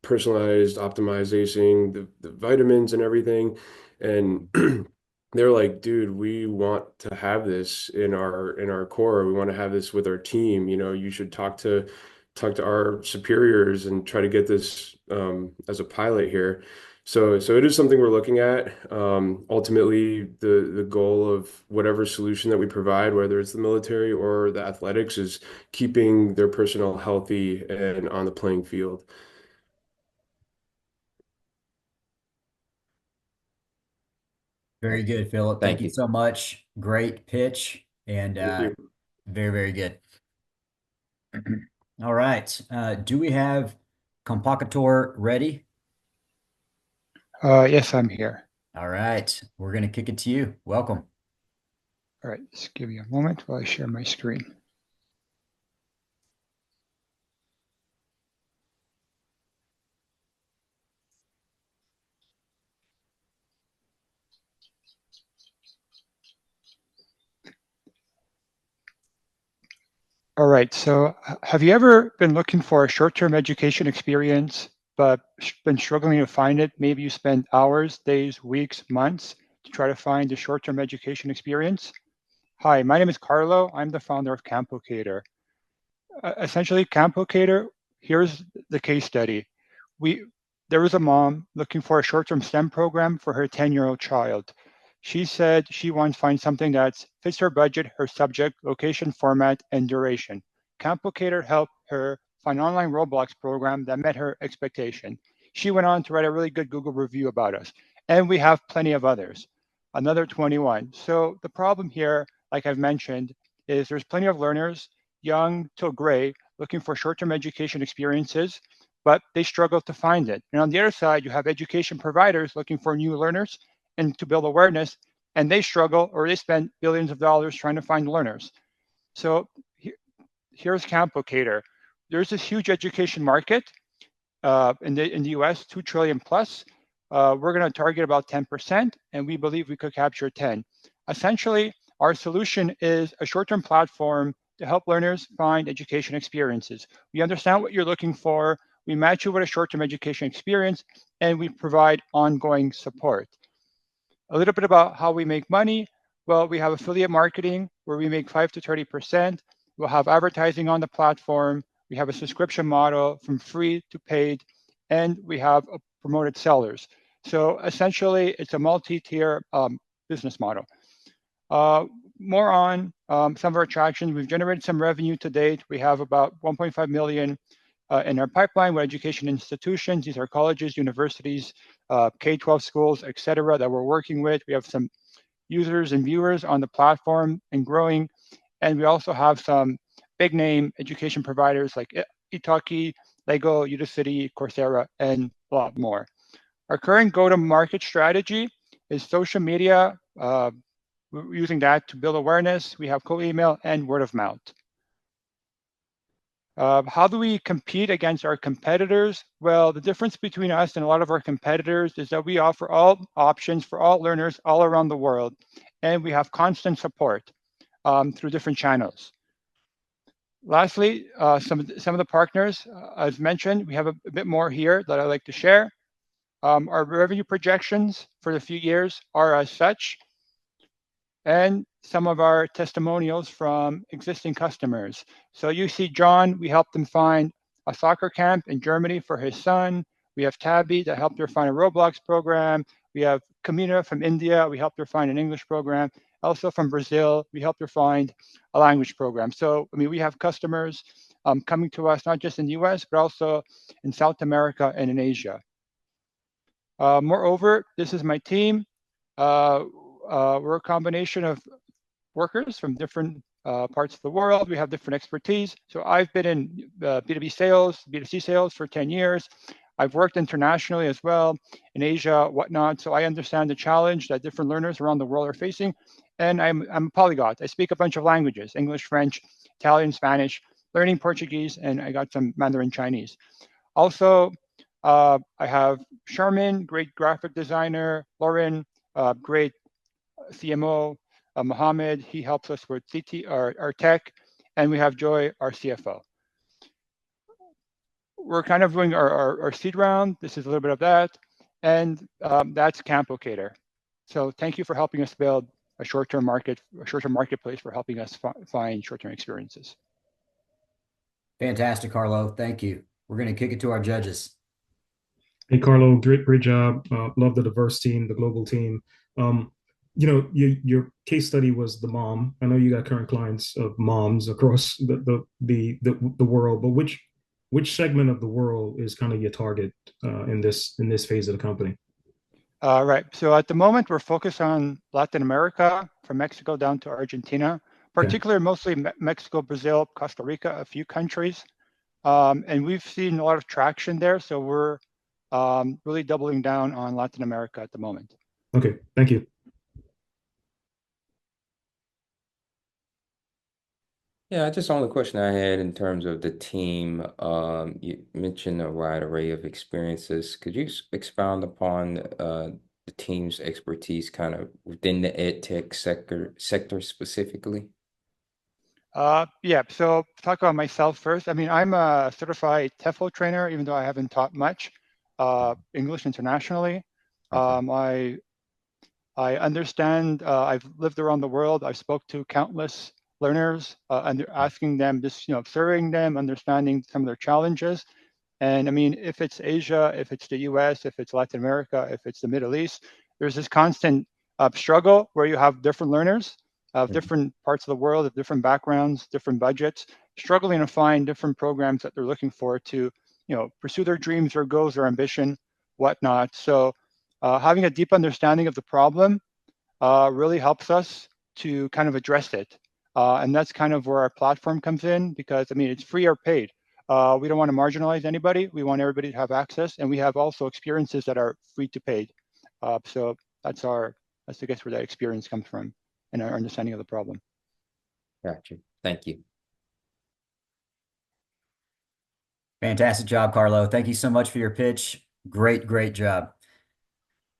E: personalized optimization, the vitamins and everything. And they're like, dude, we want to have this in our core. We want to have this with our team. You should talk to our superiors and try to get this as a pilot here. So it is something we're looking at. Ultimately, the goal of whatever solution that we provide, whether it's the military or the athletics, is keeping their personnel healthy and on the playing field.
A: Very good, Philip. Thank you so much. Great pitch and
E: Thank you.
A: very, very good. All right. Do we have Compagator ready?
F: Yes, I'm here.
A: All right. We're going to kick it to you. Welcome.
F: All right, just give me a moment while I share my screen. All right, so have you ever been looking for a short-term education experience, but been struggling to find it? Maybe you spend hours, days, weeks, months to try to find a short-term education experience? Hi, my name is Carlo. I'm the founder of Campocator. Essentially, Campocator, here's the case study. There was a mom looking for a short-term STEM program for her 10-year-old child. She said she wants to find something that fits her budget, her subject, location, format, and duration. Campocator helped her find an online Roblox program that met her expectation. She went on to write a really good Google review about us. And we have plenty of others, another 21. So the problem here, like I've mentioned, is there's plenty of learners, young till gray, looking for short-term education experiences, but they struggle to find it. And on the other side, you have education providers looking for new learners and to build awareness, and they struggle or they spend billions of dollars trying to find learners. So here's Campocator. There's this huge education market in the US, 2 trillion plus. We're going to target about 10%, and we believe we could capture 10. Essentially, our solution is a short-term platform to help learners find education experiences. We understand what you're looking for. We match you with a short-term education experience, and we provide ongoing support. A little bit about how we make money. Well, we have affiliate marketing where we make 5 to 30%. We'll have advertising on the platform. We have a subscription model from free to paid, and we have promoted sellers. So essentially, it's a multi-tier business model. More on some of our attractions. We've generated some revenue to date. We have about 1.5 million in our pipeline with education institutions. These are colleges, universities, K-12 schools, et cetera, that we're working with. We have some users and viewers on the platform and growing. And we also have some big name education providers like Italki, Lego, Udacity, Coursera, and a lot more. Our current go-to-market strategy is social media. We're using that to build awareness. We have cold email and word of mouth. How do we compete against our competitors? Well, the difference between us and a lot of our competitors is that we offer all options for all learners all around the world, and we have constant support through different channels. Lastly, some of the partners, as mentioned, we have a bit more here that I'd like to share. Our revenue projections for the few years are as such, and some of our testimonials from existing customers. So you see John, we helped him find a soccer camp in Germany for his son. We have Tabby that helped her find a Roblox program. We have Kamina from India. We helped her find an English program. Also from Brazil, we helped her find a language program. So, I mean, we have customers coming to us, not just in the US, but also in South America and in Asia. Moreover, this is my team. We're a combination of workers from different parts of the world. We have different expertise. So I've been in B2B sales, B2C sales for 10 years. I've worked internationally as well, in Asia, whatnot. So I understand the challenge that different learners around the world are facing. And I'm a polyglot. I speak a bunch of languages, English, French, Italian, Spanish, learning Portuguese, and I got some Mandarin Chinese. Also, I have Sherman, great graphic designer, Lauren, great CMO, Mohammed, he helps us with CT, our tech, and we have Joy, our CFO. We're kind of doing our seed round. This is a little bit of that, and that's Campocator. So thank you for helping us build a short-term marketplace for helping us find short-term experiences.
A: Fantastic, Carlo. Thank you. We're going to kick it to our judges.
C: Hey, Carlo, great job. Love the diverse team, the global team. You know, your case study was the mom. I know you got current clients of moms across the world, but which segment of the world is kind of your target in this phase of the company?
F: Right. So at the moment, we're focused on Latin America, from Mexico down to Argentina, particularly mostly Mexico, Brazil, Costa Rica, a few countries. And we've seen a lot of traction there. So we're really doubling down on Latin America at the moment.
C: Okay, thank you.
G: Yeah, just the only question I had in terms of the team, you mentioned a wide array of experiences. Could you expound upon the team's expertise kind of within the ed tech sector specifically?
F: Yeah, so talk about myself first. I mean, I'm a certified TEFL trainer, even though I haven't taught much English internationally. Okay. I understand, I've lived around the world. I spoke to countless learners and asking them, just, observing them, understanding some of their challenges. And I mean, if it's Asia, if it's the US, if it's Latin America, if it's the Middle East, there's this constant struggle where you have different learners of different parts of the world, of different backgrounds, different budgets. struggling to find different programs that they're looking for to, pursue their dreams, their goals, their ambition, whatnot. So having a deep understanding of the problem really helps us to kind of address it. And that's kind of where our platform comes in, because it's free or paid. We don't want to marginalize anybody. We want everybody to have access, and we have also experiences that are free to paid. So that's I guess where that experience comes from and our understanding of the problem.
U: Gotcha. Thank you.
A: Fantastic job, Carlo. Thank you so much for your pitch. Great, great job.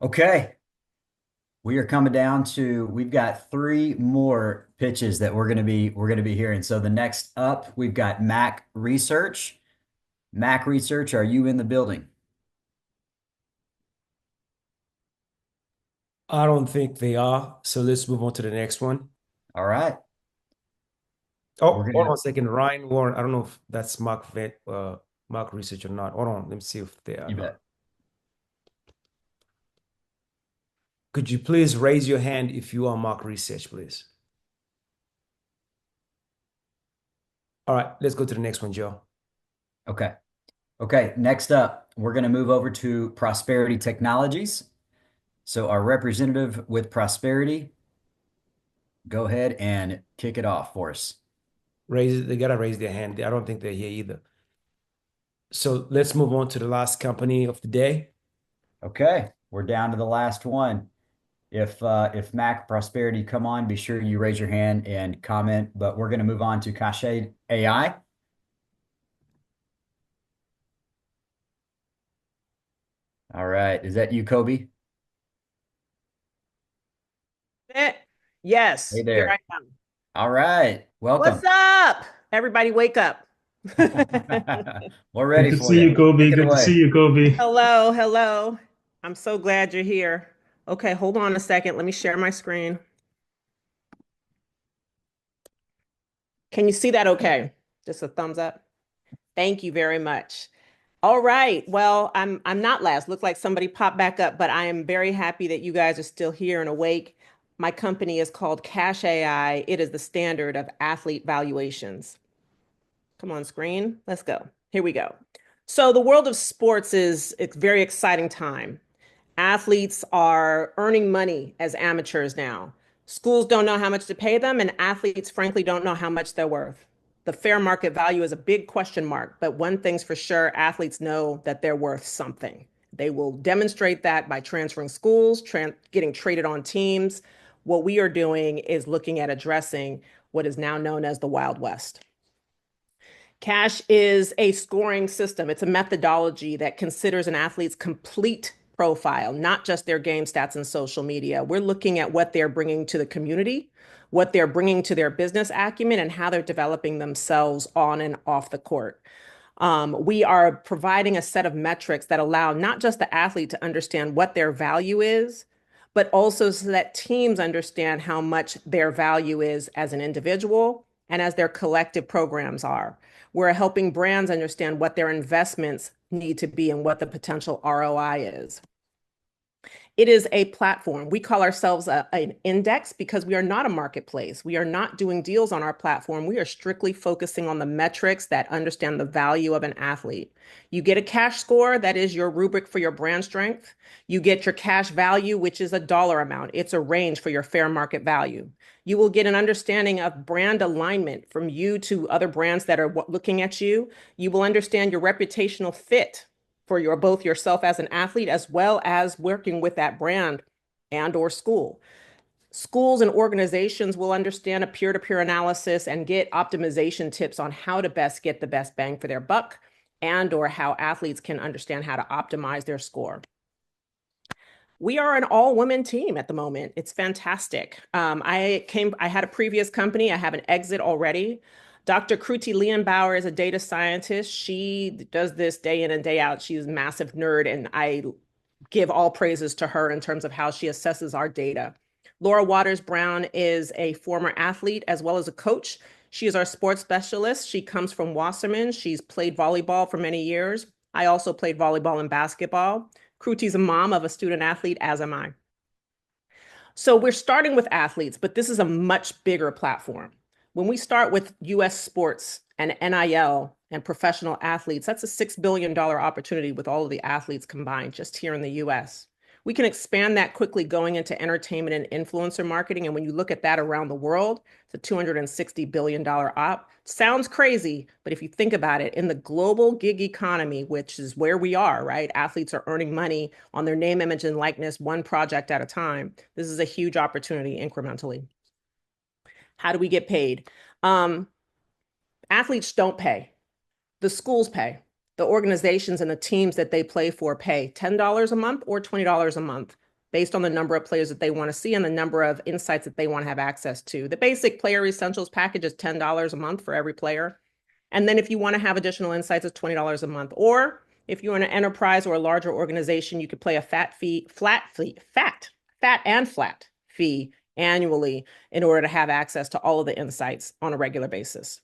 A: Okay. We are coming down to, we've got 3 more pitches that we're going to be hearing. So the next up, we've got Mac Research. Mac Research, are you in the building?
B: I don't think they are. So let's move on to the next one.
A: All right.
B: Oh, hold on a second. Ryan Warren. I don't know if that's Mark Research or not. Hold on. Let me see if they are.
A: You bet.
B: Could you please raise your hand if you are Mark Research, please? All right, let's go to the next one, Joe.
A: Okay. Okay, next up, we're going to move over to Prosperity Technologies. So our representative with Prosperity, go ahead and kick it off for us.
B: They got to raise their hand. I don't think they're here either. So let's move on to the last company of the day.
A: Okay, we're down to the last one. If Mac Prosperity come on, be sure you raise your hand and comment, but we're going to move on to Cache AI. All right, is that you, Kobe?
H: Yes,
A: Hey
H: here I
A: there.
H: am.
A: All right, welcome.
H: What's up? Everybody wake up.
A: We're ready
C: Good to
A: for
C: see you, Kobe.
A: Take it
C: Good to
A: away.
C: see you, Kobe.
H: Hello, hello. I'm so glad you're here. Okay, hold on a second. Let me share my screen. Can you see that okay? Just a thumbs up. Thank you very much. All right. Well, I'm not last. Looks like somebody popped back up, but I am very happy that you guys are still here and awake. My company is called Cache AI. It is the standard of athlete valuations. Come on, screen. Let's go. Here we go. So the world of sports is a very exciting time. Athletes are earning money as amateurs now. Schools don't know how much to pay them, and athletes, frankly, don't know how much they're worth. The fair market value is a big question mark, but one thing's for sure, athletes know that they're worth something. They will demonstrate that by transferring schools, getting traded on teams. What we are doing is looking at addressing what is now known as the Wild West. Cash is a scoring system. It's a methodology that considers an athlete's complete profile, not just their game stats and social media. We're looking at what they're bringing to the community, what they're bringing to their business acumen, and how they're developing themselves on and off the court. We are providing a set of metrics that allow not just the athlete to understand what their value is, but also so that teams understand how much their value is as an individual and as their collective programs are. We're helping brands understand what their investments need to be and what the potential ROI is. It is a platform. We call ourselves an index because we are not a marketplace. We are not doing deals on our platform. We are strictly focusing on the metrics that understand the value of an athlete. You get a cash score, that is your rubric for your brand strength. You get your cash value, which is a dollar amount. It's a range for your fair market value. You will get an understanding of brand alignment from you to other brands that are looking at you. You will understand your reputational fit for both yourself as an athlete as well as working with that brand and or school. Schools and organizations will understand a peer-to-peer analysis and get optimization tips on how to best get the best bang for their buck and or how athletes can understand how to optimize their score. We are an all-women team at the moment. It's fantastic. I had a previous company. I have an exit already. Dr. Kruti Leonbauer is a data scientist. She does this day in and day out. She's a massive nerd, and I give all praises to her in terms of how she assesses our data. Laura Waters Brown is a former athlete as well as a coach. She is our sports specialist. She comes from Wasserman. She's played volleyball for many years. I also played volleyball and basketball. Kruti's a mom of a student athlete, as am I. So we're starting with athletes, but this is a much bigger platform. when we start with US sports and NIL and professional athletes, that's a $6 billion opportunity with all of the athletes combined just here in the US. We can expand that quickly going into entertainment and influencer marketing. And when you look at that around the world, it's a $260 billion op. Sounds crazy, but if you think about it, in the global gig economy, which is where we are, right? Athletes are earning money on their name, image, and likeness, one project at a time. This is a huge opportunity incrementally. How do we get paid? Athletes don't pay. The schools pay. The organizations and the teams that they play for pay $10 a month or $20 a month based on the number of players that they want to see and the number of insights that they want to have access to. The basic player essentials package is $10 a month for every player. And then if you want to have additional insights, it's $20 a month. Or if you're in an enterprise or a larger organization, you could pay a fat and flat fee annually in order to have access to all of the insights on a regular basis.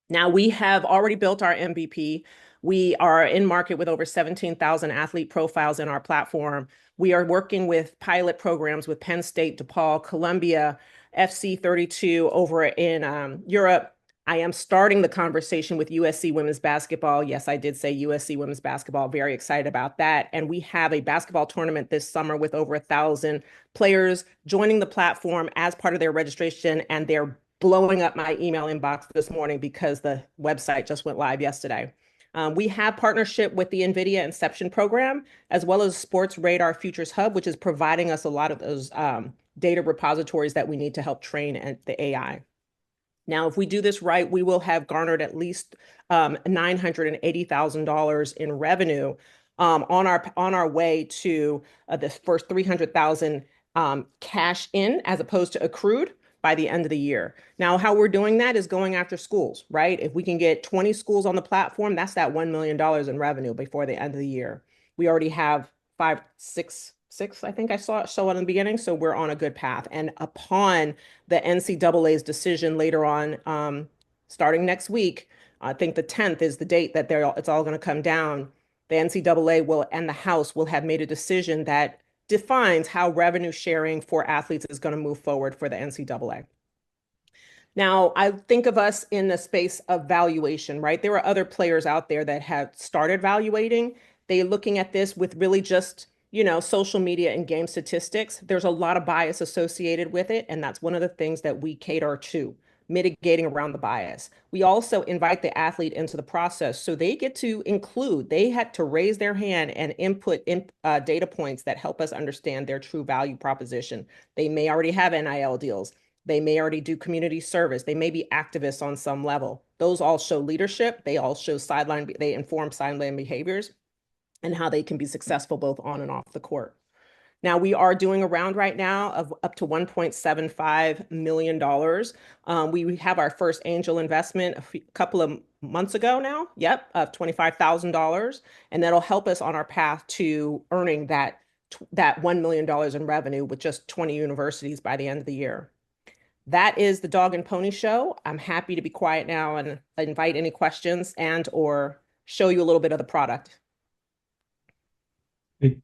H: Now, we have already built our MVP. We are in market with over 17,000 athlete profiles in our platform. We are working with pilot programs with Penn State, DePaul, Columbia, FC32 over in Europe. I am starting the conversation with USC women's basketball. Yes, I did say USC women's basketball. Very excited about that. And we have a basketball tournament this summer with over 1,000 players joining the platform as part of their registration, and they're blowing up my email inbox this morning because the website just went live yesterday. We have partnership with the NVIDIA Inception program, as well as Sports Radar Futures Hub, which is providing us a lot of those data repositories that we need to help train the AI. Now, if we do this right, we will have garnered at least $980,000 in revenue on our way to the first 300,000 cash in as opposed to accrued by the end of the year. Now, how we're doing that is going after schools, right? If we can get 20 schools on the platform, that's that $1 million in revenue before the end of the year. We already have six, I think I saw it show in the beginning. So we're on a good path. And upon the NCAA's decision later on, starting next week, I think the 10th is the date that it's all going to come down. The NCAA will and the House will have made a decision that defines how revenue sharing for athletes is going to move forward for the NCAA. Now, I think of us in the space of valuation, right? There are other players out there that have started valuating. They're looking at this with really just, social media and game statistics. There's a lot of bias associated with it, and that's one of the things that we cater to, mitigating around the bias. We also invite the athlete into the process, so they get to they had to raise their hand and input data points that help us understand their true value proposition. They may already have NIL deals. They may already do community service. They may be activists on some level. Those all show leadership. They all show they inform sideline behaviors and how they can be successful both on and off the court. Now, we are doing a round right now of up to $1.75 million. We have our first angel investment a couple of months ago now, of $25,000. And that'll help us on our path to earning that $1 million in revenue with just 20 universities by the end of the year. That is the Dog and Pony Show. I'm happy to be quiet now and invite any questions and or show you a little bit of the product.
C: Hey,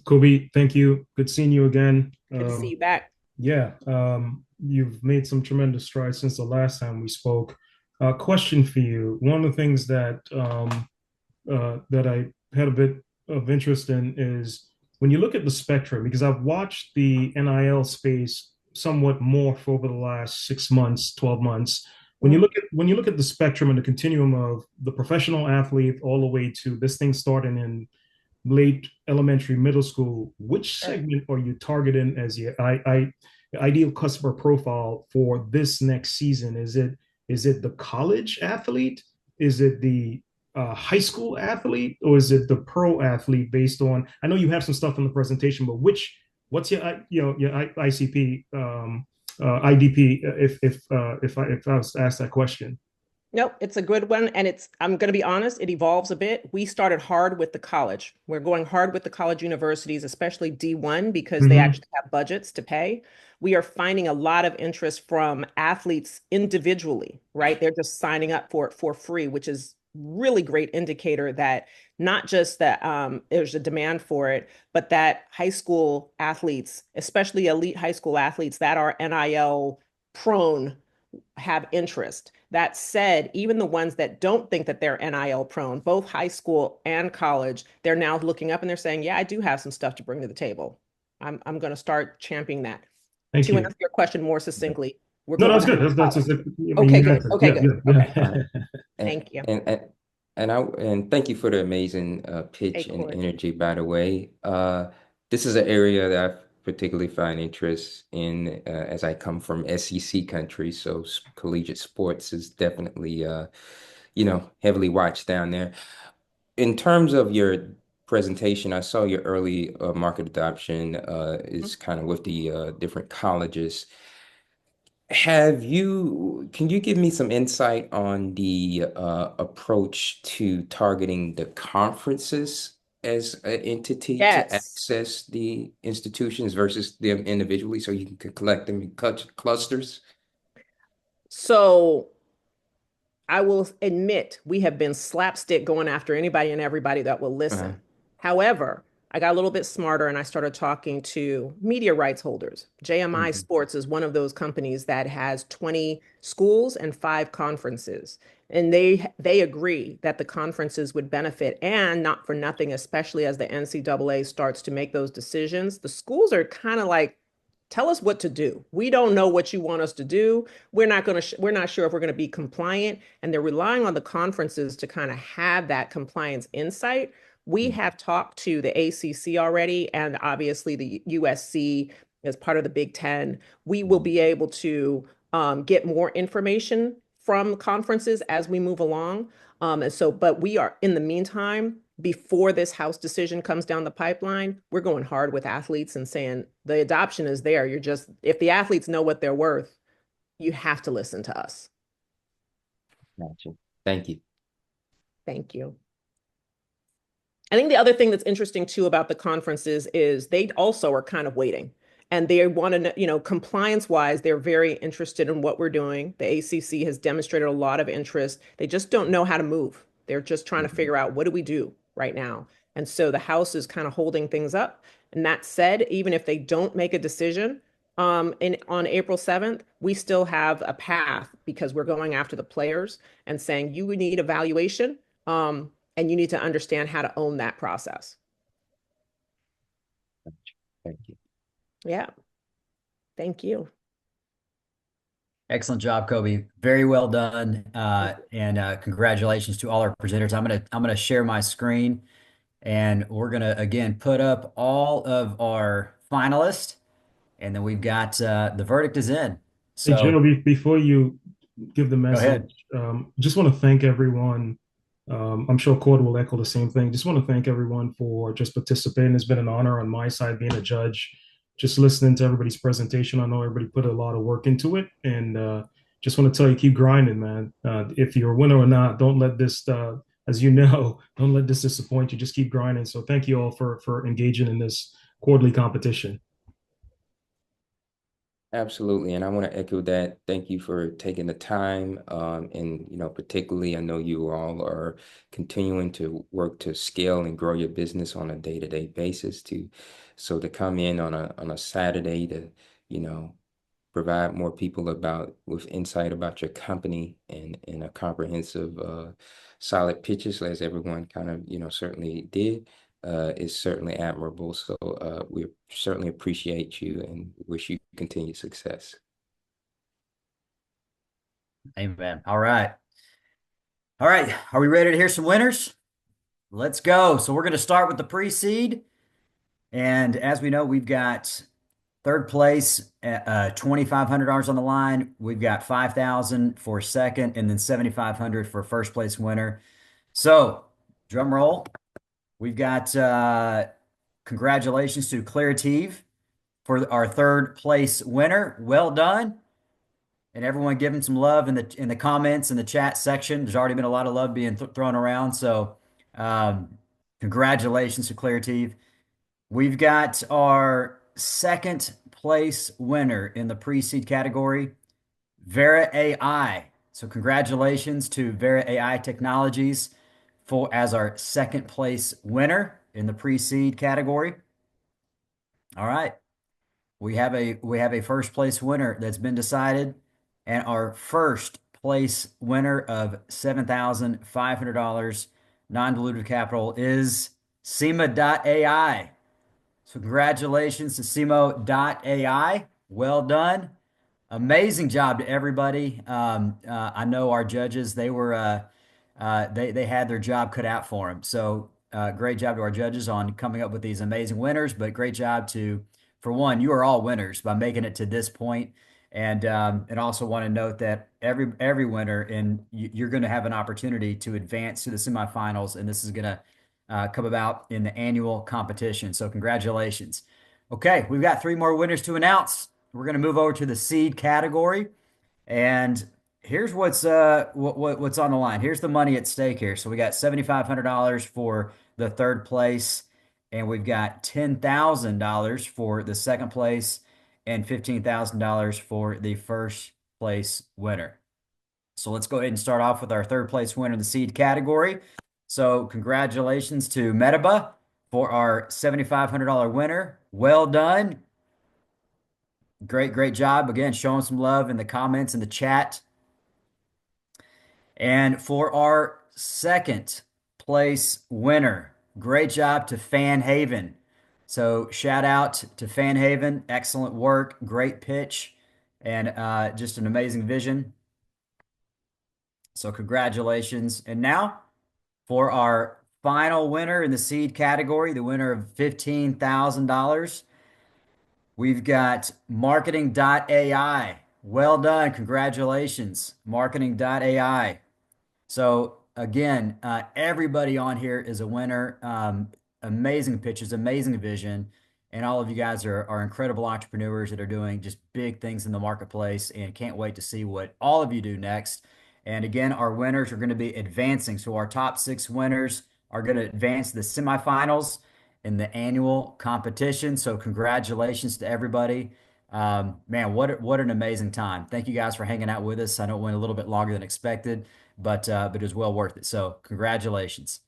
C: Kobe, thank you. Good seeing you again.
H: Good to see you back.
C: Yeah, you've made some tremendous strides since the last time we spoke. Question for you. One of the things that that I had a bit of interest in is when you look at the spectrum, because I've watched the NIL space somewhat morph over the last 6 months, 12 months. When you look at the spectrum and the continuum of the professional athlete all the way to this thing starting in late elementary, middle school, which segment are you targeting as your ideal customer profile for this next season? Is it the college athlete? Is it the high school athlete, or is it the pro athlete? Based on, I know you have some stuff in the presentation, but what's your ICP IDP? If I was to ask that question.
H: Nope, it's a good one. And I'm going to be honest, it evolves a bit. We started hard with the college. We're going hard with the college universities, especially D1, because they actually have budgets to pay. We are finding a lot of interest from athletes individually, right? They're just signing up for it for free, which is really great indicator that not just that there's a demand for it, but that high school athletes, especially elite high school athletes that are NIL prone, have interest. That said, even the ones that don't think that they're NIL prone, both high school and college, they're now looking up and they're saying, yeah, I do have some stuff to bring to the table. I'm going to start championing that.
C: Thank
H: To
C: you.
H: answer your question more succinctly, we're
C: No,
H: going
C: that's
H: after
C: good. That's
H: college.
C: I mean,
H: Okay,
C: you
H: good.
C: answered.
H: Okay,
C: Yeah,
H: good.
C: yeah,
H: Okay.
C: yeah.
H: Thank you.
G: And thank you for the amazing pitch
H: Hey,
G: and
H: Corey.
G: energy, by the way. This is an area that I particularly find interest in as I come from SEC country. So collegiate sports is definitely, heavily watched down there. In terms of your presentation, I saw your early market adoption is kind of with the different colleges. Can you give me some insight on the approach to targeting the conferences as an entity to
H: Yes.
G: access the institutions versus them individually so you can collect them in clusters?
H: So I will admit we have been slapstick going after anybody and everybody that will listen. However, I got a little bit smarter and I started talking to media rights holders. JMI Sports is one of those companies that has 20 schools and 5 conferences. And they agree that the conferences would benefit, and not for nothing, especially as the NCAA starts to make those decisions. The schools are kind of like, tell us what to do. We don't know what you want us to do. We're not sure if we're going to be compliant, and they're relying on the conferences to kind of have that compliance insight. We have talked to the ACC already, and obviously the USC as part of the Big Ten. We will be able to get more information from conferences as we move along. But we are, in the meantime, before this House decision comes down the pipeline, we're going hard with athletes and saying the adoption is there. If the athletes know what they're worth, you have to listen to us.
G: Gotcha. Thank you.
H: Thank you. I think the other thing that's interesting too about the conferences is they also are kind of waiting, and they want to know, compliance wise, they're very interested in what we're doing. The ACC has demonstrated a lot of interest. They just don't know how to move. They're just trying to figure out, what do we do right now? And so the House is kind of holding things up. And that said, even if they don't make a decision on April 7th, we still have a path because we're going after the players and saying you need evaluation. And you need to understand how to own that process.
G: Thank you.
H: Yeah. Thank you.
A: Excellent job, Kobe. Very well done. And congratulations to all our presenters. I'm gonna share my screen, and we're gonna again put up all of our finalists, and then we've got the verdict is in.
C: Hey,
A: So
C: Joe, before you give the
A: go ahead.
C: message, just want to thank everyone. I'm sure Cord will echo the same thing. Just want to thank everyone for just participating. It's been an honor on my side being a judge, just listening to everybody's presentation. I know everybody put a lot of work into it, and just want to tell you, keep grinding, man. If you're a winner or not, don't let this, as you know, don't let this disappoint you. Just keep grinding. So thank you all for engaging in this quarterly competition.
G: Absolutely. And I want to echo that. Thank you for taking the time. And, particularly, I know you all are continuing to work to scale and grow your business on a day-to-day basis so to come in on a Saturday to, provide more people with insight about your company and a comprehensive, solid pitches, as everyone kind of, certainly did. Is certainly admirable. So we certainly appreciate you and wish you continued success.
A: Amen. All right. All right. Are we ready to hear some winners? Let's go. So we're going to start with the pre-seed. And as we know, we've got third place at $2,500 on the line. We've got $5,000 for second, and then $7,500 for first place winner. So drum roll. We've got congratulations to Claritive for our third place winner. Well done. And everyone give him some love in the comments in the chat section. There's already been a lot of love being thrown around. So congratulations to Claritive. We've got our second place winner in the pre-seed category, Vera AI. So congratulations to Vera AI Technologies as our second place winner in the pre-seed category. All right. We have a first place winner that's been decided. And our first place winner of $7,500 non-dilutive capital is SEMA.ai. So congratulations to SEMA.ai. Well done. Amazing job to everybody. I know our judges, they had their job cut out for them. So great job to our judges on coming up with these amazing winners, but great job for one, you are all winners by making it to this point. And also want to note that every winner, and you're going to have an opportunity to advance to the semifinals, and this is going to come about in the annual competition. So congratulations. Okay, we've got three more winners to announce. We're going to move over to the seed category, and here's what's on the line. Here's the money at stake here. So we got $7,500 for the third place, and we've got $10,000 for the second place, and $15,000 for the first place winner. So let's go ahead and start off with our third place winner in the seed category. So congratulations to Metaba for our $7,500 winner. Well done. Great job. Again, showing some love in the comments in the chat. And for our second place winner, great job to Fan Haven. So shout out to Fan Haven. Excellent work. Great pitch. And just an amazing vision. So congratulations. And now for our final winner in the seed category, the winner of $15,000. We've got marketing.ai. Well done. Congratulations, marketing.ai. So again, everybody on here is a winner. Amazing pitches, amazing vision. And all of you guys are incredible entrepreneurs that are doing just big things in the marketplace, and can't wait to see what all of you do next. And again, our winners are going to be advancing. So our top 6 winners are going to advance to the semifinals in the annual competition. So congratulations to everybody. Man, what an amazing time. Thank you guys for hanging out with us. I know it went a little bit longer than expected, but it was well worth it. So congratulations.